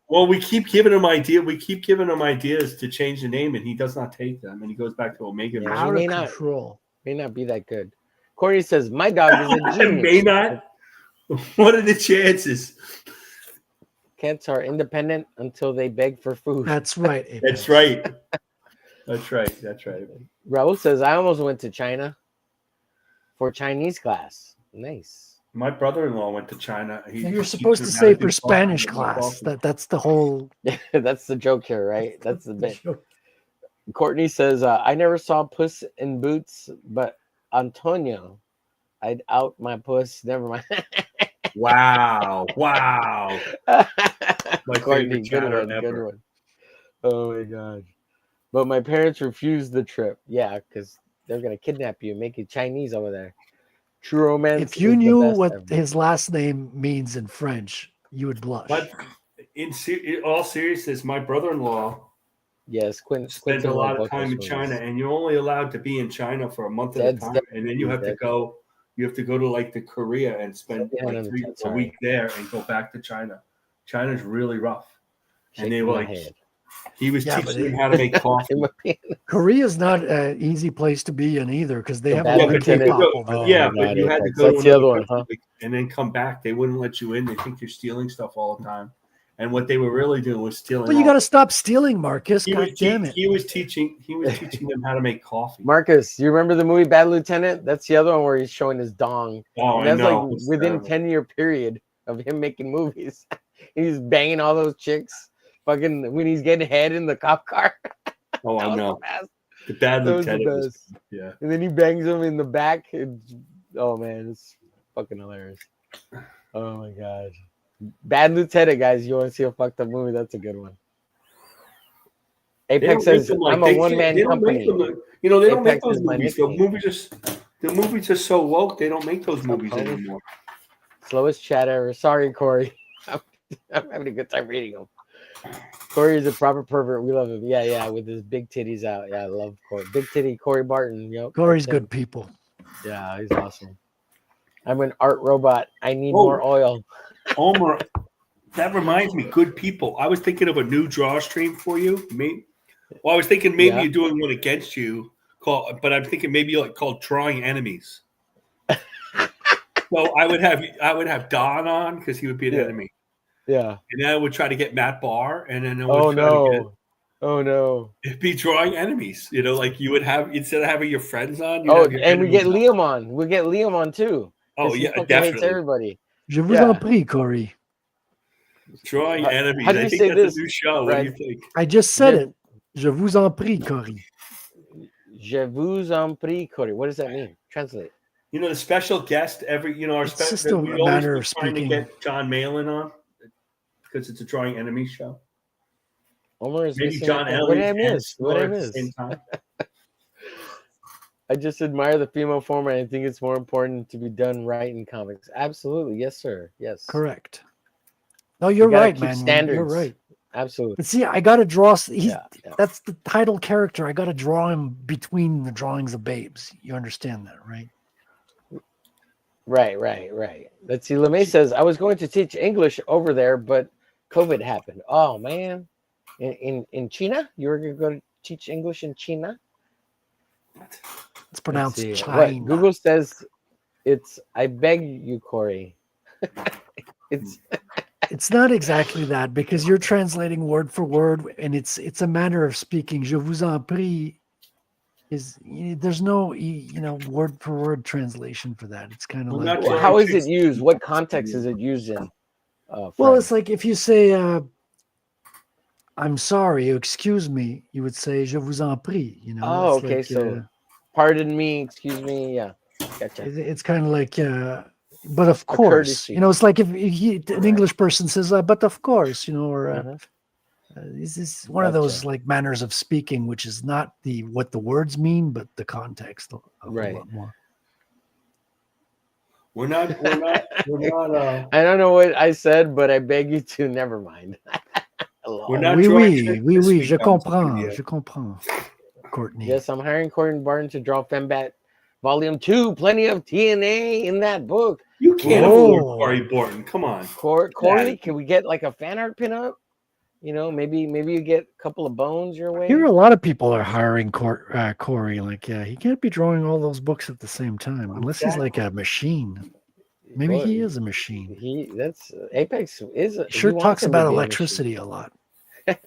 Speaker 8: Well, we keep giving him ideas. We keep giving him ideas to change the name, and he does not take them, and he goes back to Omega.
Speaker 9: Out of control.
Speaker 4: May not be that good. Corey says, "My dog is a genius."
Speaker 8: May not. What are the chances?
Speaker 4: Cats are independent until they beg for food.
Speaker 9: That's right.
Speaker 8: That's right. That's right.
Speaker 4: Raul says, "I almost went to China for Chinese class." Nice.
Speaker 8: My brother-in-law went to China.
Speaker 9: You're supposed to say for Spanish class. That's the whole.
Speaker 4: That's the joke here, right? That's the bit. Courtney says, "I never saw Puss in Boots, but Antonio, I'd out my puss. Never mind."
Speaker 8: Wow. My
Speaker 4: Courtney,
Speaker 8: favorite chatter
Speaker 4: good
Speaker 8: ever.
Speaker 4: one. Oh my god. But my parents refused the trip. Yeah, because they're gonna kidnap you and make you Chinese over there. True romance.
Speaker 9: If you
Speaker 4: is the
Speaker 9: knew
Speaker 4: best
Speaker 9: what
Speaker 4: ever.
Speaker 9: his last name means in French, you would blush.
Speaker 8: But in all seriousness, my brother-in-law
Speaker 4: Yes,
Speaker 8: spent a
Speaker 4: Quentin
Speaker 8: lot
Speaker 4: loved
Speaker 8: of
Speaker 4: both
Speaker 8: time
Speaker 4: those
Speaker 8: in China,
Speaker 4: movies.
Speaker 8: and you're only allowed to be in China for a month at a
Speaker 4: Dead's
Speaker 8: time,
Speaker 4: dead.
Speaker 8: and then you
Speaker 4: He's
Speaker 8: have to
Speaker 4: dead.
Speaker 8: go. You have to go to like the Korea and spend
Speaker 4: behind
Speaker 8: like
Speaker 4: on the
Speaker 8: 3
Speaker 4: chat,
Speaker 8: a
Speaker 4: sorry.
Speaker 8: week there and go back to China. China's really rough, and they
Speaker 4: Shaking
Speaker 8: were
Speaker 4: my
Speaker 8: like,
Speaker 4: head.
Speaker 8: he was
Speaker 9: Yeah, but
Speaker 8: teaching them how to make coffee.
Speaker 4: In my pants.
Speaker 9: Korea's not an easy place to be in either because they
Speaker 4: The
Speaker 9: have
Speaker 4: Bad
Speaker 9: a lot of
Speaker 8: but you
Speaker 4: Lieutenant.
Speaker 8: could
Speaker 9: K-pop
Speaker 8: go,
Speaker 9: over
Speaker 4: Oh
Speaker 9: there.
Speaker 8: yeah,
Speaker 4: my
Speaker 8: but
Speaker 4: God,
Speaker 8: you had to
Speaker 4: Apex.
Speaker 8: go to
Speaker 4: That's the
Speaker 8: another
Speaker 4: other one,
Speaker 8: country and then come back. They wouldn't let you in. They think you're stealing stuff all the time. And what they were really doing was stealing.
Speaker 9: Well, you
Speaker 8: all-
Speaker 9: got to stop stealing, Marcus.
Speaker 8: he
Speaker 9: God
Speaker 8: was
Speaker 9: damn it.
Speaker 8: he was teaching them how to make coffee.
Speaker 4: Marcus, you remember the movie Bad Lieutenant? That's the other one where he's showing his dong.
Speaker 8: Oh,
Speaker 4: And
Speaker 8: I
Speaker 4: that's like
Speaker 8: know. It's
Speaker 4: within
Speaker 8: terrible.
Speaker 4: 10-year period of him making movies. He's banging all those chicks. Fucking when he's getting head in the cop car.
Speaker 8: Oh,
Speaker 4: That
Speaker 8: I
Speaker 4: was
Speaker 8: know.
Speaker 4: the best.
Speaker 8: The Bad
Speaker 4: That was the
Speaker 8: Lieutenant was,
Speaker 4: best.
Speaker 8: yeah.
Speaker 4: And then he bangs him in the back. Oh man, it's fucking hilarious. Oh my god. Bad Lieutenant, guys. You want to see a fucked up movie? That's a good one.
Speaker 8: They
Speaker 4: Apex
Speaker 8: don't make
Speaker 4: says,
Speaker 8: them like
Speaker 4: I'm a one-man
Speaker 8: they don't make
Speaker 4: company.
Speaker 8: them. You know, they don't make
Speaker 4: Apex
Speaker 8: those
Speaker 4: is my
Speaker 8: movies.
Speaker 4: nickname.
Speaker 8: The movies are so woke. They don't make those
Speaker 4: What's up,
Speaker 8: movies
Speaker 4: homie?
Speaker 8: anymore.
Speaker 4: Slowest chat ever. Sorry, Corey. I'm having a good time reading him. Corey is a proper pervert. We love him. Yeah, with his big titties out. Yeah, I love Corey. Big titty Corey Barton. Yep.
Speaker 9: Corey's
Speaker 4: that's him.
Speaker 9: good people.
Speaker 4: Yeah, he's awesome. I'm an art robot. I need
Speaker 8: Oh.
Speaker 4: more oil.
Speaker 8: Omer, that reminds me, good people. I was thinking of a new draw stream for you. I was thinking maybe
Speaker 4: Yeah.
Speaker 8: you're doing one against you, but I'm thinking maybe like called drawing enemies. So I would have Don on because he would be an enemy,
Speaker 4: Yeah.
Speaker 8: and then I would try to get Matt Barr, and then I would
Speaker 4: Oh
Speaker 8: try to
Speaker 4: no. Oh no.
Speaker 8: it'd be drawing enemies. You know, like you would have instead of having your friends on. You'd
Speaker 4: Oh,
Speaker 8: have your
Speaker 4: and we get
Speaker 8: enemies on.
Speaker 4: Liam on. We get Liam on too.
Speaker 8: Oh
Speaker 4: 'cause he
Speaker 8: yeah,
Speaker 4: fucking hates
Speaker 8: definitely.
Speaker 4: everybody.
Speaker 9: Je vous
Speaker 4: Yeah.
Speaker 9: en prie, Corey.
Speaker 8: Drawing enemies.
Speaker 4: how do
Speaker 8: I
Speaker 4: you
Speaker 8: think
Speaker 4: say
Speaker 8: that's
Speaker 4: this,
Speaker 8: a new show. What do you
Speaker 4: Fred?
Speaker 8: think?
Speaker 9: I just said
Speaker 4: Je-
Speaker 9: it. Je vous en prie, Corey.
Speaker 4: Je vous en prie, Corey. What does that mean? Translate.
Speaker 8: You know, the special guest our
Speaker 9: It's just a
Speaker 8: we always
Speaker 9: matter
Speaker 8: been
Speaker 9: of
Speaker 8: trying to
Speaker 9: speaking.
Speaker 8: get John Malin on because it's a drawing enemies show.
Speaker 4: Omer is
Speaker 8: Maybe
Speaker 4: missing
Speaker 8: John
Speaker 4: that thing. What did I
Speaker 8: Elliott and
Speaker 4: miss? What did I
Speaker 8: Spiller at the
Speaker 4: miss?
Speaker 8: same time.
Speaker 4: I just admire the female format. I think it's more important to be done right in comics. Absolutely. Yes, sir. Yes.
Speaker 9: Correct. No, you're
Speaker 4: gotta
Speaker 9: right,
Speaker 4: keep
Speaker 9: man.
Speaker 4: standards.
Speaker 9: You're right.
Speaker 4: Absolutely.
Speaker 9: But see, I got to draw.
Speaker 4: Yeah.
Speaker 9: That's the title character. I got to draw him between the drawings of babes. You understand that, right?
Speaker 4: Right. Let's see. LeMay says, I was going to teach English over there, but COVID happened. Oh, man. In China? You were going to go to teach English in China?
Speaker 9: It's pronounced
Speaker 4: Let's see.
Speaker 9: China.
Speaker 4: What? Google says it's, I beg you, Corey.
Speaker 9: It's not exactly that because you're translating word for word, and it's a matter of speaking. Je vous en prie there's no word for word translation for that. It's kind of
Speaker 8: I'm
Speaker 9: like
Speaker 8: not trying
Speaker 4: How
Speaker 8: to
Speaker 4: is it used? What context is it used in?
Speaker 9: well,
Speaker 4: Fred?
Speaker 9: it's like if you say I'm sorry, excuse me, you would say je vous en prie.
Speaker 4: Oh,
Speaker 9: it's
Speaker 4: okay.
Speaker 9: like,
Speaker 4: So, pardon me, excuse me. Yeah, gotcha.
Speaker 9: it's kind of like but of
Speaker 4: A
Speaker 9: course,
Speaker 4: courtesy.
Speaker 9: it's like if an English person says but of course, or this is one of those
Speaker 4: Gotcha.
Speaker 9: like manners of speaking, which is not what the words mean, but the context a
Speaker 4: Right.
Speaker 9: lot more.
Speaker 8: We're not.
Speaker 4: I don't know what I said, but I beg you to. Never mind.
Speaker 8: We're not
Speaker 9: Oui,
Speaker 8: drawing
Speaker 9: oui,
Speaker 8: shit
Speaker 9: oui,
Speaker 8: this
Speaker 9: oui,
Speaker 8: week
Speaker 9: je
Speaker 8: on the
Speaker 9: comprends,
Speaker 8: studio.
Speaker 9: je comprends, Courtney.
Speaker 4: Yes, I'm hiring Corey Barton to draw Fembat Volume 2. Plenty of TNA in that book.
Speaker 8: You can't
Speaker 9: Whoa.
Speaker 8: afford Corey Borton. Come on.
Speaker 4: Corey, can we get like a fan art pinup? Maybe you get a couple of bones your way.
Speaker 9: Here, a lot of people are hiring Corey. Like, he can't be drawing all those books at the same time unless he's like a machine. Maybe
Speaker 4: Well,
Speaker 9: he is a machine.
Speaker 4: That's Apex is.
Speaker 9: He sure
Speaker 4: wants
Speaker 9: talks
Speaker 4: him to
Speaker 9: about
Speaker 4: be a
Speaker 9: electricity a lot.
Speaker 4: machine.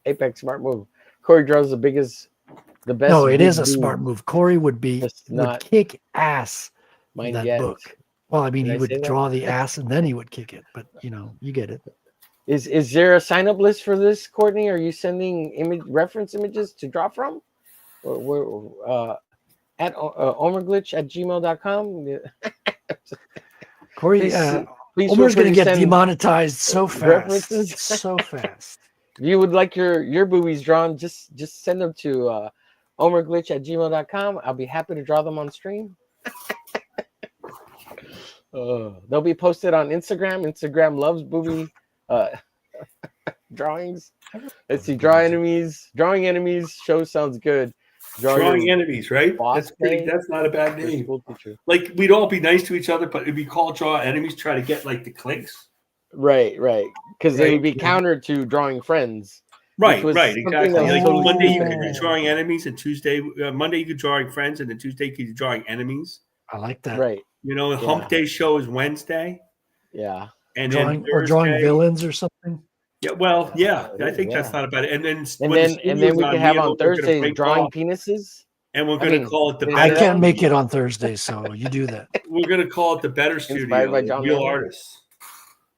Speaker 4: Apex smart move. Corey draws the best.
Speaker 9: No, it
Speaker 4: big
Speaker 9: is a
Speaker 4: dude.
Speaker 9: smart move. Corey would
Speaker 4: Just
Speaker 9: would
Speaker 4: not
Speaker 9: kick ass in
Speaker 4: mind
Speaker 9: that
Speaker 4: yet.
Speaker 9: book. Well, I mean,
Speaker 4: Did
Speaker 9: he
Speaker 4: I
Speaker 9: would
Speaker 4: say that?
Speaker 9: draw the ass and then he would kick it. But you get it.
Speaker 4: Is there a sign up list for this, Courtney? Are you sending reference images to draw from? At omerglitch@gmail.com?
Speaker 9: Corey,
Speaker 4: Please feel
Speaker 9: Omer's
Speaker 4: free
Speaker 9: going to
Speaker 4: to
Speaker 9: get
Speaker 4: send
Speaker 9: demonetized so fast.
Speaker 4: references.
Speaker 9: So fast.
Speaker 4: If you would like your boobies drawn, just send them to omerglitch@gmail.com. I'll be happy to draw them on stream. They'll be posted on Instagram. Instagram loves booby drawings. Let's see. Drawing enemies. Show sounds good.
Speaker 8: Drawing
Speaker 4: your
Speaker 8: enemies, right?
Speaker 4: boss day
Speaker 8: That's not a bad
Speaker 4: for
Speaker 8: name.
Speaker 4: school teacher.
Speaker 8: Like we'd all be nice to each other, but it'd be called draw enemies, try to get like the clicks.
Speaker 4: Right. Because it
Speaker 8: Right.
Speaker 4: would be counter to drawing friends.
Speaker 8: Right,
Speaker 4: was
Speaker 8: right,
Speaker 4: something
Speaker 8: exactly.
Speaker 4: that was
Speaker 8: Like
Speaker 4: totally
Speaker 8: Monday you
Speaker 4: stupid.
Speaker 8: could be drawing enemies, and Tuesday, Monday you could drawing friends, and then Tuesday you could be drawing enemies.
Speaker 9: I like that.
Speaker 4: Right.
Speaker 8: You know, Hump Day show is Wednesday,
Speaker 4: Yeah.
Speaker 8: and
Speaker 9: Drawing
Speaker 8: then
Speaker 9: or drawing
Speaker 8: Thursday-
Speaker 9: villains or something.
Speaker 8: Yeah, well, yeah, I think
Speaker 4: yeah.
Speaker 8: that's not about it. And then
Speaker 4: And
Speaker 8: when the
Speaker 4: then
Speaker 8: studio's
Speaker 4: we
Speaker 8: on,
Speaker 4: could have
Speaker 8: me and
Speaker 4: on
Speaker 8: Omer are gonna
Speaker 4: Thursdays
Speaker 8: break
Speaker 4: drawing
Speaker 8: off,
Speaker 4: penises.
Speaker 8: and we're
Speaker 4: I
Speaker 8: going to
Speaker 4: mean,
Speaker 8: call it the
Speaker 4: is
Speaker 9: I
Speaker 8: better.
Speaker 4: that-
Speaker 9: can't make it on Thursday, so you do that.
Speaker 8: We're going to call it the better
Speaker 4: Inspired
Speaker 8: studio,
Speaker 4: by
Speaker 8: the
Speaker 4: John
Speaker 8: real
Speaker 4: Lennon?
Speaker 8: artists,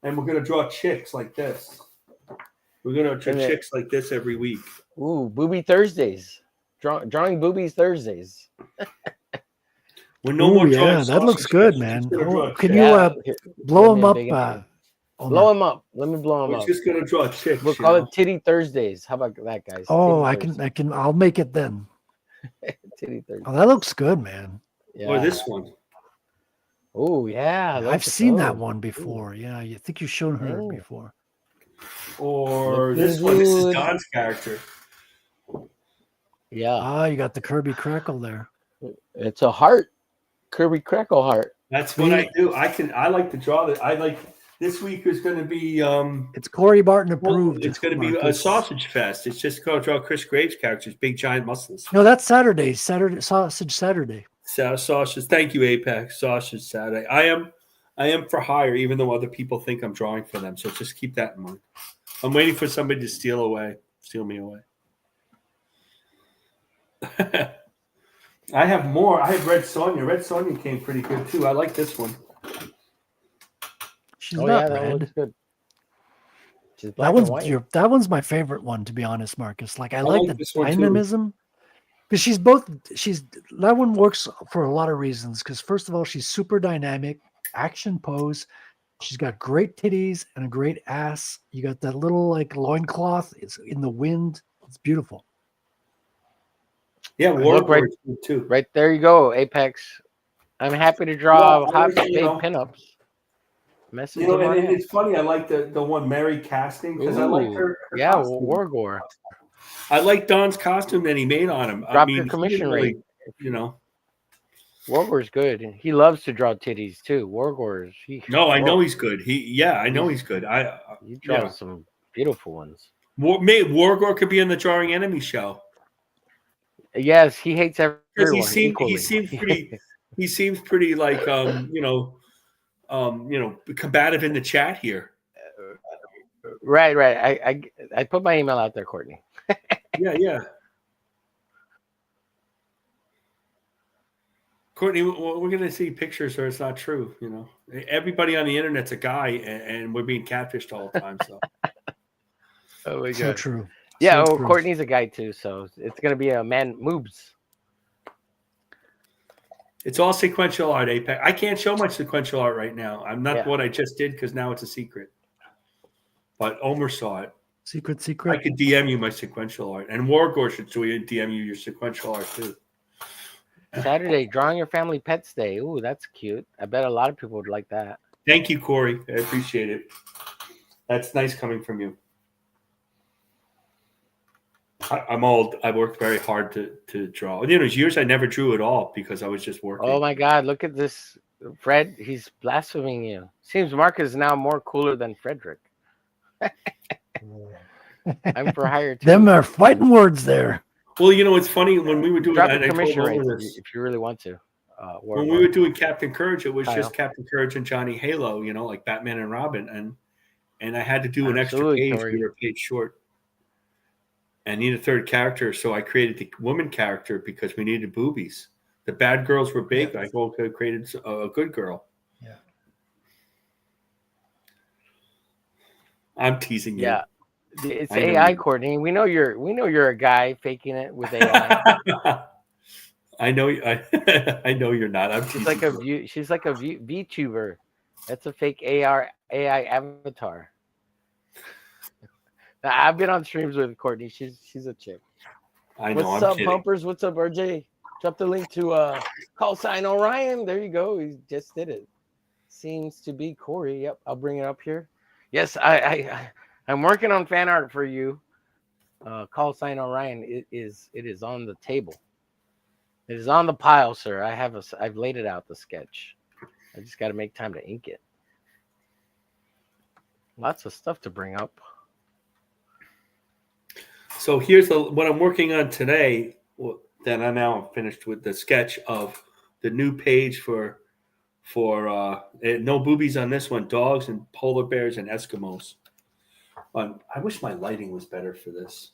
Speaker 8: and we're going to draw chicks like this. We're going to draw
Speaker 4: And then-
Speaker 8: chicks like this every week.
Speaker 4: Ooh, booby Thursdays. Drawing boobies Thursdays.
Speaker 8: We're no
Speaker 9: Ooh,
Speaker 8: more
Speaker 9: yeah,
Speaker 8: drawing
Speaker 9: that looks
Speaker 8: sausage
Speaker 9: good,
Speaker 8: chicks. We're
Speaker 9: man.
Speaker 8: just gonna draw
Speaker 9: Oh, can
Speaker 8: chicks.
Speaker 9: you
Speaker 4: Here,
Speaker 9: blow
Speaker 4: let
Speaker 9: them
Speaker 4: me
Speaker 9: up?
Speaker 4: dig into it.
Speaker 9: Omer?
Speaker 4: Blow them up. Let me blow them
Speaker 8: We're
Speaker 4: up.
Speaker 8: just going to draw chicks.
Speaker 4: We'll
Speaker 8: you
Speaker 4: call
Speaker 8: know?
Speaker 4: it Titty Thursdays. How about that, guys?
Speaker 9: Oh,
Speaker 4: Titty
Speaker 9: I can. I'll make it then.
Speaker 4: Titty Thursdays.
Speaker 9: Oh, that looks good, man.
Speaker 4: Yeah.
Speaker 8: Or this one.
Speaker 4: Oh, yeah. look
Speaker 9: I've
Speaker 4: at
Speaker 9: seen that
Speaker 4: those.
Speaker 9: one before. Yeah, you think you've shown her
Speaker 4: Oh.
Speaker 9: before.
Speaker 8: Or
Speaker 4: Looking
Speaker 8: this one. This is
Speaker 4: good.
Speaker 8: Don's character.
Speaker 4: Yeah.
Speaker 9: Ah, you got the Kirby Crackle there.
Speaker 4: It's a heart. Kirby Crackle heart.
Speaker 8: That's what I do. I like to draw that. I like this week is going to be
Speaker 9: It's Corey Barton
Speaker 8: well,
Speaker 9: approved.
Speaker 8: it's going to be a
Speaker 9: Marcus.
Speaker 8: sausage fest. It's just going to draw Chris Graves characters, big giant muscles.
Speaker 9: No, that's Saturday. Sausage Saturday.
Speaker 8: Sausage. Thank you, Apex. Sausage Saturday. I am for hire, even though other people think I'm drawing for them. So just keep that in mind. I'm waiting for somebody to steal me away. I have more. I have Red Sonja. Red Sonja came pretty good too. I like this one.
Speaker 9: She's
Speaker 4: Oh,
Speaker 9: not
Speaker 4: yeah, that
Speaker 9: red.
Speaker 4: looks good. She's black
Speaker 9: That
Speaker 4: and
Speaker 9: one's
Speaker 4: white.
Speaker 9: that one's my favorite one, to be honest, Marcus. Like I
Speaker 8: like
Speaker 9: like the
Speaker 8: this one, too.
Speaker 9: dynamism because she's both. That one works for a lot of reasons. Because first of all, she's super dynamic, action pose. She's got great titties and a great ass. You got that little like loincloth. It's in the wind. It's beautiful.
Speaker 8: Yeah,
Speaker 4: Look right-
Speaker 8: Warlord too.
Speaker 4: Right there you go, Apex. I'm happy to draw
Speaker 8: Yeah,
Speaker 4: hot
Speaker 8: you
Speaker 4: big
Speaker 8: know.
Speaker 4: pinups. Message
Speaker 8: You know,
Speaker 4: in my
Speaker 8: and
Speaker 4: hand.
Speaker 8: it's funny. I like the one Mary casting because I like
Speaker 4: Ooh,
Speaker 8: her
Speaker 4: yeah,
Speaker 8: costume.
Speaker 4: Wargore.
Speaker 8: I like Don's costume that he made on him.
Speaker 4: Drop
Speaker 8: I
Speaker 4: your
Speaker 8: mean,
Speaker 4: commission
Speaker 8: he
Speaker 4: rate.
Speaker 8: really, you know.
Speaker 4: Wargore's good. He loves to draw titties too. Wargore's.
Speaker 8: No, I know he's good. I know he's good.
Speaker 4: He draws
Speaker 8: yeah.
Speaker 4: some beautiful ones.
Speaker 8: Wargore could be in the Drawing Enemy show
Speaker 4: Yes, he hates
Speaker 8: because
Speaker 4: everyone
Speaker 8: he
Speaker 4: equally.
Speaker 8: seems pretty. He seems pretty like combative in the chat here.
Speaker 4: Right. I put my email out there, Courtney.
Speaker 8: Yeah. Courtney, we're going to see pictures or it's not true. You know, everybody on the internet's a guy and we're being catfished all the time. So
Speaker 4: Oh my
Speaker 9: So true.
Speaker 4: Yeah,
Speaker 9: So
Speaker 4: well,
Speaker 9: true.
Speaker 4: Courtney's a guy too, so it's gonna be a man moves.
Speaker 8: it's all sequential art, Apex. I can't show much sequential art right now. I'm not
Speaker 4: Yeah.
Speaker 8: what I just did because now it's a secret. But Omer saw it.
Speaker 9: Secret.
Speaker 8: I could DM you my sequential art. And Wargore should DM you your sequential art too.
Speaker 4: Saturday, drawing your family pets day. Ooh, that's cute. I bet a lot of people would like that.
Speaker 8: Thank you, Corey. I appreciate it. That's nice coming from you. I'm old. I worked very hard to draw. You know, there's years I never drew at all because I was just working.
Speaker 4: Oh my God, look at this, Fred. He's blaspheming you. Seems Mark is now more cooler than Frederick. I'm for hire too.
Speaker 9: Them are fighting words there.
Speaker 8: Well, you know, it's funny when we were doing.
Speaker 4: Drop
Speaker 8: and
Speaker 4: your
Speaker 8: I told
Speaker 4: commission rate
Speaker 8: Omer this.
Speaker 4: if you really want to.
Speaker 8: When we were doing Captain Courage, it was
Speaker 4: Kyle.
Speaker 8: just Captain Courage and Johnny Halo. You know, like Batman and Robin, and I had to do an extra
Speaker 4: Absolutely,
Speaker 8: page.
Speaker 4: Corey.
Speaker 8: We were a page short. I need a third character, so I created the woman character because we needed boobies. The bad girls were big. I created a good girl.
Speaker 9: Yeah.
Speaker 8: I'm teasing you.
Speaker 4: Yeah, it's
Speaker 8: I know
Speaker 4: AI,
Speaker 8: you.
Speaker 4: Courtney. We know you're a guy faking it with AI.
Speaker 8: I know. I know you're not. I'm
Speaker 4: She's
Speaker 8: teasing
Speaker 4: like a
Speaker 8: you.
Speaker 4: she's like a VTuber. That's a fake AI avatar. Now, I've been on streams with Courtney. She's a chick.
Speaker 8: I know.
Speaker 4: What's
Speaker 8: I'm
Speaker 4: up,
Speaker 8: kidding.
Speaker 4: Humpers? What's up, RJ? Drop the link to call sign Orion. There you go. He just did it. seems to be Corey. Yep, I'll bring it up here. Yes, I'm working on fan art for you. Call sign Orion. It is on the table. It is on the pile, sir. I've laid it out, the sketch. I just got to make time to ink it. Lots of stuff to bring up.
Speaker 8: So here's what I'm working on today. That I now finished with the sketch of the new page for no boobies on this one. Dogs and polar bears and Eskimos. I wish my lighting was better for this.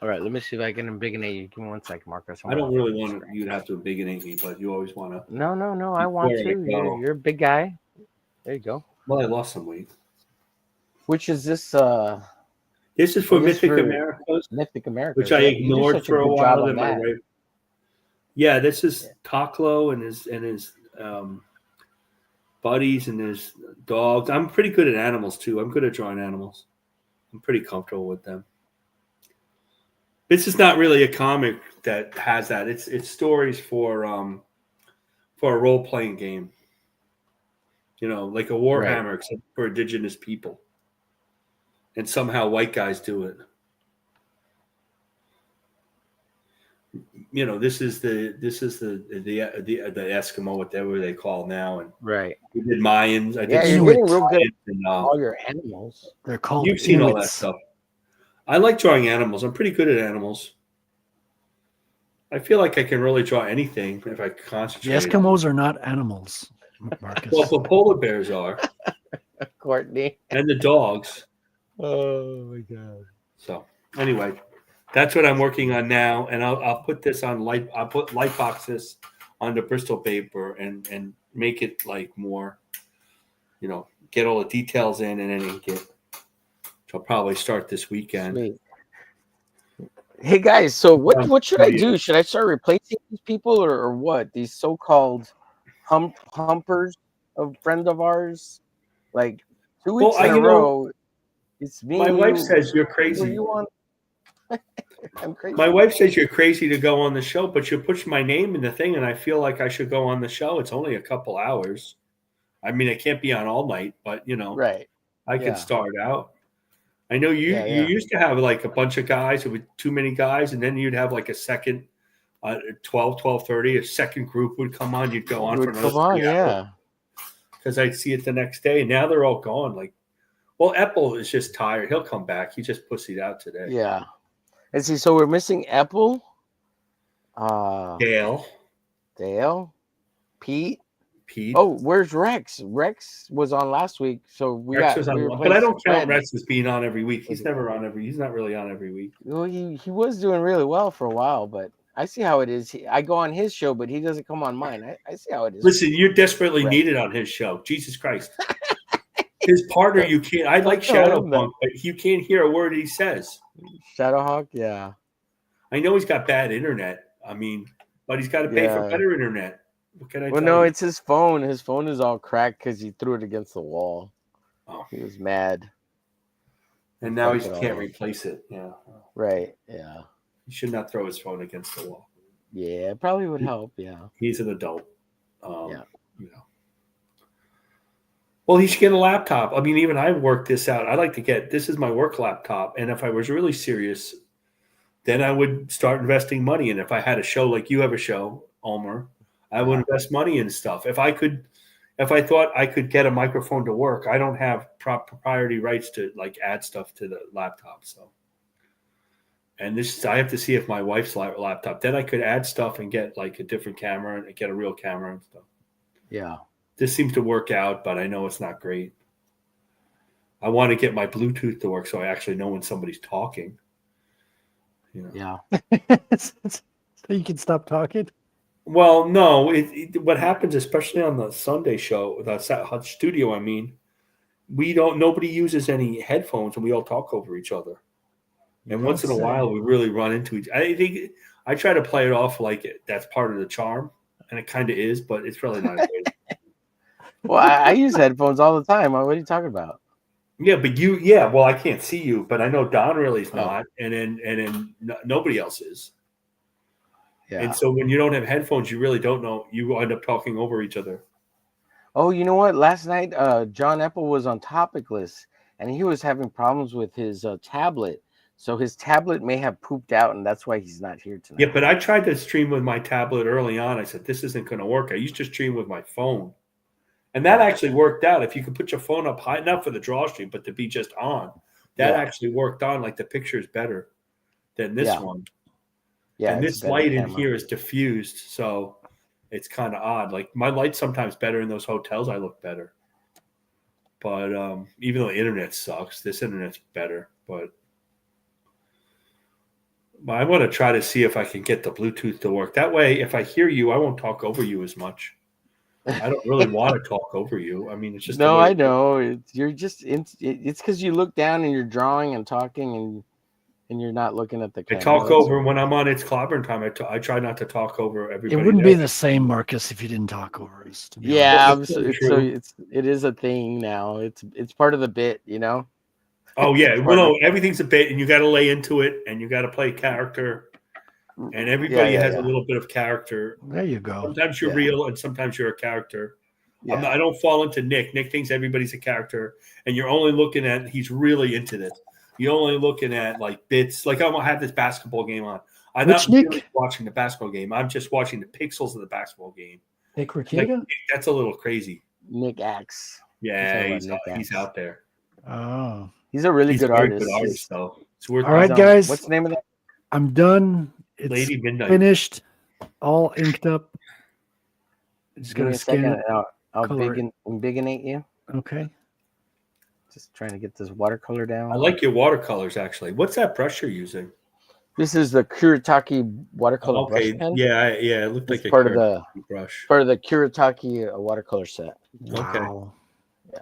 Speaker 4: All right, let me see if I can embiggenate you. Give me 1 second, Marcus.
Speaker 8: I don't really want you to have to embiggenate me, but you always want to.
Speaker 4: No, I want to. You're a big guy. There you go.
Speaker 8: Well, I lost some weight.
Speaker 4: Which is this?
Speaker 8: This is for Mythic Americas.
Speaker 4: Mythic Americas,
Speaker 8: which I ignored for a while. Yeah, this is Taklo and his buddies and his dogs. I'm pretty good at animals too. I'm good at drawing animals. I'm pretty comfortable with them. This is not really a comic that has that. It's stories for a role playing game. Like a Warhammer, except for indigenous people. And somehow white guys do it. This is the Eskimo, whatever they call now, and
Speaker 4: right.
Speaker 8: We did Mayans. I did
Speaker 4: you're getting real good at all your animals.
Speaker 9: They're called.
Speaker 8: You've seen all that stuff. I like drawing animals. I'm pretty good at animals. I feel like I can really draw anything if I concentrate.
Speaker 9: The Eskimos are not animals, Marcus.
Speaker 8: Well, the polar bears are.
Speaker 4: Courtney.
Speaker 8: And the dogs.
Speaker 4: Oh my god.
Speaker 8: So anyway, that's what I'm working on now, and I'll put this on light. I'll put light box this onto Bristol paper and make it like more, get all the details in and then ink it. Which I'll probably start this weekend.
Speaker 4: Sweet. Hey guys, so what should I do? Should I start replacing these people or what? These so-called humpers, of friends of ours, like 2 weeks in a row. It's me.
Speaker 8: My wife says you're crazy.
Speaker 4: I'm crazy.
Speaker 8: My wife says you're crazy to go on the show, but you push my name in the thing, and I feel like I should go on the show. It's only a couple hours. I mean, I can't be on all night, but
Speaker 4: right?
Speaker 8: I could start out. I know you used to have like a bunch of guys with too many guys, and then you'd have like a second 12:30, a second group would come on. You'd go on for another 3 hours. Because I'd see it the next day. And now they're all gone. Like, well, Apple is just tired. He'll come back. He just pussied out today.
Speaker 4: Yeah. And see, so we're missing Apple,
Speaker 8: Dale,
Speaker 4: Pete. Oh, where's Rex? Rex was on last week, so Rex was on
Speaker 8: but I don't count Rex as being on every week. He's never on every. He's not really on every week.
Speaker 4: Well, he was doing really well for a while, but I see how it is. I go on his show, but he doesn't come on mine. I see how it is.
Speaker 8: Listen, you're desperately needed on his show. Jesus Christ. His partner, you can't. I like Shadowhawk, but you can't hear a word he says.
Speaker 4: Shadowhawk, yeah.
Speaker 8: I know he's got bad internet. I mean, but he's got to pay for better internet. What can I tell
Speaker 4: no,
Speaker 8: you?
Speaker 4: it's his phone. His phone is all cracked because he threw it against the wall.
Speaker 8: Oh.
Speaker 4: He was mad.
Speaker 8: And now he can't replace it. Yeah.
Speaker 4: Right. Yeah.
Speaker 8: He should not throw his phone against the wall.
Speaker 4: Yeah, it probably would help. Yeah.
Speaker 8: He's an adult. Well, he should get a laptop. I mean, even I worked this out. I like to get this is my work laptop, and if I was really serious, then I would start investing money. And if I had a show like you have a show, Omer, I would invest money in stuff. If I thought I could get a microphone to work, I don't have proprietary rights to like add stuff to the laptop. So, and this I have to see if my wife's laptop. Then I could add stuff and get like a different camera and get a real camera and stuff.
Speaker 4: Yeah.
Speaker 8: This seems to work out, but I know it's not great. I want to get my Bluetooth to work so I actually know when somebody's talking.
Speaker 4: Yeah.
Speaker 9: So you can stop talking?
Speaker 8: Well, no. What happens, especially on the Sunday show, the studio, I mean, nobody uses any headphones and we all talk over each other. And once in a while, we really run into each other. I think I try to play it off like that's part of the charm, and it kind of is, but it's really not great.
Speaker 4: Well, I use headphones all the time. What are you talking about?
Speaker 8: Yeah, but well, I can't see you, but I know Don really's not, and then nobody else is.
Speaker 4: Yeah.
Speaker 8: And so when you don't have headphones, you really don't know. You end up talking over each other.
Speaker 4: Oh, you know what? Last night, John Apple was on Topicless, and he was having problems with his tablet. So his tablet may have pooped out, and that's why he's not here tonight.
Speaker 8: Yeah, but I tried to stream with my tablet early on. I said, this isn't going to work. I used to stream with my phone. And that actually worked out. If you could put your phone up high enough for the draw stream, but to be just on, that actually worked on. Like the picture is better than this one.
Speaker 4: Yeah,
Speaker 8: and
Speaker 4: it's
Speaker 8: this
Speaker 4: better
Speaker 8: light in
Speaker 4: camera.
Speaker 8: here is diffused, so it's kind of odd. Like my light's sometimes better in those hotels. I look better, but even though the internet sucks, this internet's better. But I'm going to try to see if I can get the Bluetooth to work. That way, if I hear you, I won't talk over you as much. I don't really want to talk over you. I mean, it's just
Speaker 4: no, I know. You're just it's because you look down and you're drawing and talking and you're not looking at the
Speaker 8: I
Speaker 4: camera.
Speaker 8: talk over when I'm on It's Clobbering Time. I try not to talk over everybody.
Speaker 9: It wouldn't be the same, Marcus, if you didn't talk over us. To be honest.
Speaker 4: It is a thing now. It's part of the bit, you know.
Speaker 8: Oh yeah, well, no, everything's a bit, and you got to lay into it, and you got to play character, and everybody has a little bit of character.
Speaker 9: There you go.
Speaker 8: Sometimes you're real, and sometimes you're a character.
Speaker 4: Yeah.
Speaker 8: I don't fall into Nick. Nick thinks everybody's a character, and you're only looking at he's really into this. You're only looking at like bits. Like I'm gonna have this basketball game on. I'm not really watching the basketball game. I'm just watching the pixels of the basketball game.
Speaker 9: Nick Ricciardo?
Speaker 8: Like, that's a little crazy.
Speaker 4: Nick X.
Speaker 8: Yeah, he's out there.
Speaker 9: Oh,
Speaker 4: he's a really good artist.
Speaker 8: Good artist, though. It's worth.
Speaker 9: All right, guys.
Speaker 4: What's the name of that?
Speaker 9: I'm done. It's
Speaker 8: Lady Midnight.
Speaker 9: Finished. All inked up. Just
Speaker 4: Give me
Speaker 9: gonna
Speaker 4: a
Speaker 9: scan
Speaker 4: second.
Speaker 9: it.
Speaker 4: I'll
Speaker 9: color it.
Speaker 4: bigonate you.
Speaker 9: Okay.
Speaker 4: Just trying to get this watercolor down.
Speaker 8: I like your watercolors, actually. What's that brush you're using?
Speaker 4: This is the Kuretake watercolor brush pen.
Speaker 8: Yeah, it looked like
Speaker 4: it's part of the
Speaker 8: brush.
Speaker 4: Part of the Kuretake watercolor set.
Speaker 9: Wow.
Speaker 4: Yeah.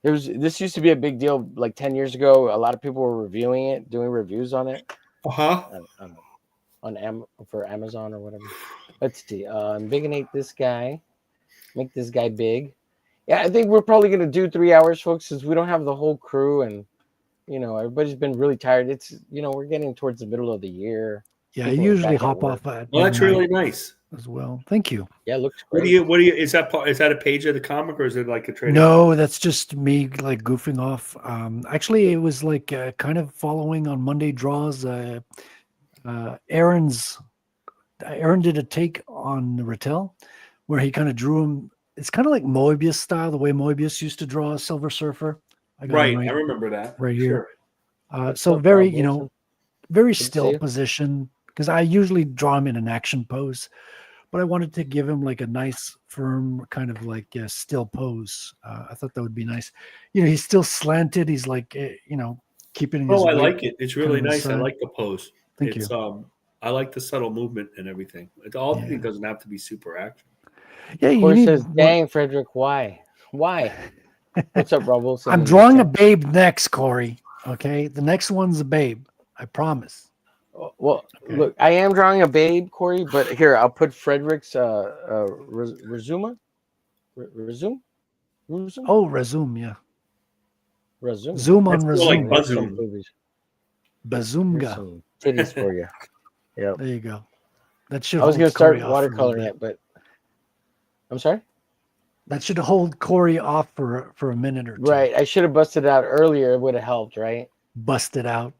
Speaker 4: This used to be a big deal like 10 years ago. A lot of people were reviewing it, doing reviews on it. For Amazon or whatever. Let's see. Bigonate this guy. Make this guy big. Yeah, I think we're probably gonna do 3 hours, folks, since we don't have the whole crew and everybody's been really tired. It's we're getting towards the middle of the year.
Speaker 9: Yeah, I usually hop off at
Speaker 8: well, that's really nice
Speaker 9: as well. Thank you.
Speaker 4: Yeah, it looks great.
Speaker 8: What do you is that a page of the comic or is it like a trade?
Speaker 9: No, that's just me like goofing off. Actually it was like kind of following on Monday draws. Aaron did a take on Rattel where he kind of drew him. It's kind of like Moebius style, the way Moebius used to draw a Silver Surfer.
Speaker 8: Right, I remember that.
Speaker 9: Right here.
Speaker 8: Sure.
Speaker 9: So very, very still position, because I usually draw him in an action pose, but I wanted to give him like a nice, firm kind of like still pose. I thought that would be nice. He's still slanted. He's like, keeping his
Speaker 8: I
Speaker 9: weight
Speaker 8: like it. It's really nice. I
Speaker 9: side.
Speaker 8: like the pose.
Speaker 9: Thank you.
Speaker 8: I like the subtle movement and everything. Everything doesn't have to be super action.
Speaker 9: Yeah,
Speaker 4: Corey says, "Dang, Frederick, why? What's up, Rubbles?"
Speaker 9: I'm drawing a babe next, Corey. Okay, the next one's a babe. I promise.
Speaker 4: Well, look, I am drawing a babe, Corey, but here I'll put Frederick's resume.
Speaker 9: Oh, resume, yeah.
Speaker 4: Resume.
Speaker 9: Zoom on resume.
Speaker 8: Like Bazoom.
Speaker 9: Bazoomga.
Speaker 4: Titties for you. Yeah.
Speaker 9: There you go. That should.
Speaker 4: I was going to start
Speaker 9: Corey
Speaker 4: watercoloring it, but I'm sorry.
Speaker 9: That should hold Corey off for a minute or two.
Speaker 4: Right. I should have busted it out earlier. It would have helped, right?
Speaker 9: Busted out.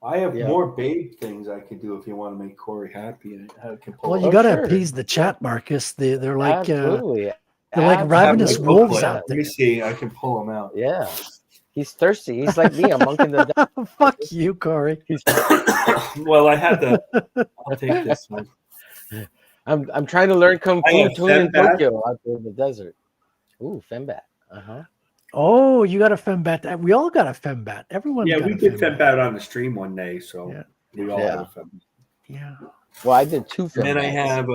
Speaker 8: I have more babe things I could do if you want to make Corey happy.
Speaker 9: Well, you got to appease the chat, Marcus. They're like
Speaker 4: absolutely.
Speaker 9: They're like ravenous wolves out there.
Speaker 8: Let me see. I can pull them out.
Speaker 4: Yeah. He's thirsty. He's like me. I'm monking the.
Speaker 9: Fuck you, Corey.
Speaker 8: Well, I had to. I'll take this one.
Speaker 4: I'm trying to learn Kung Fu Tune in Tokyo out there in the desert. Ooh, Fembat.
Speaker 9: Oh, you got a Fembat. We all got a Fembat. Everyone.
Speaker 8: Yeah,
Speaker 9: got
Speaker 8: we
Speaker 9: a
Speaker 8: did
Speaker 9: Fembat.
Speaker 8: Fembat on the stream one day, so we all had a Fembat.
Speaker 9: Yeah.
Speaker 4: Well, I did 2 Fembats.
Speaker 8: And then I have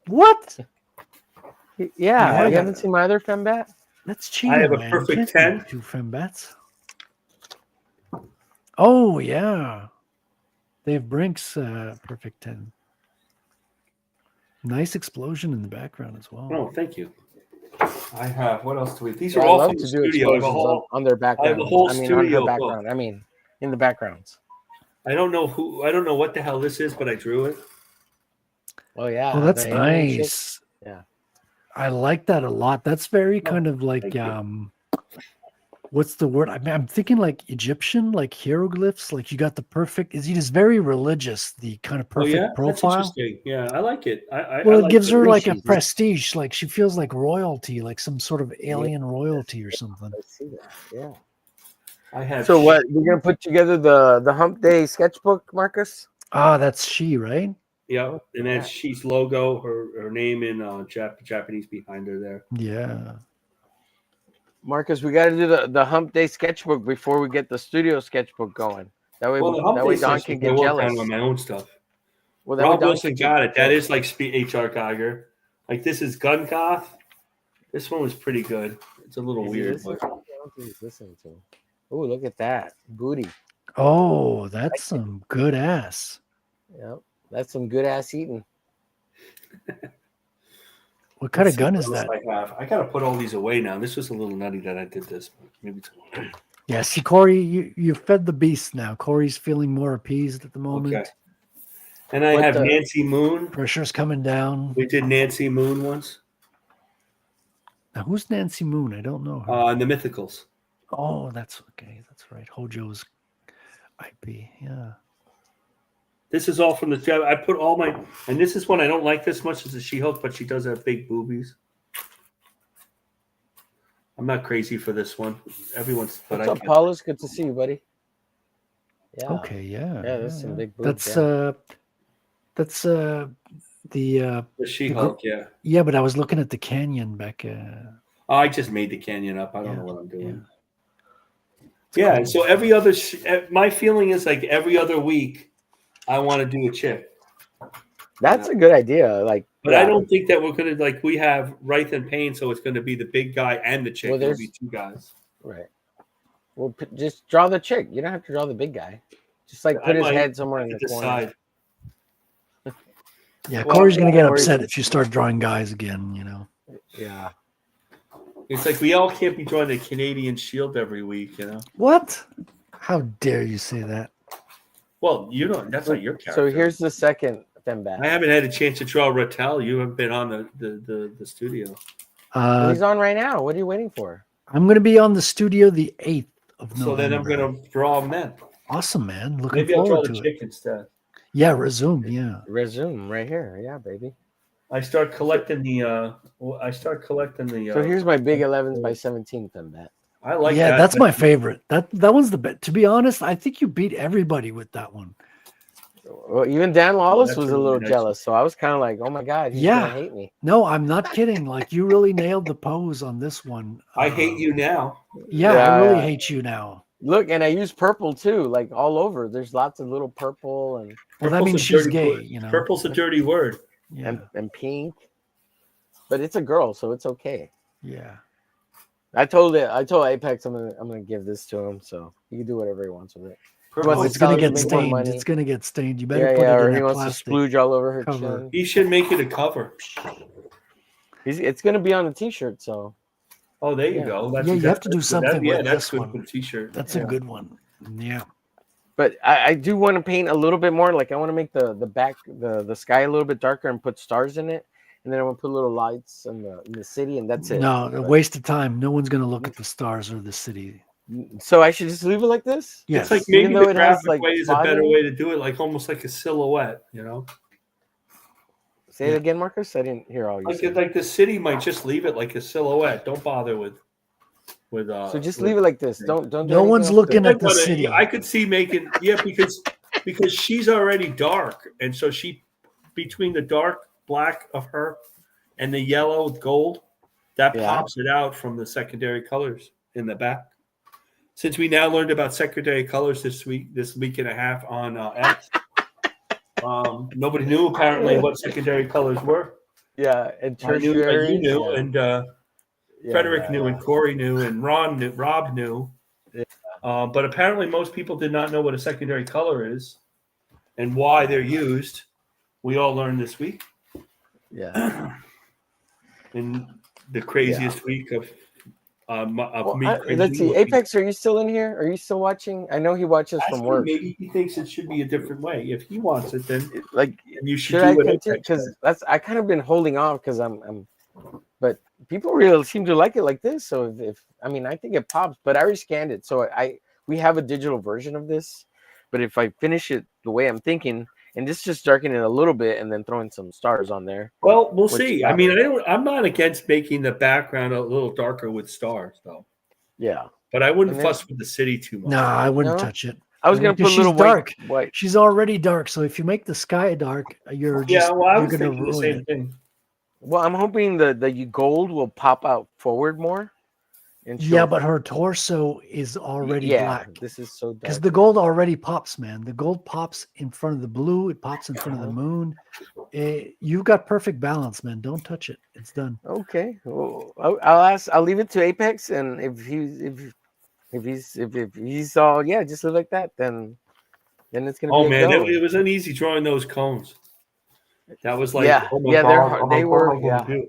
Speaker 9: what?
Speaker 4: Yeah, you haven't seen my other Fembat?
Speaker 9: That's cheating.
Speaker 8: I have a
Speaker 9: man.
Speaker 8: perfect 10.
Speaker 9: 2 Fembats. Oh yeah, Dave Brink's perfect 10. Nice explosion in the background as well.
Speaker 8: Oh, thank you. I have. What else do we? These
Speaker 4: Yeah,
Speaker 8: are
Speaker 4: I
Speaker 8: all
Speaker 4: love
Speaker 8: from
Speaker 4: to
Speaker 8: the
Speaker 4: do
Speaker 8: studio.
Speaker 4: explosions on their background.
Speaker 8: I have a whole
Speaker 4: on her
Speaker 8: studio
Speaker 4: background.
Speaker 8: book.
Speaker 4: I mean, in the backgrounds.
Speaker 8: I don't know what the hell this is, but I drew it.
Speaker 4: Oh yeah.
Speaker 9: Oh, that's
Speaker 4: the Indian chick.
Speaker 9: nice.
Speaker 4: Yeah.
Speaker 9: I like that a lot. That's very
Speaker 8: Oh,
Speaker 9: kind of like
Speaker 8: thank you.
Speaker 9: what's the word? I mean, I'm thinking like Egyptian, like hieroglyphs. Like you got the perfect. It is very religious. The kind of
Speaker 8: Oh
Speaker 9: perfect
Speaker 8: yeah, that's
Speaker 9: profile.
Speaker 8: interesting. Yeah, I like it. I
Speaker 9: Well, it
Speaker 8: like
Speaker 9: gives
Speaker 8: it.
Speaker 9: her like a
Speaker 4: Species.
Speaker 9: prestige. Like she feels like royalty, like some sort of
Speaker 4: Yeah.
Speaker 9: alien royalty or something.
Speaker 4: I see that. Yeah.
Speaker 8: I have.
Speaker 4: So what? We're gonna put together the Hump Day sketchbook, Marcus.
Speaker 9: Ah, that's she, right?
Speaker 8: Yeah, and then
Speaker 4: Yeah.
Speaker 8: she's logo, her name in Japanese behind her there.
Speaker 9: Yeah.
Speaker 4: Marcus, we got to do the Hump Day sketchbook before we get the studio sketchbook going. That way,
Speaker 8: Well, the Hump
Speaker 4: that way
Speaker 8: Day
Speaker 4: Don
Speaker 8: session,
Speaker 4: can
Speaker 8: I
Speaker 4: get
Speaker 8: work
Speaker 4: jealous.
Speaker 8: on my own stuff.
Speaker 4: Well, that way
Speaker 8: Rob
Speaker 4: Don
Speaker 8: Wilson
Speaker 4: can
Speaker 8: got
Speaker 4: get
Speaker 8: it. That
Speaker 4: jealous.
Speaker 8: is like HR Geiger. Like this is Gun Goth. This one was pretty good. It's a little
Speaker 4: Is he
Speaker 8: weird,
Speaker 4: listening?
Speaker 8: but
Speaker 4: I don't think he's listening to him. Oh, look at that booty.
Speaker 9: Oh, that's some good ass.
Speaker 4: Yep, that's some good ass eating.
Speaker 9: What kind
Speaker 8: let's
Speaker 9: of
Speaker 8: see
Speaker 9: gun
Speaker 8: what
Speaker 9: is
Speaker 8: else
Speaker 9: that?
Speaker 8: I have. I gotta put all these away now. This was a little nutty that I did this. But maybe tomorrow.
Speaker 9: Yeah, see, Corey, you fed the beast now. Corey's feeling more appeased at the moment.
Speaker 8: Okay. And I
Speaker 4: What
Speaker 8: have
Speaker 4: the-
Speaker 8: Nancy Moon.
Speaker 9: Pressure's coming down.
Speaker 8: We did Nancy Moon once.
Speaker 9: Now, who's Nancy Moon? I don't know her.
Speaker 8: And the Mythicals.
Speaker 9: Oh, that's okay. That's right. Hojo's IP. Yeah.
Speaker 8: This is all from the. I put all my, and this is one I don't like this much as a She-Hulk, but she does have big boobies. I'm not crazy for this one. Everyone's. But
Speaker 4: What's
Speaker 8: I
Speaker 4: up, Paulus? Good to see you, buddy. Yeah.
Speaker 9: Okay. Yeah.
Speaker 4: Yeah, there's some big boobs.
Speaker 9: That's
Speaker 4: yeah.
Speaker 9: that's the
Speaker 8: The She-Hulk, yeah.
Speaker 9: yeah. But I was looking at the canyon back.
Speaker 8: Oh, I just made the canyon up. I don't
Speaker 9: Yeah,
Speaker 8: know what I'm doing.
Speaker 9: yeah.
Speaker 8: Yeah, and so every other, my feeling is like every other week, I want to do a chick.
Speaker 4: That's a good idea. Like,
Speaker 8: But I don't think that we're gonna like we have Wraith and Pain, so it's gonna be the big guy and the chick.
Speaker 4: Well,
Speaker 8: It'll
Speaker 4: there's-
Speaker 8: be two guys.
Speaker 4: Right. Well, just draw the chick. You don't have to draw the big guy. Just like put
Speaker 8: I
Speaker 4: his
Speaker 8: might
Speaker 4: head somewhere in
Speaker 8: have
Speaker 4: the
Speaker 8: to
Speaker 4: corner.
Speaker 8: decide.
Speaker 9: Yeah,
Speaker 8: Well,
Speaker 9: Corey's gonna get
Speaker 4: Corey's-
Speaker 9: upset if you start drawing guys again. You know.
Speaker 4: Yeah.
Speaker 8: It's like we all can't be drawing the Canadian Shield every week, you know.
Speaker 9: What? How dare you say that?
Speaker 8: Well, you don't. That's not your character.
Speaker 4: So here's the second fembat.
Speaker 8: I haven't had a chance to draw Rattel. You haven't been on the studio.
Speaker 4: He's on right now. What are you waiting for?
Speaker 9: I'm gonna be on the studio the 8th of November.
Speaker 8: So then I'm gonna draw him then.
Speaker 9: Awesome, man. Looking
Speaker 8: Maybe I'll draw
Speaker 9: forward
Speaker 8: the
Speaker 9: to it.
Speaker 8: chick instead.
Speaker 9: Yeah, resume. Yeah.
Speaker 4: Resume right here. Yeah, baby.
Speaker 8: I start collecting the.
Speaker 4: So here's my big 11s by 17 fembat.
Speaker 8: I like
Speaker 9: yeah,
Speaker 8: that.
Speaker 9: that's my favorite. That one's the best. To be honest, I think you beat everybody with that one.
Speaker 4: Well, even Dan Lawless
Speaker 8: That's
Speaker 4: was a
Speaker 8: really
Speaker 4: little
Speaker 8: nice.
Speaker 4: jealous, so I was kind of like, "Oh my god, he's
Speaker 9: Yeah.
Speaker 4: gonna hate me."
Speaker 9: No, I'm not kidding. Like you really nailed the pose on this one.
Speaker 8: I hate you now.
Speaker 9: Yeah,
Speaker 4: Yeah,
Speaker 9: I really
Speaker 4: yeah.
Speaker 9: hate you now.
Speaker 4: Look, and I use purple too, like all over. There's lots of little purple and
Speaker 9: Well, that
Speaker 8: Purple's
Speaker 9: means
Speaker 8: a
Speaker 9: she's
Speaker 8: dirty
Speaker 9: gay.
Speaker 8: word.
Speaker 9: You know.
Speaker 8: Purple's a dirty word.
Speaker 9: Yeah.
Speaker 4: and pink, but it's a girl, so it's okay.
Speaker 9: Yeah.
Speaker 4: I told Apex I'm gonna give this to him, so he can do whatever he wants with it.
Speaker 8: Purple.
Speaker 4: Wants
Speaker 9: Oh,
Speaker 4: to
Speaker 9: it's gonna
Speaker 4: sell it to
Speaker 9: get
Speaker 4: make more
Speaker 9: stained.
Speaker 4: money.
Speaker 9: It's gonna get stained. You better
Speaker 4: Yeah,
Speaker 9: put
Speaker 4: yeah,
Speaker 9: it
Speaker 4: or
Speaker 9: in
Speaker 4: he
Speaker 9: that
Speaker 4: wants
Speaker 9: plastic.
Speaker 4: to splooge all over her
Speaker 9: cover.
Speaker 4: chin.
Speaker 8: He should make it a cover.
Speaker 4: It's gonna be on a T-shirt, so
Speaker 8: Oh, there you
Speaker 4: Yeah.
Speaker 8: go. That's
Speaker 9: Yeah, you have to do
Speaker 8: that's-
Speaker 9: something
Speaker 8: yeah,
Speaker 9: with
Speaker 8: that's
Speaker 9: this
Speaker 8: good
Speaker 9: one.
Speaker 8: for the t-shirt.
Speaker 9: That's
Speaker 4: Yeah.
Speaker 9: a good one. Yeah.
Speaker 4: But I do want to paint a little bit more. Like I want to make the back the sky a little bit darker and put stars in it, and then I want to put little lights in the city, and that's it.
Speaker 9: No, a waste of time. No one's gonna look at the stars or the city.
Speaker 4: So I should just leave it like this.
Speaker 9: Yes.
Speaker 8: It's like
Speaker 4: Even
Speaker 8: maybe
Speaker 4: though
Speaker 8: the
Speaker 4: it has,
Speaker 8: graphic
Speaker 4: like,
Speaker 8: way is a better
Speaker 4: spotting.
Speaker 8: way to do it, like almost like a silhouette, you know.
Speaker 4: Say it again, Marcus. I didn't hear all you
Speaker 8: Like
Speaker 4: said.
Speaker 8: like the city might just leave it like a silhouette. Don't bother with.
Speaker 4: So just leave it like this. Don't do
Speaker 9: No
Speaker 4: anything
Speaker 9: one's
Speaker 4: else
Speaker 9: looking
Speaker 4: to it.
Speaker 9: at the city.
Speaker 8: I could see making because she's already dark, and so she between the dark black of her and the yellow with gold that
Speaker 4: Yeah.
Speaker 8: pops it out from the secondary colors in the back. Since we now learned about secondary colors this week and a half on X, nobody knew apparently what secondary colors were.
Speaker 4: Yeah, and
Speaker 8: I knew,
Speaker 4: tertiary.
Speaker 8: you knew,
Speaker 4: yeah.
Speaker 8: and
Speaker 4: Yeah,
Speaker 8: Frederick
Speaker 4: yeah,
Speaker 8: knew,
Speaker 4: yeah.
Speaker 8: and Corey knew, and Rob knew.
Speaker 4: Yeah.
Speaker 8: But apparently, most people did not know what a secondary color is and why they're used. We all learned this week
Speaker 4: Yeah.
Speaker 8: in the craziest week of
Speaker 4: Well,
Speaker 8: me cringing
Speaker 4: let's see.
Speaker 8: when
Speaker 4: Apex, are you still in here? Are you still watching? I know he watches
Speaker 8: ask
Speaker 4: from
Speaker 8: him,
Speaker 4: work.
Speaker 8: maybe he thinks it should be a different way. If he wants it, then
Speaker 4: Like,
Speaker 8: you should
Speaker 4: should
Speaker 8: do
Speaker 4: I
Speaker 8: what
Speaker 4: continue?
Speaker 8: Apex
Speaker 4: Because
Speaker 8: does.
Speaker 4: that's I kind of been holding off because but people really seem to like it like this. So if I mean, I think it pops, but I already scanned it, so we have a digital version of this. But if I finish it the way I'm thinking, and this just darken it a little bit, and then throwing some stars on there.
Speaker 8: Well, we'll
Speaker 4: which,
Speaker 8: see. I mean, I'm not against making the background a little darker with stars, though.
Speaker 4: Yeah,
Speaker 8: But I wouldn't
Speaker 4: And then-
Speaker 8: fuss with the city too much.
Speaker 9: Nah, I wouldn't
Speaker 4: No?
Speaker 9: touch it.
Speaker 4: I was
Speaker 9: mean,
Speaker 4: gonna
Speaker 9: 'cause
Speaker 4: put a little
Speaker 9: she's dark.
Speaker 4: white.
Speaker 9: She's already dark. So if you make the sky dark, you're just
Speaker 8: Yeah, well, I
Speaker 9: you're
Speaker 8: was
Speaker 9: gonna
Speaker 8: thinking the
Speaker 9: ruin
Speaker 8: same
Speaker 9: it.
Speaker 8: thing.
Speaker 4: Well, I'm hoping the gold will pop out forward more. And
Speaker 9: Yeah,
Speaker 4: she'll-
Speaker 9: but her torso is already black.
Speaker 4: This is so dark.
Speaker 9: Because the gold already pops, man. The gold pops in front of the blue. It pops in front of the moon. You've got perfect balance, man. Don't touch it. It's done.
Speaker 4: Okay, well, I'll leave it to Apex, and if he's all just live like that, then it's gonna
Speaker 8: Oh
Speaker 4: be a
Speaker 8: man,
Speaker 4: go.
Speaker 8: it was uneasy drawing those cones. That was like,
Speaker 4: Yeah,
Speaker 8: oh my
Speaker 4: yeah,
Speaker 8: God,
Speaker 4: they
Speaker 8: what
Speaker 4: were,
Speaker 8: am I gonna do?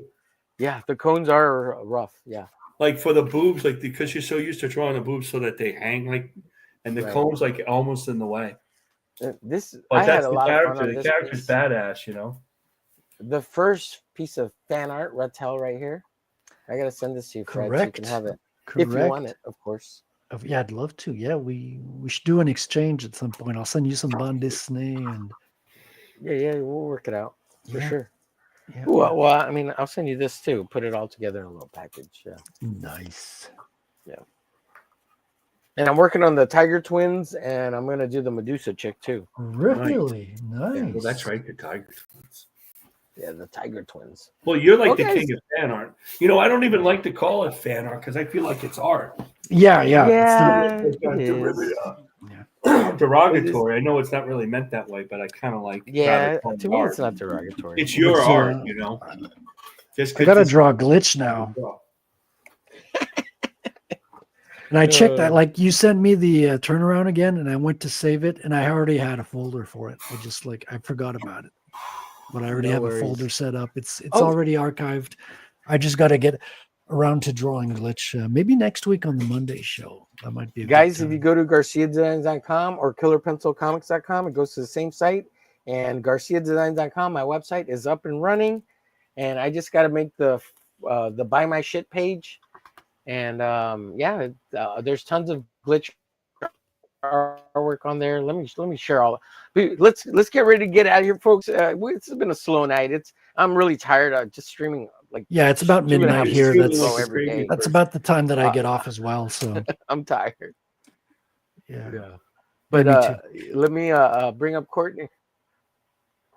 Speaker 4: yeah. The cones are rough. Yeah,
Speaker 8: Like for the boobs, like because you're so used to drawing the boobs so that they hang, like, and the
Speaker 4: Right.
Speaker 8: cones like almost in the way.
Speaker 4: This
Speaker 8: But
Speaker 4: I had
Speaker 8: that's
Speaker 4: a
Speaker 8: the
Speaker 4: lot of fun
Speaker 8: character.
Speaker 4: on
Speaker 8: The
Speaker 4: this
Speaker 8: character's
Speaker 4: piece.
Speaker 8: badass, you know.
Speaker 4: The first piece of fan art, Rattel, right here. I gotta send this to you, Fred, so you
Speaker 9: Correct.
Speaker 4: can have it
Speaker 9: Correct.
Speaker 4: if you want it, of course.
Speaker 9: Yeah, I'd love to. Yeah, we should do an exchange at some point. I'll send you some bande dessinée and
Speaker 4: Yeah, we'll work it out for
Speaker 9: Yeah.
Speaker 4: sure.
Speaker 9: yeah.
Speaker 4: Well, I mean, I'll send you this too. Put it all together in a little package. Yeah.
Speaker 9: Nice.
Speaker 4: And I'm working on the Tiger Twins, and I'm gonna do the Medusa chick too.
Speaker 9: Really nice.
Speaker 8: Yeah, well, that's right, the Tiger Twins.
Speaker 4: Yeah, the Tiger Twins.
Speaker 8: Well, you're like the
Speaker 4: Okay.
Speaker 8: king of fan art. You know, I don't even like to call it fan art because I feel like it's art.
Speaker 9: Yeah. It's not-
Speaker 8: It's not
Speaker 4: it is.
Speaker 8: derogatory. I know it's not really meant that way, but I kind of like.
Speaker 4: Yeah,
Speaker 8: rather call it
Speaker 4: to me,
Speaker 8: art.
Speaker 4: it's not derogatory.
Speaker 8: It's your
Speaker 9: It's,
Speaker 8: art, you know. Just
Speaker 9: I
Speaker 8: 'cause
Speaker 9: gotta
Speaker 8: it's-
Speaker 9: draw a glitch now. And I checked that, like you sent me the turnaround again, and I went to save it, and I already had a folder for it. I forgot about it, but I already
Speaker 4: No
Speaker 9: have
Speaker 4: worries.
Speaker 9: a folder set up. It's
Speaker 4: Oh.
Speaker 9: already archived. I just got to get around to drawing glitch. Maybe next week on the Monday show. That might be a good
Speaker 4: Guys, if
Speaker 9: time.
Speaker 4: you go to GarciaDesigns.com or KillerPencilComics.com, it goes to the same site. And GarciaDesigns.com, my website, is up and running. And I just got to make the buy my shit page. And there's tons of glitch artwork on there. Let me share all. Let's get ready to get out of here, folks. It's been a slow night. I'm really tired. I'm just streaming like
Speaker 9: Yeah, it's about
Speaker 4: 2.5
Speaker 9: midnight here.
Speaker 4: streams
Speaker 9: That's
Speaker 4: slow every day.
Speaker 9: that's about the time that I get off as well. So
Speaker 4: I'm tired.
Speaker 9: yeah.
Speaker 4: But
Speaker 9: me
Speaker 4: let me bring up Courtney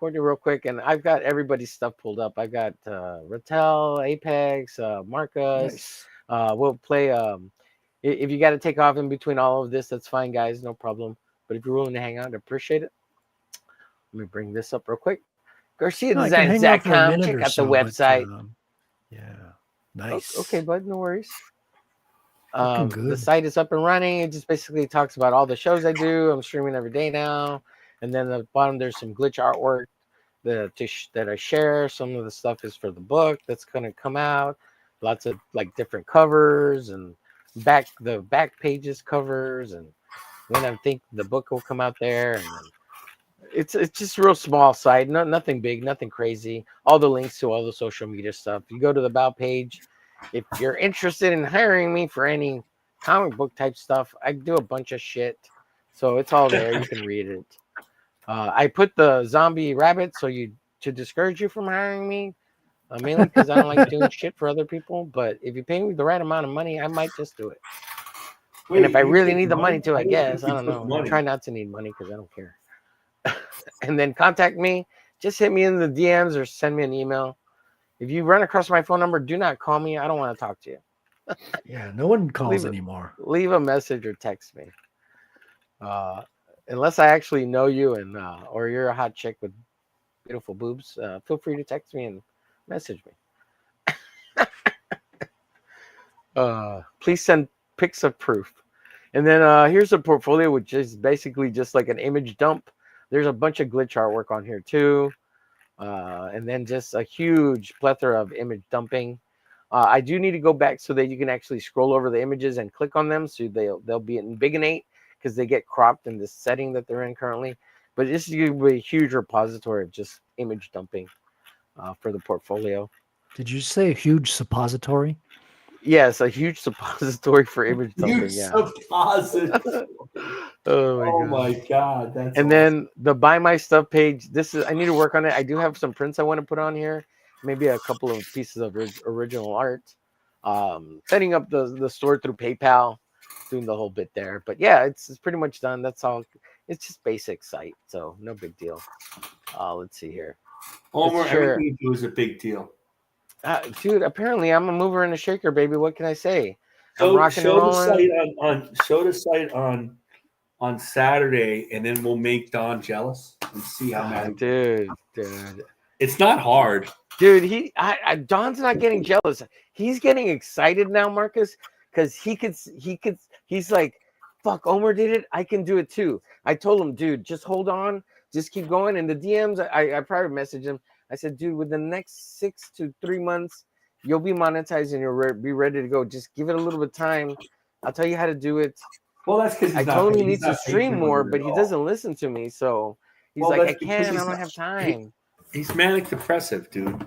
Speaker 4: real quick, and I've got everybody's stuff pulled up. I've got Rattel, Apex, Marcus.
Speaker 9: Nice.
Speaker 4: We'll play. If you got to take off in between all of this, that's fine, guys. No problem. But if you're willing to hang out, I appreciate it. Let me bring this up real quick.
Speaker 9: No, I can hang out for a
Speaker 4: GarciaDesigns.com.
Speaker 9: minute
Speaker 4: Check
Speaker 9: or
Speaker 4: out
Speaker 9: so,
Speaker 4: the
Speaker 9: but,
Speaker 4: website.
Speaker 9: yeah. Nice.
Speaker 4: Okay, bud. No worries.
Speaker 9: Looking
Speaker 4: The
Speaker 9: good.
Speaker 4: site is up and running. It just basically talks about all the shows I do. I'm streaming every day now. And then at the bottom, there's some glitch artwork that I share. Some of the stuff is for the book that's going to come out. Lots of like different covers and the back pages covers. And when I think the book will come out there. And it's just a real small site. Nothing big, nothing crazy. All the links to all the social media stuff. You go to the about page. If you're interested in hiring me for any comic book type stuff, I do a bunch of shit. So it's all there. You can read it. I put the zombie rabbit to discourage you from hiring me, mainly because I don't like doing shit for other people. But if you pay me the right amount of money, I might just do it. And if I really need the money to, I guess. I don't know. I try not to need money because I don't care. And then contact me. Just hit me in the DMs or send me an email. If you run across my phone number, do not call me. I don't want to talk to you.
Speaker 9: Yeah, no one calls anymore.
Speaker 4: Leave a message or text me. Unless I actually know you and or you're a hot chick with beautiful boobs, feel free to text me and message me. Please send pics of proof. And then here's a portfolio, which is basically just like an image dump. There's a bunch of glitch artwork on here too. And then just a huge plethora of image dumping. I do need to go back so that you can actually scroll over the images and click on them, so they'll be in big and 8 because they get cropped in this setting that they're in currently. But this is going to be a huge repository of just image dumping for the portfolio.
Speaker 9: Did you say huge suppository?
Speaker 4: Yes, a huge suppository for image dumping.
Speaker 8: Huge
Speaker 4: Yeah.
Speaker 8: suppository.
Speaker 4: Oh
Speaker 8: my God, that's
Speaker 4: and then the buy my stuff page. This is I need to work on it. I do have some prints I want to put on here. Maybe a couple of pieces of original art. Setting up the store through PayPal, doing the whole bit there. But yeah, it's pretty much done. That's all. It's just basic site, so no big deal. Let's see here.
Speaker 8: Homer,
Speaker 4: Sure.
Speaker 8: everything you do is a big deal.
Speaker 4: Dude, apparently I'm a mover and a shaker, baby. What can I say? I'm
Speaker 8: So
Speaker 4: rocking and
Speaker 8: show the
Speaker 4: rolling.
Speaker 8: site show the site on Saturday, and then we'll make Don jealous and see how mad.
Speaker 4: Dude.
Speaker 8: It's not hard.
Speaker 4: Dude, Don's not getting jealous. He's getting excited now, Marcus, because he's like, fuck, Omer did it. I can do it too. I told him, dude, just hold on, just keep going. In the DMs, I private messaged him. I said, dude, within the next 6 to 3 months, you'll be monetized and you'll be ready to go. Just give it a little bit of time. I'll tell you how to do it.
Speaker 8: Well, that's because
Speaker 4: I told him he needs to stream more, but he doesn't listen to me. So he's like, I can't. I don't have time.
Speaker 8: He's manic depressive, dude.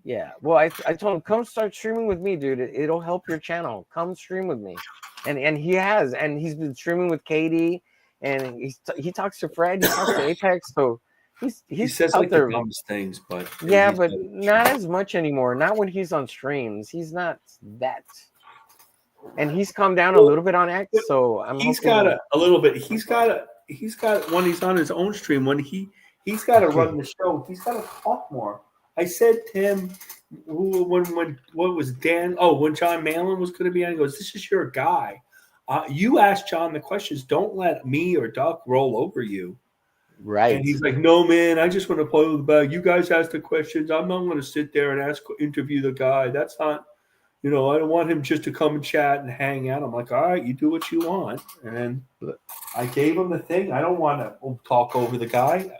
Speaker 4: Yeah. Well, I told him, come start streaming with me, dude. It'll help your channel. Come stream with me. And he has. And he's been streaming with Katie. And he talks to Fred. He talks to Apex. So he
Speaker 8: says
Speaker 4: out
Speaker 8: like
Speaker 4: there.
Speaker 8: the dumbest things, but
Speaker 4: yeah, but not as much anymore. Not when he's on streams. He's not that. And he's calmed down a little bit on X. So
Speaker 8: he's got a little bit. He's got when he's on his own stream, when he's got to run the show. He's got to talk more. I said to him, when what was Dan? Oh, when John Malin was going to be on, he goes, "This is your guy. You ask John the questions. Don't let me or Duck roll over you."
Speaker 4: Right.
Speaker 8: And he's like, "No, man. I just want to play with the bag. You guys ask the questions. I'm not going to sit there and interview the guy. That's not." I don't want him just to come and chat and hang out. I'm like, all right, you do what you want. And I gave him the thing. I don't want to talk over the guy.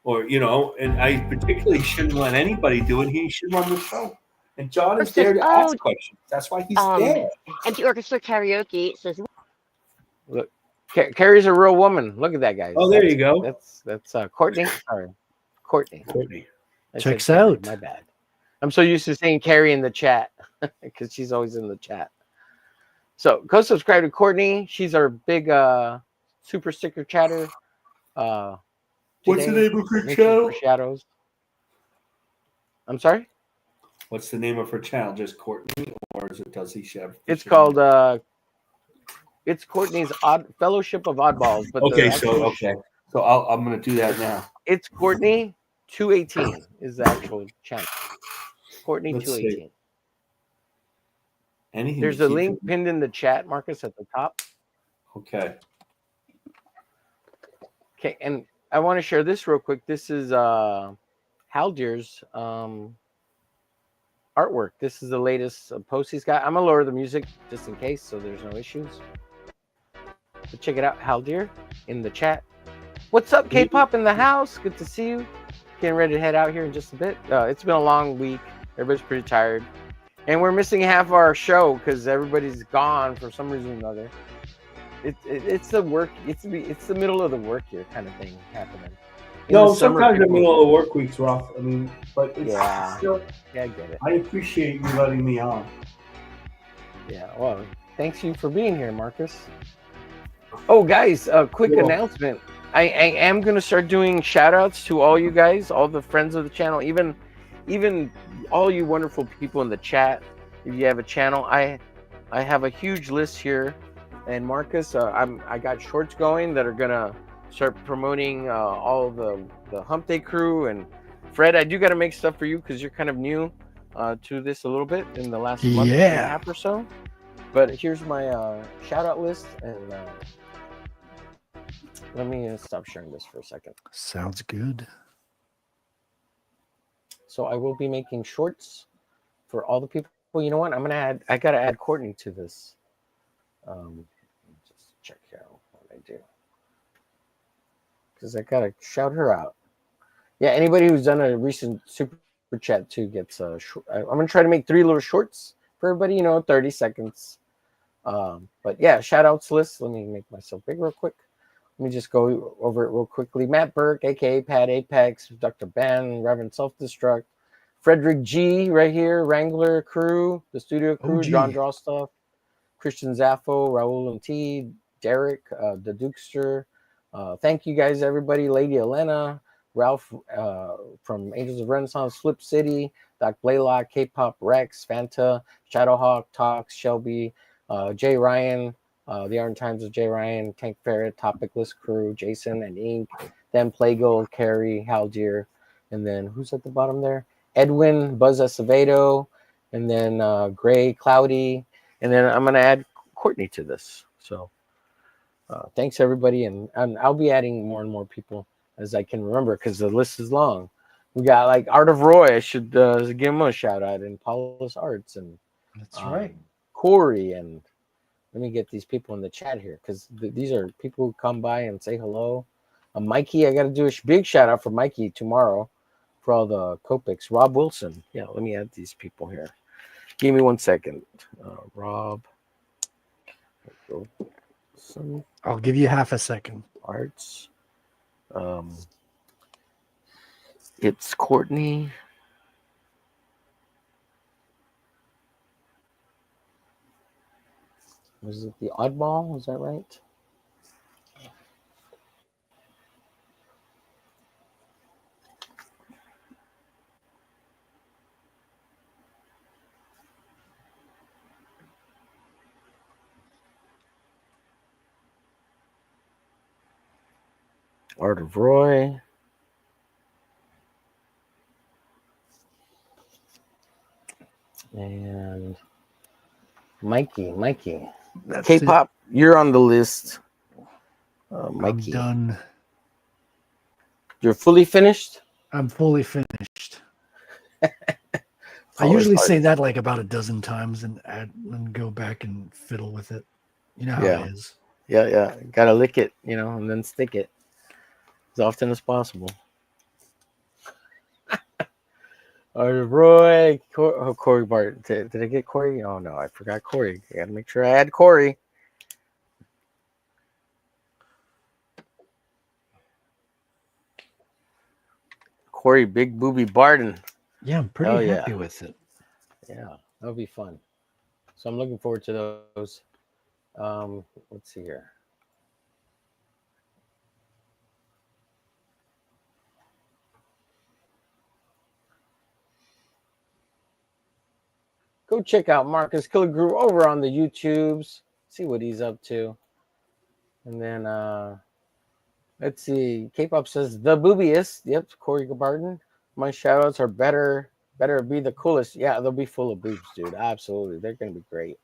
Speaker 8: Or, and I particularly shouldn't let anybody do it. He should run the show. And John is there to ask questions. That's why he's there.
Speaker 6: And the orchestra karaoke says,
Speaker 4: Look, Carrie's a real woman. Look at that, guys.
Speaker 8: Oh, there you go.
Speaker 4: That's Courtney. Sorry. Courtney.
Speaker 9: Checks out.
Speaker 4: My bad. I'm so used to saying Carrie in the chat because she's always in the chat. So go subscribe to Courtney. She's our big super sticker chatter.
Speaker 8: What's the name of her channel?
Speaker 4: Shadows. I'm sorry?
Speaker 8: What's the name of her channel? Just Courtney, or does he have?
Speaker 4: It's called it's Courtney's Fellowship of Oddballs. But
Speaker 8: so I'm gonna do that now.
Speaker 4: It's Courtney 218 is the actual channel. Courtney 218. There's a link pinned in the chat, Marcus, at the top.
Speaker 8: Okay,
Speaker 4: and I want to share this real quick. This is Haldir's artwork. This is the latest post he's got. I'm gonna lower the music just in case, so there's no issues. But check it out, Haldir in the chat. What's up, K-pop in the house? Good to see you. Getting ready to head out here in just a bit. It's been a long week. Everybody's pretty tired, and we're missing half our show because everybody's gone for some reason or another. It's the work. It's the middle of the work year kind of thing happening.
Speaker 8: Sometimes the middle of the work week's rough. I mean, but it's still,
Speaker 4: I get it.
Speaker 8: I appreciate you letting me on.
Speaker 4: Yeah, well, thanks you for being here, Marcus. Oh, guys, a quick announcement. I am going to start doing shout-outs to all you guys, all the friends of the channel, even all you wonderful people in the chat. If you have a channel, I have a huge list here. And Marcus, I got shorts going that are going to start promoting all the Hump Day crew. And Fred, I do got to make stuff for you because you're kind of new to this a little bit in the last month and a half or so. But here's my shout-out list. And let me stop sharing this for a second.
Speaker 9: Sounds good.
Speaker 4: So I will be making shorts for all the people. Well, you know what? I got to add Courtney to this. Just check out what I do. Because I got to shout her out. Yeah, anybody who's done a recent super chat too gets a short. I'm going to try to make 3 little shorts for everybody, 30 seconds. But yeah, shout outs list. Let me make myself big real quick. Let me just go over it real quickly. Matt Burke, aka Pat Apex, Dr. Ben, Reverend Self Destruct, Frederick G right here, Wrangler Crew, the studio crew,
Speaker 9: OG.
Speaker 4: John Draw Stuff, Christian Zaffo, Raul MT, Derek, the Dukester. Thank you guys, everybody. Lady Elena, Ralph from Angels of Renaissance, Flip City, Doc Blaylock, K-Pop Rex, Fanta, Shadowhawk, Talks, Shelby, Jay Ryan, the Art and Times of Jay Ryan, Tank Ferret, Topicless Crew, Jason and Ink, then Playgirl, Carrie, Haldir, and then who's at the bottom there? Edwin, Buzz Acevedo, and then Gray, Cloudy, and then I'm going to add Courtney to this. So thanks, everybody, and I'll be adding more and more people as I can remember because the list is long. We got like Art of Roy. I should give him a shout out, and Paulus Arts, and
Speaker 9: That's right.
Speaker 4: Corey, and let me get these people in the chat here because these are people who come by and say hello. Mikey, I got to do a big shout out for Mikey tomorrow for all the Copics. Rob Wilson. Yeah, let me add these people here. Give me 1 second. Rob Wilson.
Speaker 9: I'll give you half a second.
Speaker 4: Arts. It's Courtney. Was it the Oddball? Was that right? Art of Roy. And Mikey.
Speaker 9: That's
Speaker 4: K-pop, you're on the list.
Speaker 9: I'm
Speaker 4: Mikey,
Speaker 9: done.
Speaker 4: you're fully finished?
Speaker 9: I'm fully finished. I
Speaker 4: Always
Speaker 9: usually
Speaker 4: hard.
Speaker 9: say that like about a dozen times and add and go back and fiddle with it. You know how
Speaker 4: Yeah.
Speaker 9: it is.
Speaker 4: Yeah. Gotta lick it, and then stick it as often as possible. Art of Roy, Corey Bart. Did I get Corey? Oh no, I forgot Corey. I gotta make sure I add Corey. Corey, Big Booby Barden.
Speaker 9: Yeah, I'm pretty
Speaker 4: Hell yeah.
Speaker 9: happy with it.
Speaker 4: Yeah, that'll be fun. So I'm looking forward to those. Let's see here. Go check out Marcus Killigrew over on the YouTubes. See what he's up to. And then let's see. K-pop says the boobiest. Yep, Corey Barton. My shout outs are better be the coolest. Yeah, they'll be full of boobs, dude. Absolutely. They're gonna be great.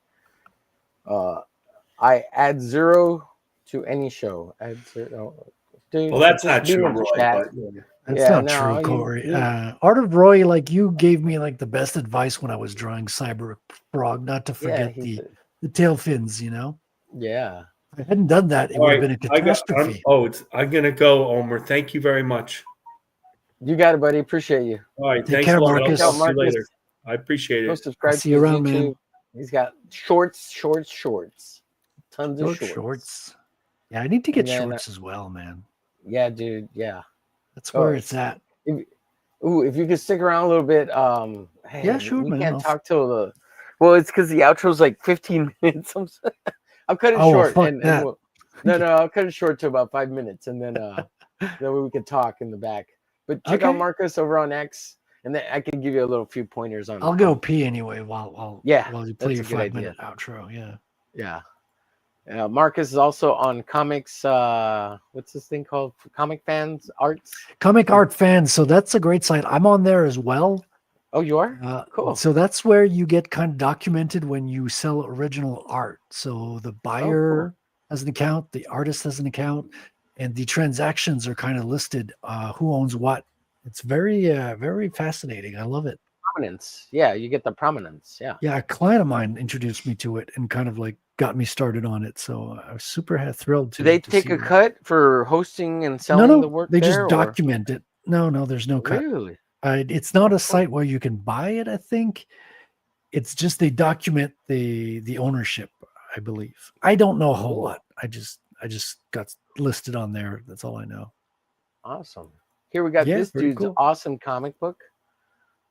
Speaker 4: I add 0 to any show. Add 0. Dude,
Speaker 8: Well, that's
Speaker 4: just
Speaker 8: not
Speaker 4: be
Speaker 8: true,
Speaker 4: in the
Speaker 8: Roy.
Speaker 4: chat.
Speaker 8: But,
Speaker 9: That's
Speaker 4: Yeah,
Speaker 9: not
Speaker 4: no,
Speaker 9: true, Corey.
Speaker 4: you-
Speaker 9: Art of Roy, like you gave me like the best advice when I was drawing Cyber Frog, not to
Speaker 4: Yeah,
Speaker 9: forget the tail fins,
Speaker 4: yeah.
Speaker 9: If I hadn't done that, it
Speaker 8: all
Speaker 9: would
Speaker 8: right,
Speaker 9: have been a catastrophe.
Speaker 8: I'm gonna go, Omer. Thank you very much.
Speaker 4: You got it, buddy. Appreciate you.
Speaker 8: All right,
Speaker 9: Take
Speaker 8: thanks
Speaker 9: care,
Speaker 8: a lot.
Speaker 9: Marcus.
Speaker 8: I'll talk to you
Speaker 4: Marcus.
Speaker 8: later. I appreciate
Speaker 4: Go
Speaker 8: it.
Speaker 4: subscribe
Speaker 9: see
Speaker 4: to
Speaker 9: you
Speaker 4: his
Speaker 9: around,
Speaker 4: YouTube.
Speaker 9: man.
Speaker 4: He's got shorts. Tons of
Speaker 9: Shorts. Yeah, I need to get
Speaker 4: And then,
Speaker 9: shorts as well, man.
Speaker 4: Yeah, dude. Yeah.
Speaker 9: That's where
Speaker 4: Oh,
Speaker 9: it's at.
Speaker 4: If you could stick around a little bit, hey,
Speaker 9: Yeah, sure,
Speaker 4: we
Speaker 9: man.
Speaker 4: can't
Speaker 9: I'll-
Speaker 4: talk till the. Well, it's because the outro's like 15 minutes. I'll cut it
Speaker 9: Oh, well,
Speaker 4: short,
Speaker 9: fuck
Speaker 4: and
Speaker 9: that.
Speaker 4: no, I'll cut it short to about 5 minutes, and then that way we can talk in the back. But check out
Speaker 9: Okay.
Speaker 4: Marcus over on X, and then I can give you a few pointers on.
Speaker 9: I'll go pee anyway while you play
Speaker 4: that's
Speaker 9: your
Speaker 4: a good
Speaker 9: 5-minute outro. Yeah.
Speaker 4: Yeah. Marcus is also on comics. What's this thing called? Comic Fans Arts.
Speaker 9: Comic Art Fans. So that's a great site. I'm on there as well.
Speaker 4: Oh, you are? Cool.
Speaker 9: So that's where you get kind of documented when you sell original art. So the buyer has an account, the artist has an account, and the transactions are kind of listed. Who owns what? It's very, very fascinating. I love it.
Speaker 4: Prominence. Yeah, you get the prominence. Yeah.
Speaker 9: Yeah, a client of mine introduced me to it and kind of like got me started on it. So I was super thrilled to.
Speaker 4: Do they
Speaker 9: to
Speaker 4: take
Speaker 9: see
Speaker 4: a
Speaker 9: that.
Speaker 4: cut for hosting and selling
Speaker 9: No,
Speaker 4: the work?
Speaker 9: they just
Speaker 4: there, or-
Speaker 9: document it. No, there's no cut.
Speaker 4: Really?
Speaker 9: It's not a site where you can buy it, I think. It's just they document the ownership, I believe. I don't know a whole
Speaker 4: Cool.
Speaker 9: lot. I just got listed on there. That's all I know.
Speaker 4: Awesome. Here we got
Speaker 9: Yeah,
Speaker 4: this
Speaker 9: very
Speaker 4: dude's
Speaker 9: cool.
Speaker 4: awesome comic book.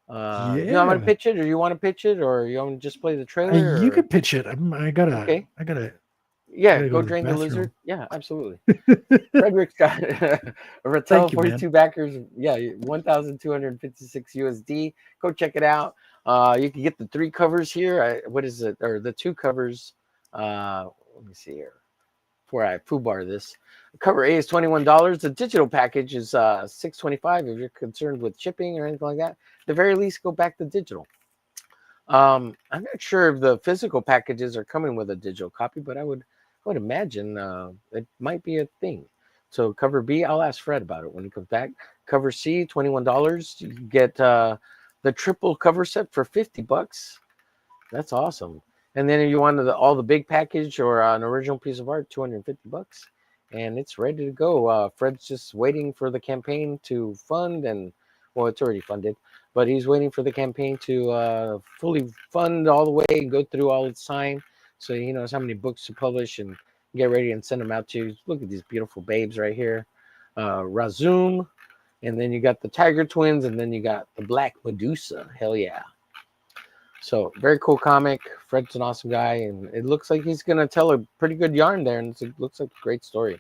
Speaker 4: You want to
Speaker 9: Yeah.
Speaker 4: pitch it, or you want to pitch it, or you want to just play the trailer?
Speaker 9: You
Speaker 4: or-
Speaker 9: could pitch it. I gotta.
Speaker 4: Okay.
Speaker 9: I gotta.
Speaker 4: Yeah,
Speaker 9: gotta
Speaker 4: go
Speaker 9: go to the
Speaker 4: drain the
Speaker 9: bathroom.
Speaker 4: lizard. Yeah, absolutely. Frederick's got a Rattel
Speaker 9: Thank you, man.
Speaker 4: 42 backers. Yeah, 1,256 USD. Go check it out. You can get the 3 covers here. What is it? Or the 2 covers. Let me see here. Before I foobar this, cover A is $21. The digital package is $6.25. If you're concerned with shipping or anything like that, at the very least, go back to digital. I'm not sure if the physical packages are coming with a digital copy, but I would imagine it might be a thing. So cover B, I'll ask Fred about it when he comes back. Cover C, $21. You can get the triple cover set for $50. That's awesome. And then if you wanted all the big package or an original piece of art, $250. And it's ready to go. Fred's just waiting for the campaign to fund, and well, it's already funded, but he's waiting for the campaign to fully fund all the way and go through all its time, so he knows how many books to publish and get ready and send them out to you. Look at these beautiful babes right here. Razum, and then you got the Tiger Twins, and then you got the Black Medusa. Hell yeah. So very cool comic. Fred's an awesome guy, and it looks like he's gonna tell a pretty good yarn there, and it looks like a great story.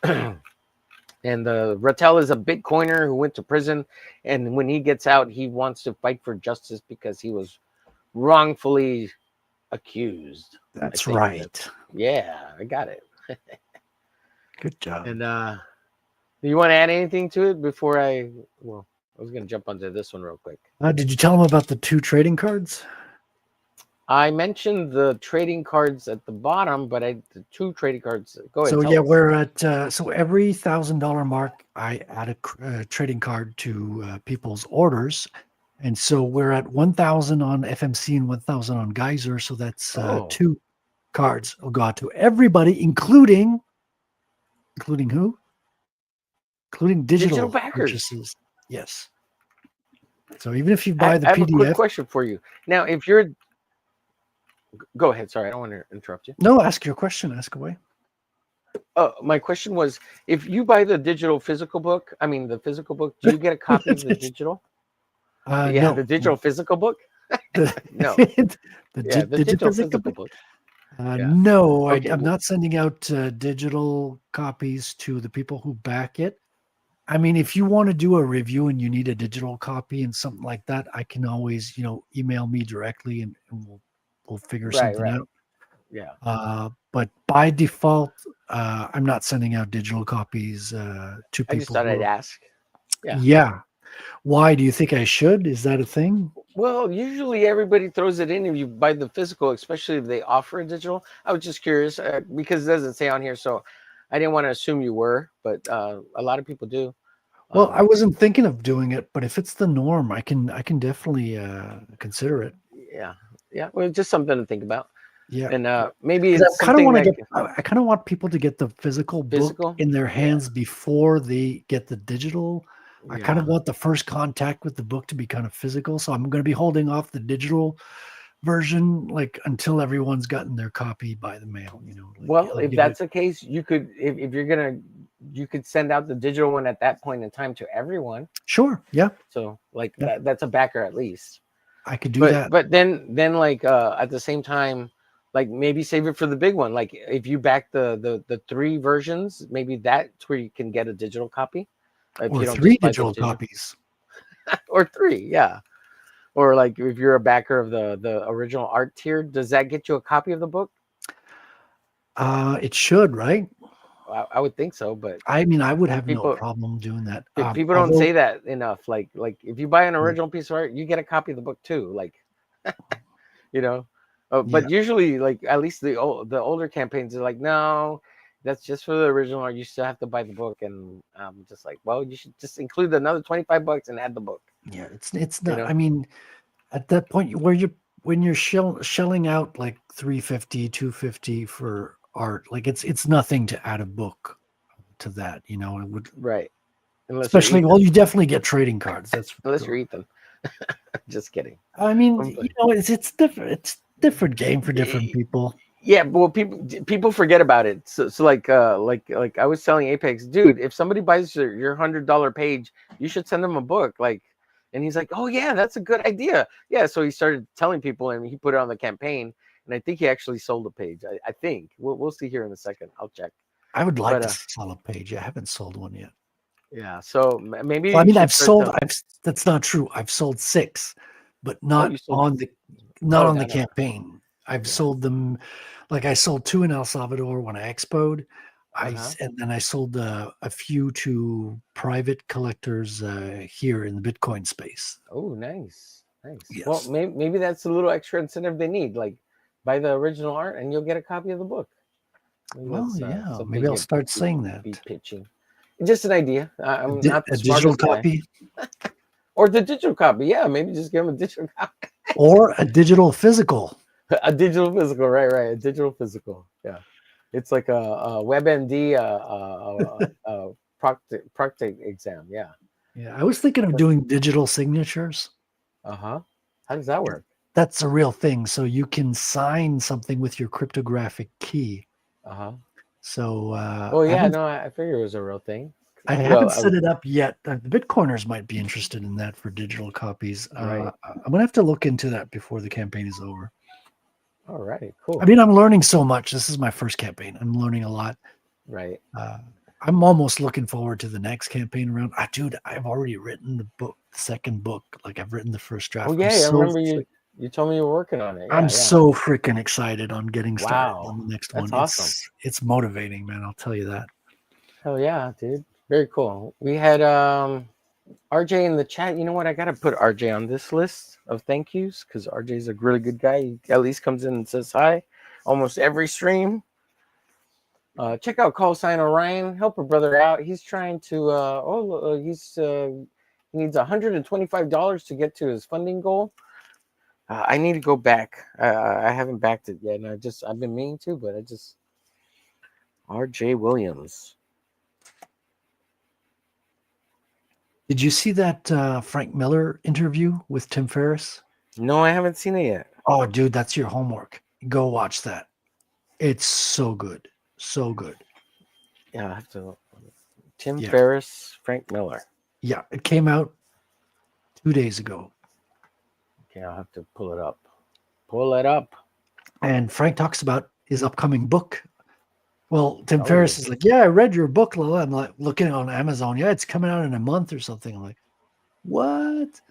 Speaker 4: And Rattel is a Bitcoiner who went to prison, and when he gets out, he wants to fight for justice because he was wrongfully accused.
Speaker 9: That's
Speaker 4: I think.
Speaker 9: right.
Speaker 4: Yeah, I got it.
Speaker 9: Good job.
Speaker 4: And do you want to add anything to it before I was going to jump onto this one real quick.
Speaker 9: Did you tell him about the 2 trading cards?
Speaker 4: I mentioned the trading cards at the bottom, but the 2 trading cards. Go ahead.
Speaker 9: So
Speaker 4: tell
Speaker 9: yeah,
Speaker 4: us.
Speaker 9: we're at so every $1,000 mark, I add a trading card to people's orders, and so we're at 1,000 on FMC and 1,000 on Geyser. So that's 2 cards will go out to everybody, including who? Including digital
Speaker 4: backers.
Speaker 9: purchases. Yes. So even if you buy the
Speaker 4: I have
Speaker 9: PDF,
Speaker 4: a quick question for you. Now, if you're, go ahead. Sorry, I don't want to interrupt you.
Speaker 9: no, ask your question. Ask away.
Speaker 4: My question was, if you buy the digital physical book, the physical book, do you get a copy of the digital?
Speaker 9: No.
Speaker 4: The digital physical book. No.
Speaker 9: the
Speaker 4: digital physical book.
Speaker 9: No,
Speaker 4: Okay,
Speaker 9: I'm not sending out digital copies to the people who back it. If you want to do a review and you need a digital copy and something like that, I can always, email me directly and we'll figure something out.
Speaker 4: Yeah.
Speaker 9: But by default, I'm not sending out digital copies to people.
Speaker 4: I just thought I'd ask.
Speaker 9: Yeah. Why do you think I should? Is that a thing?
Speaker 4: Well, usually everybody throws it in if you buy the physical, especially if they offer a digital. I was just curious because it doesn't say on here, so I didn't want to assume you were, but a lot of people do.
Speaker 9: Well, I wasn't thinking of doing it, but if it's the norm, I can definitely consider it.
Speaker 4: Yeah. Well, just something to think about.
Speaker 9: Yeah,
Speaker 4: and maybe
Speaker 9: I
Speaker 4: it's
Speaker 9: kind of
Speaker 4: something
Speaker 9: want to
Speaker 4: that,
Speaker 9: I kind of want people to get the physical book in their hands before they get the digital. I kind of want the first contact with the book to be kind of physical, so I'm going to be holding off the digital version until everyone's gotten their copy by the mail.
Speaker 4: Well, if that's the case, you could, if you're gonna, you could send out the digital one at that point in time to everyone.
Speaker 9: Sure. Yeah.
Speaker 4: So that's a backer at least.
Speaker 9: I could do that.
Speaker 4: But then at the same time, maybe save it for the big one. If you back the 3 versions, maybe that's where you can get a digital copy. If
Speaker 9: or
Speaker 4: you don't
Speaker 9: 3
Speaker 4: just buy
Speaker 9: digital copies.
Speaker 4: or 3, yeah. Or if you're a backer of the original art tier, does that get you a copy of the book?
Speaker 9: It should, right?
Speaker 4: I would think so, but
Speaker 9: I would have no problem doing that.
Speaker 4: People don't say that enough. Like if you buy an original piece of art, you get a copy of the book too. But usually, at least the older campaigns are no, that's just for the original art. You still have to buy the book, and I'm just well, you should just include another $25 and add the book.
Speaker 9: Yeah, it's not. At that point when you're shelling out $350, $250 for art, it's nothing to add a book to that. It would
Speaker 4: right.
Speaker 9: Especially, you definitely get trading cards. That's
Speaker 4: unless you're Ethan. Just kidding.
Speaker 9: I mean,
Speaker 4: I'm
Speaker 9: you
Speaker 4: playing.
Speaker 9: know, it's different. It's different game for different people.
Speaker 4: Yeah, but well, people forget about it. So like I was telling Apex, dude, if somebody buys your $100 page, you should send them a book. Like, and he's like, oh yeah, that's a good idea. Yeah, so he started telling people, and he put it on the campaign, and I think he actually sold a page. I think we'll see here in a second. I'll check.
Speaker 9: I would like
Speaker 4: But
Speaker 9: to sell a page. I haven't sold one yet.
Speaker 4: yeah, so maybe
Speaker 9: Well, I
Speaker 4: you
Speaker 9: mean,
Speaker 4: should
Speaker 9: I've
Speaker 4: start
Speaker 9: sold.
Speaker 4: telling.
Speaker 9: That's not true. I've sold 6, but
Speaker 4: Oh,
Speaker 9: not
Speaker 4: you sold.
Speaker 9: on the
Speaker 4: Oh,
Speaker 9: on the
Speaker 4: no.
Speaker 9: campaign. I've
Speaker 4: Yeah.
Speaker 9: sold them. Like I sold 2 in El Salvador when I expoed.
Speaker 4: Uh-huh.
Speaker 9: And then I sold a few to private collectors here in the Bitcoin space.
Speaker 4: Oh, nice. Well,
Speaker 9: Yes.
Speaker 4: maybe that's a little extra incentive they need. Like, buy the original art, and you'll get a copy of the book. Maybe
Speaker 9: Well,
Speaker 4: that's
Speaker 9: yeah.
Speaker 4: something
Speaker 9: Maybe I'll
Speaker 4: you
Speaker 9: start saying
Speaker 4: be
Speaker 9: that.
Speaker 4: pitching. Just an idea. I'm not the
Speaker 9: A digital
Speaker 4: smartest guy.
Speaker 9: copy
Speaker 4: Or the digital copy. Yeah, maybe just give them a digital copy.
Speaker 9: or a digital physical.
Speaker 4: A digital physical, right? A digital physical. Yeah. It's like a WebMD proctic exam. Yeah.
Speaker 9: Yeah, I was thinking of doing digital signatures.
Speaker 4: Uh-huh. How does that work?
Speaker 9: That's a real thing. So you can sign something with your cryptographic key.
Speaker 4: Uh-huh.
Speaker 9: So
Speaker 4: Oh yeah, no, I figured it was a real thing.
Speaker 9: I haven't set it up yet. The Bitcoiners might be interested in that for digital copies.
Speaker 4: Right.
Speaker 9: I'm gonna have to look into that before the campaign is over.
Speaker 4: All right, cool.
Speaker 9: I mean, I'm learning so much. This is my first campaign. I'm learning a lot.
Speaker 4: Right.
Speaker 9: I'm almost looking forward to the next campaign round. Dude, I've already written the second book. Like I've written the first draft.
Speaker 4: Oh yeah, I remember you told me you were working on it. Yeah,
Speaker 9: I'm so freaking excited on getting started on the next
Speaker 4: that's
Speaker 9: one.
Speaker 4: awesome.
Speaker 9: It's motivating, man. I'll tell you that.
Speaker 4: Hell yeah, dude. Very cool. We had RJ in the chat. You know what? I gotta put RJ on this list of thank yous because RJ's a really good guy. He at least comes in and says hi almost every stream. Check out Call Sign Orion. Help a brother out. He's trying to he needs $125 to get to his funding goal. I need to go back. I haven't backed it yet, and I've been meaning to, but RJ Williams.
Speaker 9: Did you see that Frank Miller interview with Tim Ferriss?
Speaker 4: No, I haven't seen it yet.
Speaker 9: Oh, dude, that's your homework. Go watch that. It's so good. So good.
Speaker 4: Yeah, I have to. Tim Ferriss, Frank Miller.
Speaker 9: Yeah, it came out 2 days ago.
Speaker 4: Okay, I'll have to pull it up. Pull it up.
Speaker 9: And Frank talks about his upcoming book. Well, Tim Ferriss is like, yeah, I read your book, Lola. I'm like looking on Amazon. Yeah, it's coming out in a month or something. I'm like, what?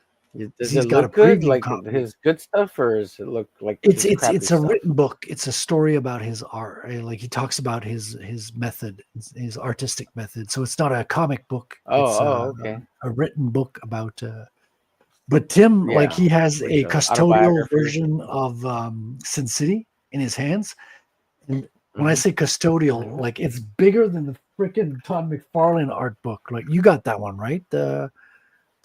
Speaker 4: Does it look good, like his good stuff, or does it look like
Speaker 9: it's a written book? It's a story about his art. Like he talks about his method, his artistic method. So it's not a comic book.
Speaker 4: Okay.
Speaker 9: A written book about. But Tim, like he has a custodial version of Sin City in his hands, and when I say custodial, like it's bigger than the freaking Todd McFarlane art book. Like you got that one, right? The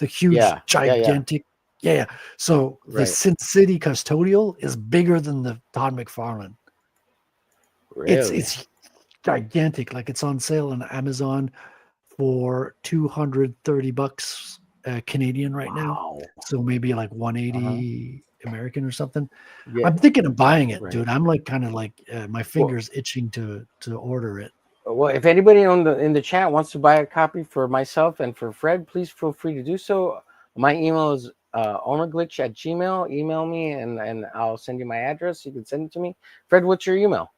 Speaker 9: huge, gigantic, yeah. So the Sin City custodial is bigger than the Todd McFarlane.
Speaker 4: Really?
Speaker 9: It's gigantic. Like it's on sale on Amazon for $230 Canadian right now. So maybe like 180 American or something. Yeah. I'm thinking of buying it, dude. I'm like kind of like my fingers itching to order it.
Speaker 4: Well, if anybody in the chat wants to buy a copy for myself and for Fred, please feel free to do so. My email is omerglitch@gmail. Email me and I'll send you my address. You can send it to me. Fred, what's your email?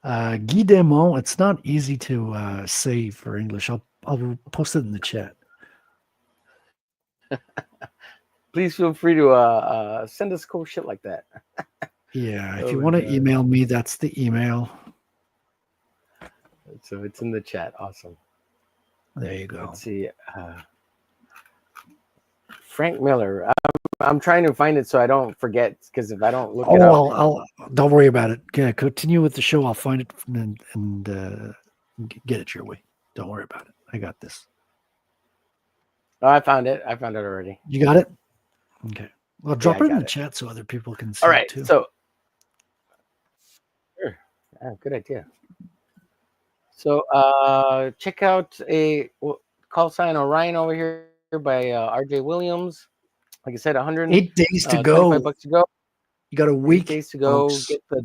Speaker 9: Guy Demont. It's not easy to say for English. I'll post it in the chat.
Speaker 4: Please feel free to send us cool shit like that.
Speaker 9: Yeah, if you want to email me, that's the email.
Speaker 4: So it's in the chat. Awesome.
Speaker 9: There you go.
Speaker 4: Let's see. Frank Miller. I'm trying to find it so I don't forget, because if I don't look it up.
Speaker 9: I'll don't worry about it. Yeah, continue with the show. I'll find it and get it your way. Don't worry about it. I got this.
Speaker 4: Oh, I found it. I found it already.
Speaker 9: You got it? Okay. Well, drop it in the chat so other people can see it too.
Speaker 4: So sure. Good idea. So check out a Call Sign Orion over here by RJ Williams. Like I said,
Speaker 9: 8 days to
Speaker 4: $25
Speaker 9: go.
Speaker 4: to go.
Speaker 9: You got a
Speaker 4: 8
Speaker 9: week,
Speaker 4: days to go.
Speaker 9: folks.
Speaker 4: Get the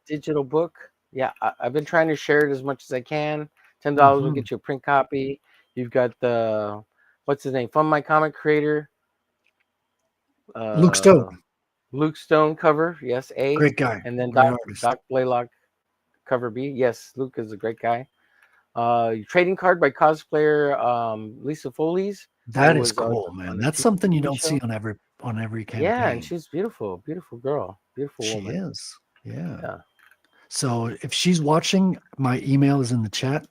Speaker 4: digital book. Yeah, I've been trying to share it as much as I can. $10 will
Speaker 9: Mhm.
Speaker 4: get you a print copy. You've got the what's his name? Fund My Comic Creator.
Speaker 9: Luke Stone,
Speaker 4: Luke Stone cover, yes, A.
Speaker 9: great guy,
Speaker 4: And then
Speaker 9: great artist.
Speaker 4: Doc Blaylock cover B. Yes, Luke is a great guy. Trading card by cosplayer Lisa Foley's.
Speaker 9: That is
Speaker 4: was,
Speaker 9: cool,
Speaker 4: on
Speaker 9: man.
Speaker 4: the
Speaker 9: That's something you
Speaker 4: TV
Speaker 9: don't
Speaker 4: show.
Speaker 9: see on every campaign.
Speaker 4: Yeah, and she's beautiful, beautiful girl, beautiful
Speaker 9: She
Speaker 4: woman.
Speaker 9: is. Yeah.
Speaker 4: Yeah.
Speaker 9: So if she's watching, my email is in the chat.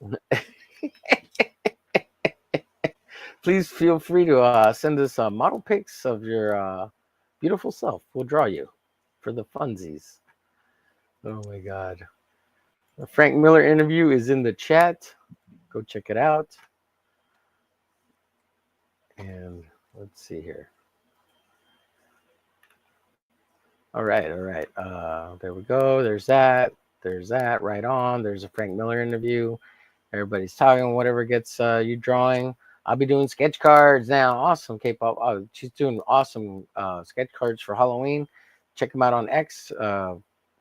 Speaker 4: Please feel free to send us model pics of your beautiful self. We'll draw you for the funsies. Oh my God. The Frank Miller interview is in the chat. Go check it out. And let's see here. All right, all right. There we go. There's that. There's that. Right on. There's a Frank Miller interview. Everybody's talking. Whatever gets you drawing. I'll be doing sketch cards now. Awesome, K-pop. Oh, she's doing awesome sketch cards for Halloween. Check them out on X,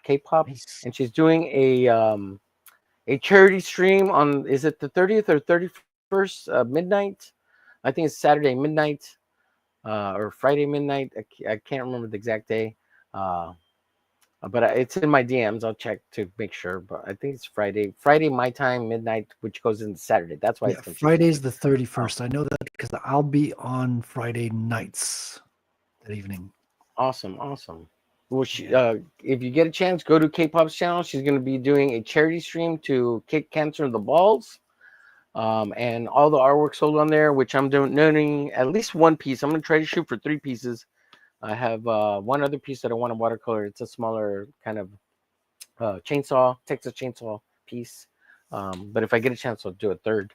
Speaker 4: K-pop.
Speaker 9: Nice.
Speaker 4: And she's doing a charity stream on. Is it the 30th or 31st midnight? I think it's Saturday midnight or Friday midnight. I can't remember the exact day. But it's in my DMs. I'll check to make sure. But I think it's Friday my time midnight, which goes into Saturday. That's why
Speaker 9: Yeah,
Speaker 4: it's confusing.
Speaker 9: Friday's the 31st. I know that because I'll be on Friday nights that evening.
Speaker 4: Awesome, awesome. Well, if you get a chance, go to K-pop's channel. She's going to be doing a charity stream to kick cancer in the balls. And all the artwork sold on there, which I'm doing at least one piece. I'm going to try to shoot for 3 pieces. I have one other piece that I want to watercolor. It's a smaller kind of Texas chainsaw piece. But if I get a chance, I'll do a third.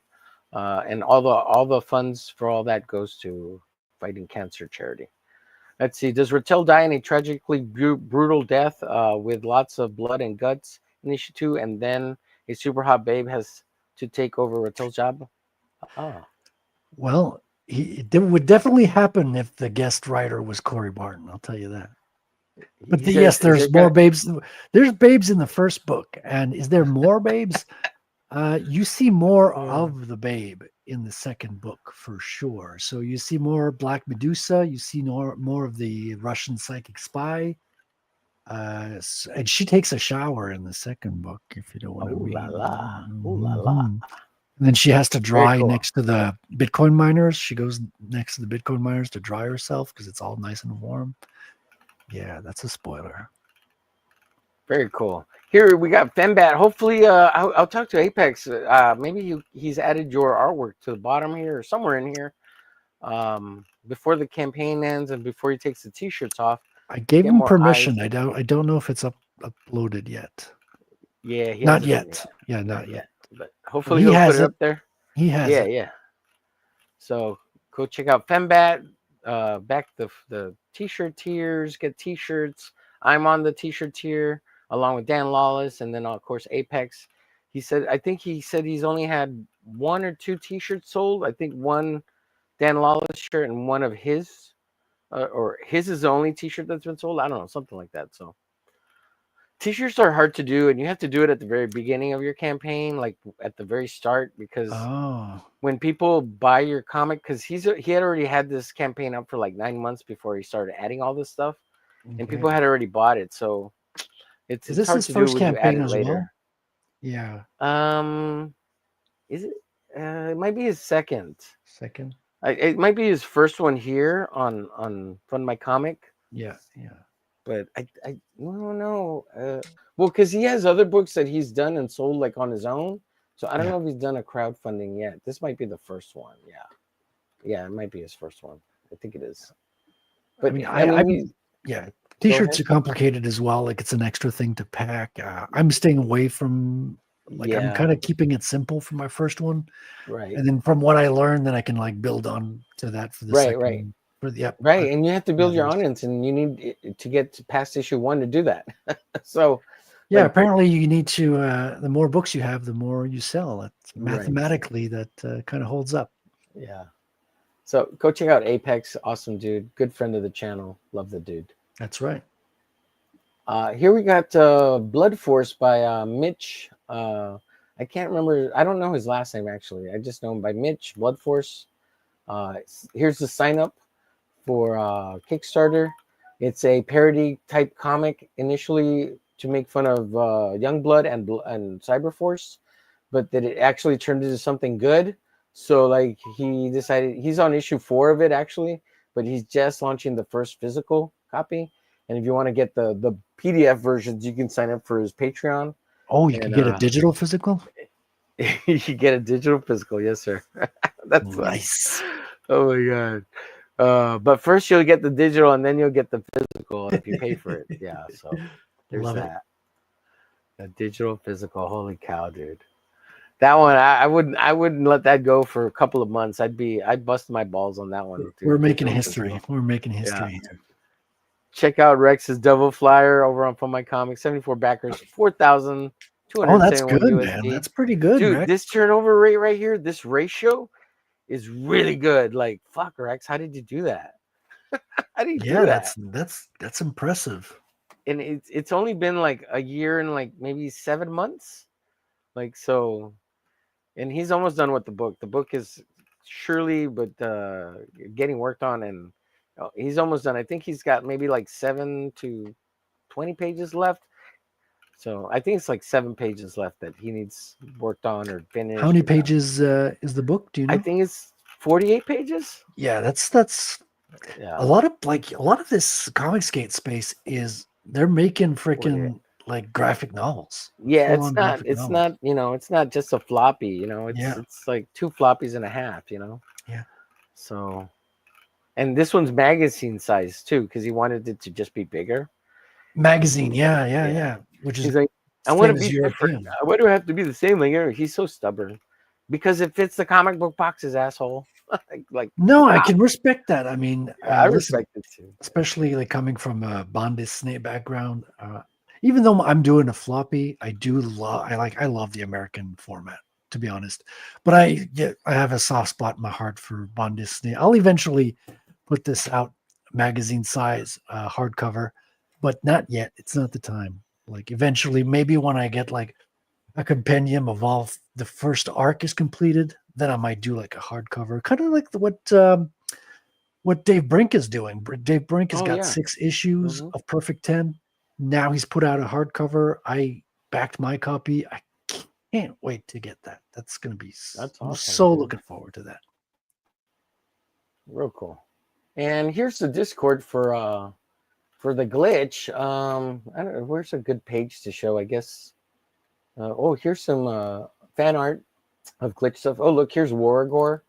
Speaker 4: And all the funds for all that goes to fighting cancer charity. Let's see. Does Rattel die in a tragically brutal death with lots of blood and guts in issue 2, and then a super hot babe has to take over Rattel's job? Oh.
Speaker 9: Well, it would definitely happen if the guest writer was Corey Barton. I'll tell you that. But yes, there's more babes. There's babes in the first book, and is there more babes? You see more of the babe in the second book for sure. So you see more Black Medusa. You see more of the Russian psychic spy. And she takes a shower in the second book, if you don't want to read.
Speaker 4: La la. Ooh la la.
Speaker 9: And then she has to dry
Speaker 4: cool.
Speaker 9: next to the Bitcoin miners. She goes next to the Bitcoin miners to dry herself because it's all nice and warm. Yeah, that's a spoiler.
Speaker 4: Very cool. Here we got Fembat. Hopefully, I'll talk to Apex. Maybe he's added your artwork to the bottom here or somewhere in here before the campaign ends and before he takes the t-shirts off.
Speaker 9: I gave him permission. I don't know if it's uploaded yet.
Speaker 4: Yeah,
Speaker 9: not yet. Yeah, not yet.
Speaker 4: But hopefully he'll put it up there.
Speaker 9: He has it.
Speaker 4: Yeah. So go check out Fembat. Back the t-shirt tiers. Get t-shirts. I'm on the t-shirt tier along with Dan Lawless, and then of course Apex. I think he said he's only had 1 or 2 t-shirts sold. I think one Dan Lawless shirt and one of his, or his is the only t-shirt that's been sold. I don't know, something like that. So t-shirts are hard to do, and you have to do it at the very beginning of your campaign, like at the very start, because when people buy your comic, because he had already had this campaign up for like 9 months before he started adding all this stuff, and people had already bought it. So it's hard to do when you add it later.
Speaker 9: Yeah.
Speaker 4: Is it? It might be his second.
Speaker 9: Second.
Speaker 4: It might be his first one here on Fund My Comic.
Speaker 9: Yeah.
Speaker 4: But I don't know. Well, because he has other books that he's done and sold like on his own. So I don't know if he's done a crowdfunding yet. This might be the first one. Yeah, it might be his first one. I think it is. But I mean,
Speaker 9: t-shirts are complicated as well. Like it's an extra thing to pack. I'm staying away from. I'm kind of keeping it simple for my first one,
Speaker 4: right?
Speaker 9: And then from what I learned, then I can like build on to that for the second.
Speaker 4: Right.
Speaker 9: For the
Speaker 4: right, and you have to build your audience, and you need to get past issue 1 to do that. So,
Speaker 9: apparently you need to. The more books you have, the more you sell. It's mathematically that kind of holds up.
Speaker 4: Yeah. So go check out Apex. Awesome dude. Good friend of the channel. Love the dude.
Speaker 9: That's right.
Speaker 4: Here we got Blood Force by Mitch. I can't remember. I don't know his last name, actually. I just know him by Mitch, Blood Force. Here's the sign up for Kickstarter. It's a parody type comic initially to make fun of Youngblood and Cyberforce, but that it actually turned into something good. So like he decided, he's on issue 4 of it actually, but he's just launching the first physical copy. And if you want to get the PDF versions, you can sign up for his Patreon.
Speaker 9: Oh, you can get a digital physical?
Speaker 4: You can get a digital physical, yes, sir. That's
Speaker 9: nice.
Speaker 4: Oh my god. But first you'll get the digital and then you'll get the physical if you pay for it. Yeah, so there's
Speaker 9: Love
Speaker 4: that. The digital physical. Holy cow, dude. That one I wouldn't let that go for a couple of months. I'd bust my balls on that one. Dude.
Speaker 9: We're making history. We're making history here.
Speaker 4: Check out Rex's Devil Flyer over on Fun My Comics. 74 backers, 4,271
Speaker 9: Oh, that's good,
Speaker 4: USD.
Speaker 9: man. That's pretty good,
Speaker 4: dude.
Speaker 9: Rex.
Speaker 4: This turnover rate right here, this ratio, is really good. Like, fuck, Rex, how did you do that? How do you do that?
Speaker 9: That's impressive.
Speaker 4: And it's only been like a year and like maybe 7 months. Like, so, and he's almost done with the book. The book is surely but getting worked on, and he's almost done. I think he's got maybe like 7 to 20 pages left. So I think it's like 7 pages left that he needs worked on or finished.
Speaker 9: How many pages is the book? Do you know?
Speaker 4: I think it's 48 pages.
Speaker 9: Yeah, that's
Speaker 4: yeah.
Speaker 9: a lot of this comic skate space is they're making freaking like graphic novels.
Speaker 4: Yeah, it's not, you know, it's not just a floppy, you know, it's like 2 floppies and a half, you know.
Speaker 9: Yeah.
Speaker 4: So, and this one's magazine size too, because he wanted it to just be bigger.
Speaker 9: Magazine, yeah. Which is,
Speaker 4: he's like, I want to be different. Why do I have to be the same? Like, he's so stubborn because it fits the comic book boxes, asshole. like
Speaker 9: no, I can respect that. I mean,
Speaker 4: I respect it too,
Speaker 9: especially like coming from a Bond Disney background. Even though I'm doing a floppy, I love the American format, to be honest. But I have a soft spot in my heart for Bond Disney. I'll eventually put this out magazine size hardcover, but not yet. It's not the time. Like eventually, maybe when I get like a compendium of all the first arc is completed, then I might do like a hardcover, kind of like what Dave Brink is doing. Dave Brink has got 6 issues of Perfect 10. Now he's put out a hardcover. I backed my copy. I can't wait to get that. That's going to be I'm so looking forward to that.
Speaker 4: Real cool. And here's the Discord for the glitch. I don't know, where's a good page to show, I guess. Here's some fan art of glitch stuff. Oh, look, here's Wargore.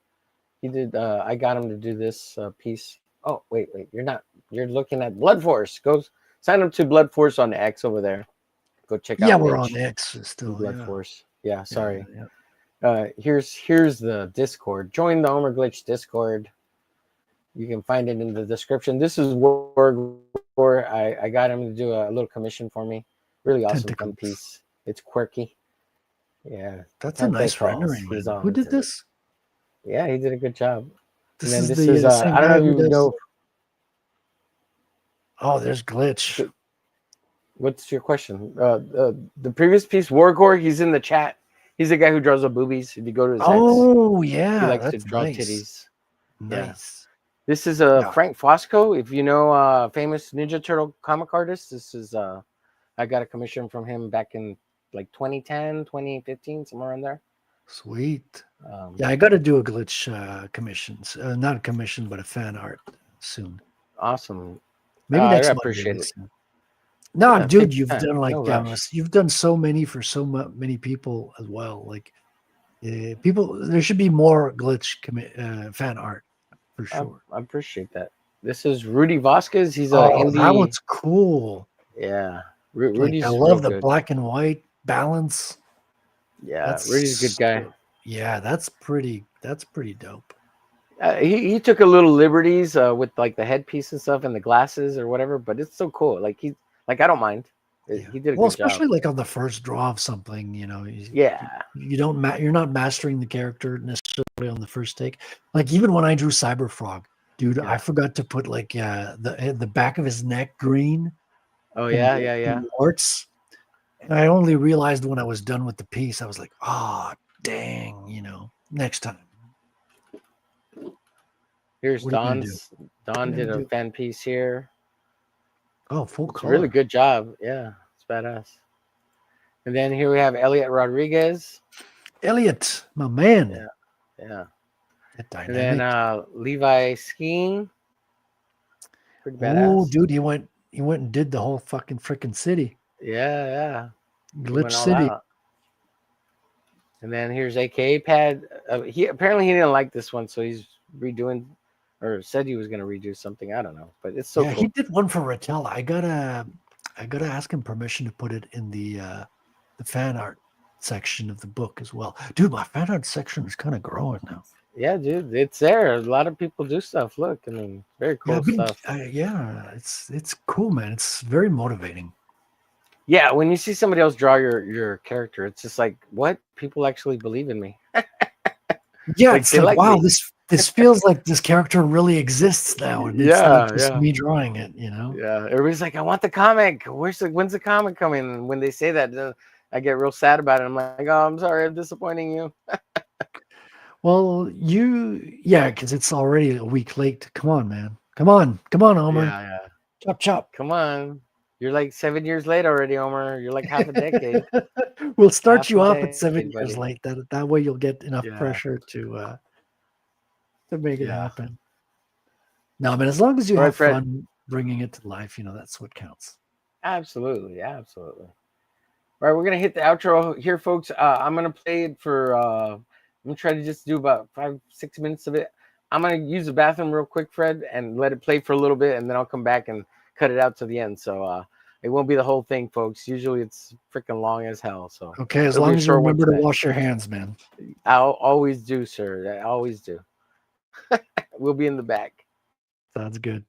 Speaker 4: He did I got him to do this piece. Oh, wait, you're looking at Blood Force. Go sign up to Blood Force on X over there. Go check out.
Speaker 9: Yeah, we're on X still.
Speaker 4: Blood Force. Yeah, sorry. Here's the Discord. Join the omerglitch Discord. You can find it in the description. This is Wargore. I got him to do a little commission for me. Really awesome fun piece. It's quirky. Yeah,
Speaker 9: that's a nice rendering. Who did this?
Speaker 4: Yeah, he did a good job.
Speaker 9: This is I don't know if you know. Oh, there's glitch.
Speaker 4: What's your question? The previous piece, Wargore, he's in the chat. He's the guy who draws the boobies. If you go to his
Speaker 9: yeah,
Speaker 4: he likes to draw titties.
Speaker 9: Nice.
Speaker 4: Yeah. This is Frank Fosco. If you know famous Ninja Turtle comic artist, this is I got a commission from him back in like 2010, 2015, somewhere in there.
Speaker 9: Sweet. Yeah, I got to do a glitch commissions. Not a commission, but a fan art soon.
Speaker 4: Awesome.
Speaker 9: Maybe next
Speaker 4: I
Speaker 9: Monday.
Speaker 4: appreciate it.
Speaker 9: No, dude, you've done like you've done so many for so many people as well. Like people, there should be more glitch fan art for sure.
Speaker 4: I appreciate that. This is Rudy Vasquez. He's
Speaker 9: that one's cool.
Speaker 4: Yeah,
Speaker 9: Rudy's. I love the black and white balance.
Speaker 4: Yeah, Rudy's a good guy.
Speaker 9: Yeah, that's pretty dope.
Speaker 4: He took a little liberties with like the headpiece and stuff and the glasses or whatever, but it's so cool. Like I don't mind. He did a
Speaker 9: Well,
Speaker 4: good job.
Speaker 9: especially like on the first draw of something,
Speaker 4: Yeah.
Speaker 9: you don't you're not mastering the character necessarily on the first take. Like even when I drew Cyberfrog, dude, I forgot to put like the back of his neck green.
Speaker 4: Oh
Speaker 9: and
Speaker 4: yeah,
Speaker 9: the-
Speaker 4: yeah, yeah.
Speaker 9: the warts. And I only realized when I was done with the piece, I was like, oh dang, next time.
Speaker 4: Here's
Speaker 9: What are you gonna do?
Speaker 4: Don's. Don did a fan piece here.
Speaker 9: Oh, full
Speaker 4: It's a
Speaker 9: color.
Speaker 4: really good job. Yeah, it's badass. And then here we have Elliot Rodriguez.
Speaker 9: Elliot, my man.
Speaker 4: Yeah, yeah.
Speaker 9: That
Speaker 4: And then
Speaker 9: dynamic.
Speaker 4: Levi Skiing. Pretty
Speaker 9: Oh,
Speaker 4: badass.
Speaker 9: dude, he went and did the whole fucking freaking city.
Speaker 4: Yeah, yeah. He
Speaker 9: Glitch
Speaker 4: went all
Speaker 9: City.
Speaker 4: out. And then here's AKA Pad. He didn't like this one, so he's redoing, or said he was going to redo something. I don't know, but it's so
Speaker 9: Yeah,
Speaker 4: cool.
Speaker 9: he did one for Ratella. I gotta ask him permission to put it in the fan art section of the book as well. Dude, my fan art section is kind of growing now.
Speaker 4: Yeah, dude, it's there. A lot of people do stuff. Look, I mean, very cool stuff.
Speaker 9: It's cool, man. It's very motivating.
Speaker 4: Yeah, when you see somebody else draw your character, it's just like, what? People actually believe in me.
Speaker 9: Yeah,
Speaker 4: Like,
Speaker 9: it's
Speaker 4: they
Speaker 9: like,
Speaker 4: like
Speaker 9: wow,
Speaker 4: me.
Speaker 9: this feels like this character really exists now, and it's not just me drawing it.
Speaker 4: Yeah, everybody's like, I want the comic. When's the comic coming? And when they say that, I get real sad about it. I'm like, oh, I'm sorry, I'm disappointing you.
Speaker 9: Well, because it's already a week late. Come on, man. Come on, Homer.
Speaker 4: Yeah.
Speaker 9: Chop, chop.
Speaker 4: Come on. You're like 7 years late already, Homer. You're like half a decade.
Speaker 9: We'll start
Speaker 4: Half
Speaker 9: you
Speaker 4: a
Speaker 9: off at
Speaker 4: decade,
Speaker 9: 7 years
Speaker 4: buddy.
Speaker 9: late. That way you'll get enough
Speaker 4: Yeah.
Speaker 9: pressure to make it
Speaker 4: Yeah.
Speaker 9: happen. No, but as long as you
Speaker 4: All right,
Speaker 9: have
Speaker 4: Fred.
Speaker 9: fun bringing it to life, that's what counts.
Speaker 4: Absolutely. All right, we're gonna hit the outro here, folks. I'm gonna play it for I'm gonna try to just do about 5-6 minutes of it. I'm gonna use the bathroom real quick, Fred, and let it play for a little bit, and then I'll come back and cut it out to the end. So it won't be the whole thing, folks. Usually it's freaking long as hell. So
Speaker 9: Okay, as
Speaker 4: it'll be
Speaker 9: long
Speaker 4: a
Speaker 9: as you
Speaker 4: short one
Speaker 9: remember to
Speaker 4: today.
Speaker 9: wash your hands, man.
Speaker 4: I'll always do, sir. I always do. We'll be in the back.
Speaker 9: Sounds good.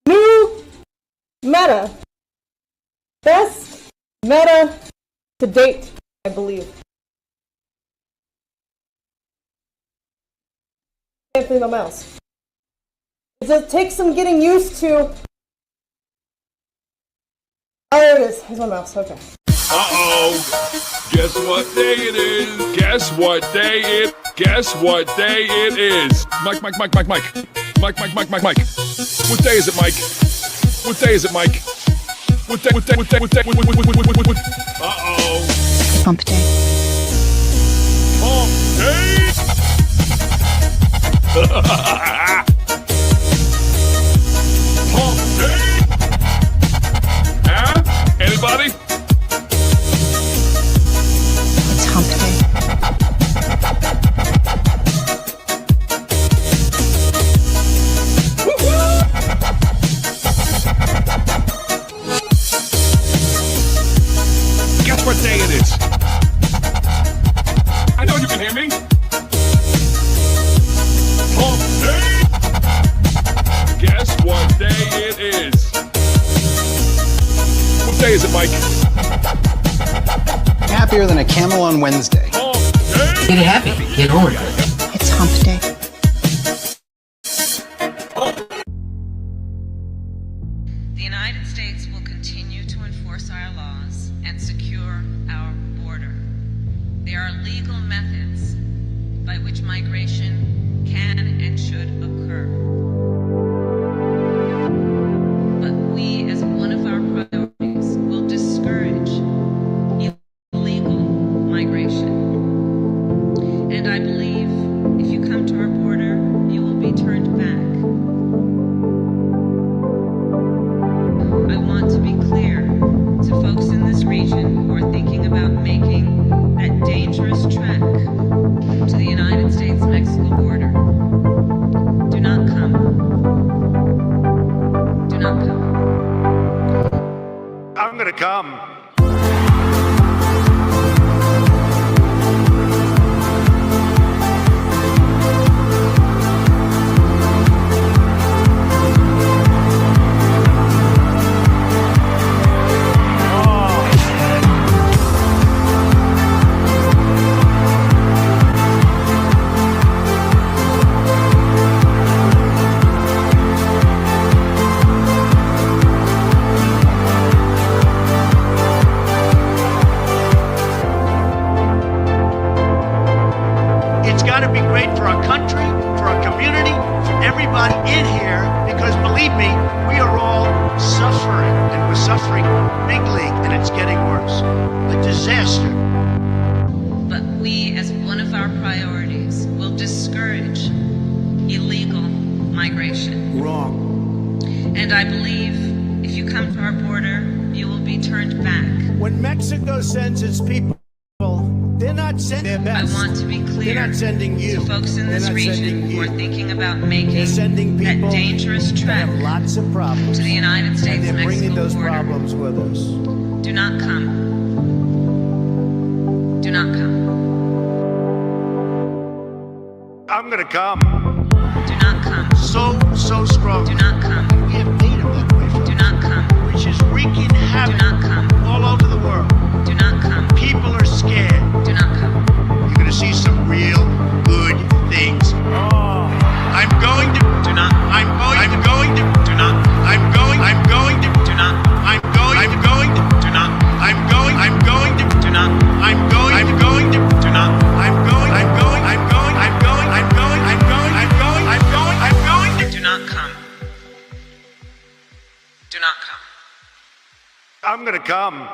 Speaker 10: New meta. Best meta to date, I believe. Can't see my mouse. It just takes some getting used to. Oh, there it is. Here's my mouse. Okay.
Speaker 1: Uh-oh. Guess what day it is? Guess what day it? Guess what day it is? Mike. Mike. What day is it, Mike? What day is it, Mike? What day? Uh-oh.
Speaker 2: Hump day.
Speaker 1: Hump day. Hump day. Huh? Anybody?
Speaker 2: It's hump day.
Speaker 1: Guess what day it is? I know you can hear me. Hump day. Guess what day it is? What day is it, Mike?
Speaker 3: Happier than a camel on Wednesday.
Speaker 1: Hump day.
Speaker 11: Get happy. Get over it.
Speaker 2: It's hump day.
Speaker 12: The United States will continue to enforce our laws and secure our border. There are legal methods by which migration can and should occur. But we, as one of our priorities, will discourage illegal migration. And I believe if you come to our border, you will be turned back. I want to be clear to folks in this region who are thinking about making that dangerous trek to the United States-Mexico border. Do not come. Do not come.
Speaker 7: I'm gonna come. It's got to be great for our country, for our community, for everybody in here, because believe me, we are all suffering, and we're suffering big league, and it's getting worse. A disaster.
Speaker 12: But we, as one of our priorities, will discourage illegal migration.
Speaker 7: Wrong.
Speaker 12: And I believe if you come to our border, you will be turned back.
Speaker 7: When Mexico sends its people, they're not sending their
Speaker 12: I
Speaker 7: best.
Speaker 12: want to be clear
Speaker 7: They're not sending you.
Speaker 12: to folks in
Speaker 7: They're
Speaker 12: this
Speaker 7: not
Speaker 12: region
Speaker 7: sending
Speaker 12: who are
Speaker 7: you.
Speaker 12: thinking about
Speaker 7: They're
Speaker 12: making
Speaker 7: sending
Speaker 12: that
Speaker 7: people
Speaker 12: dangerous
Speaker 7: that
Speaker 12: trek
Speaker 7: have lots of problems.
Speaker 12: to the United
Speaker 7: And they're bringing
Speaker 12: States-Mexico
Speaker 7: those
Speaker 12: border.
Speaker 7: problems with us.
Speaker 12: Do not come. Do not come.
Speaker 7: I'm gonna come.
Speaker 12: Do not come.
Speaker 7: So strong.
Speaker 12: Do not come.
Speaker 7: We have made them that way, folks.
Speaker 12: Do not come.
Speaker 7: Which is wreaking
Speaker 12: Do
Speaker 7: havoc
Speaker 12: not come.
Speaker 7: all over the world.
Speaker 12: Do not come.
Speaker 7: People are scared.
Speaker 12: Do not come.
Speaker 7: You're gonna see some real good things. I'm going to.
Speaker 12: Do not.
Speaker 7: I'm going to.
Speaker 12: Do not.
Speaker 7: I'm going to.
Speaker 12: Do not.
Speaker 7: I'm going to.
Speaker 12: Do not.
Speaker 7: I'm going to.
Speaker 12: Do not.
Speaker 7: I'm going to.
Speaker 12: Do not.
Speaker 7: I'm going to.
Speaker 12: Do not come. Do not come.
Speaker 7: I'm gonna come.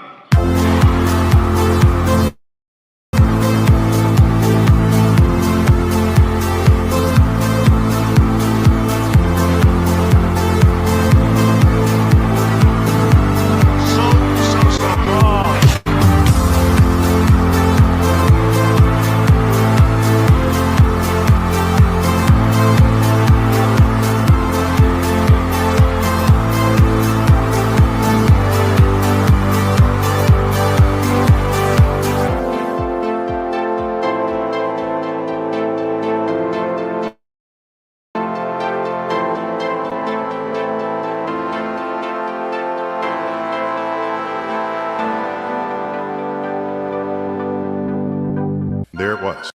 Speaker 7: So strong.
Speaker 13: There it was.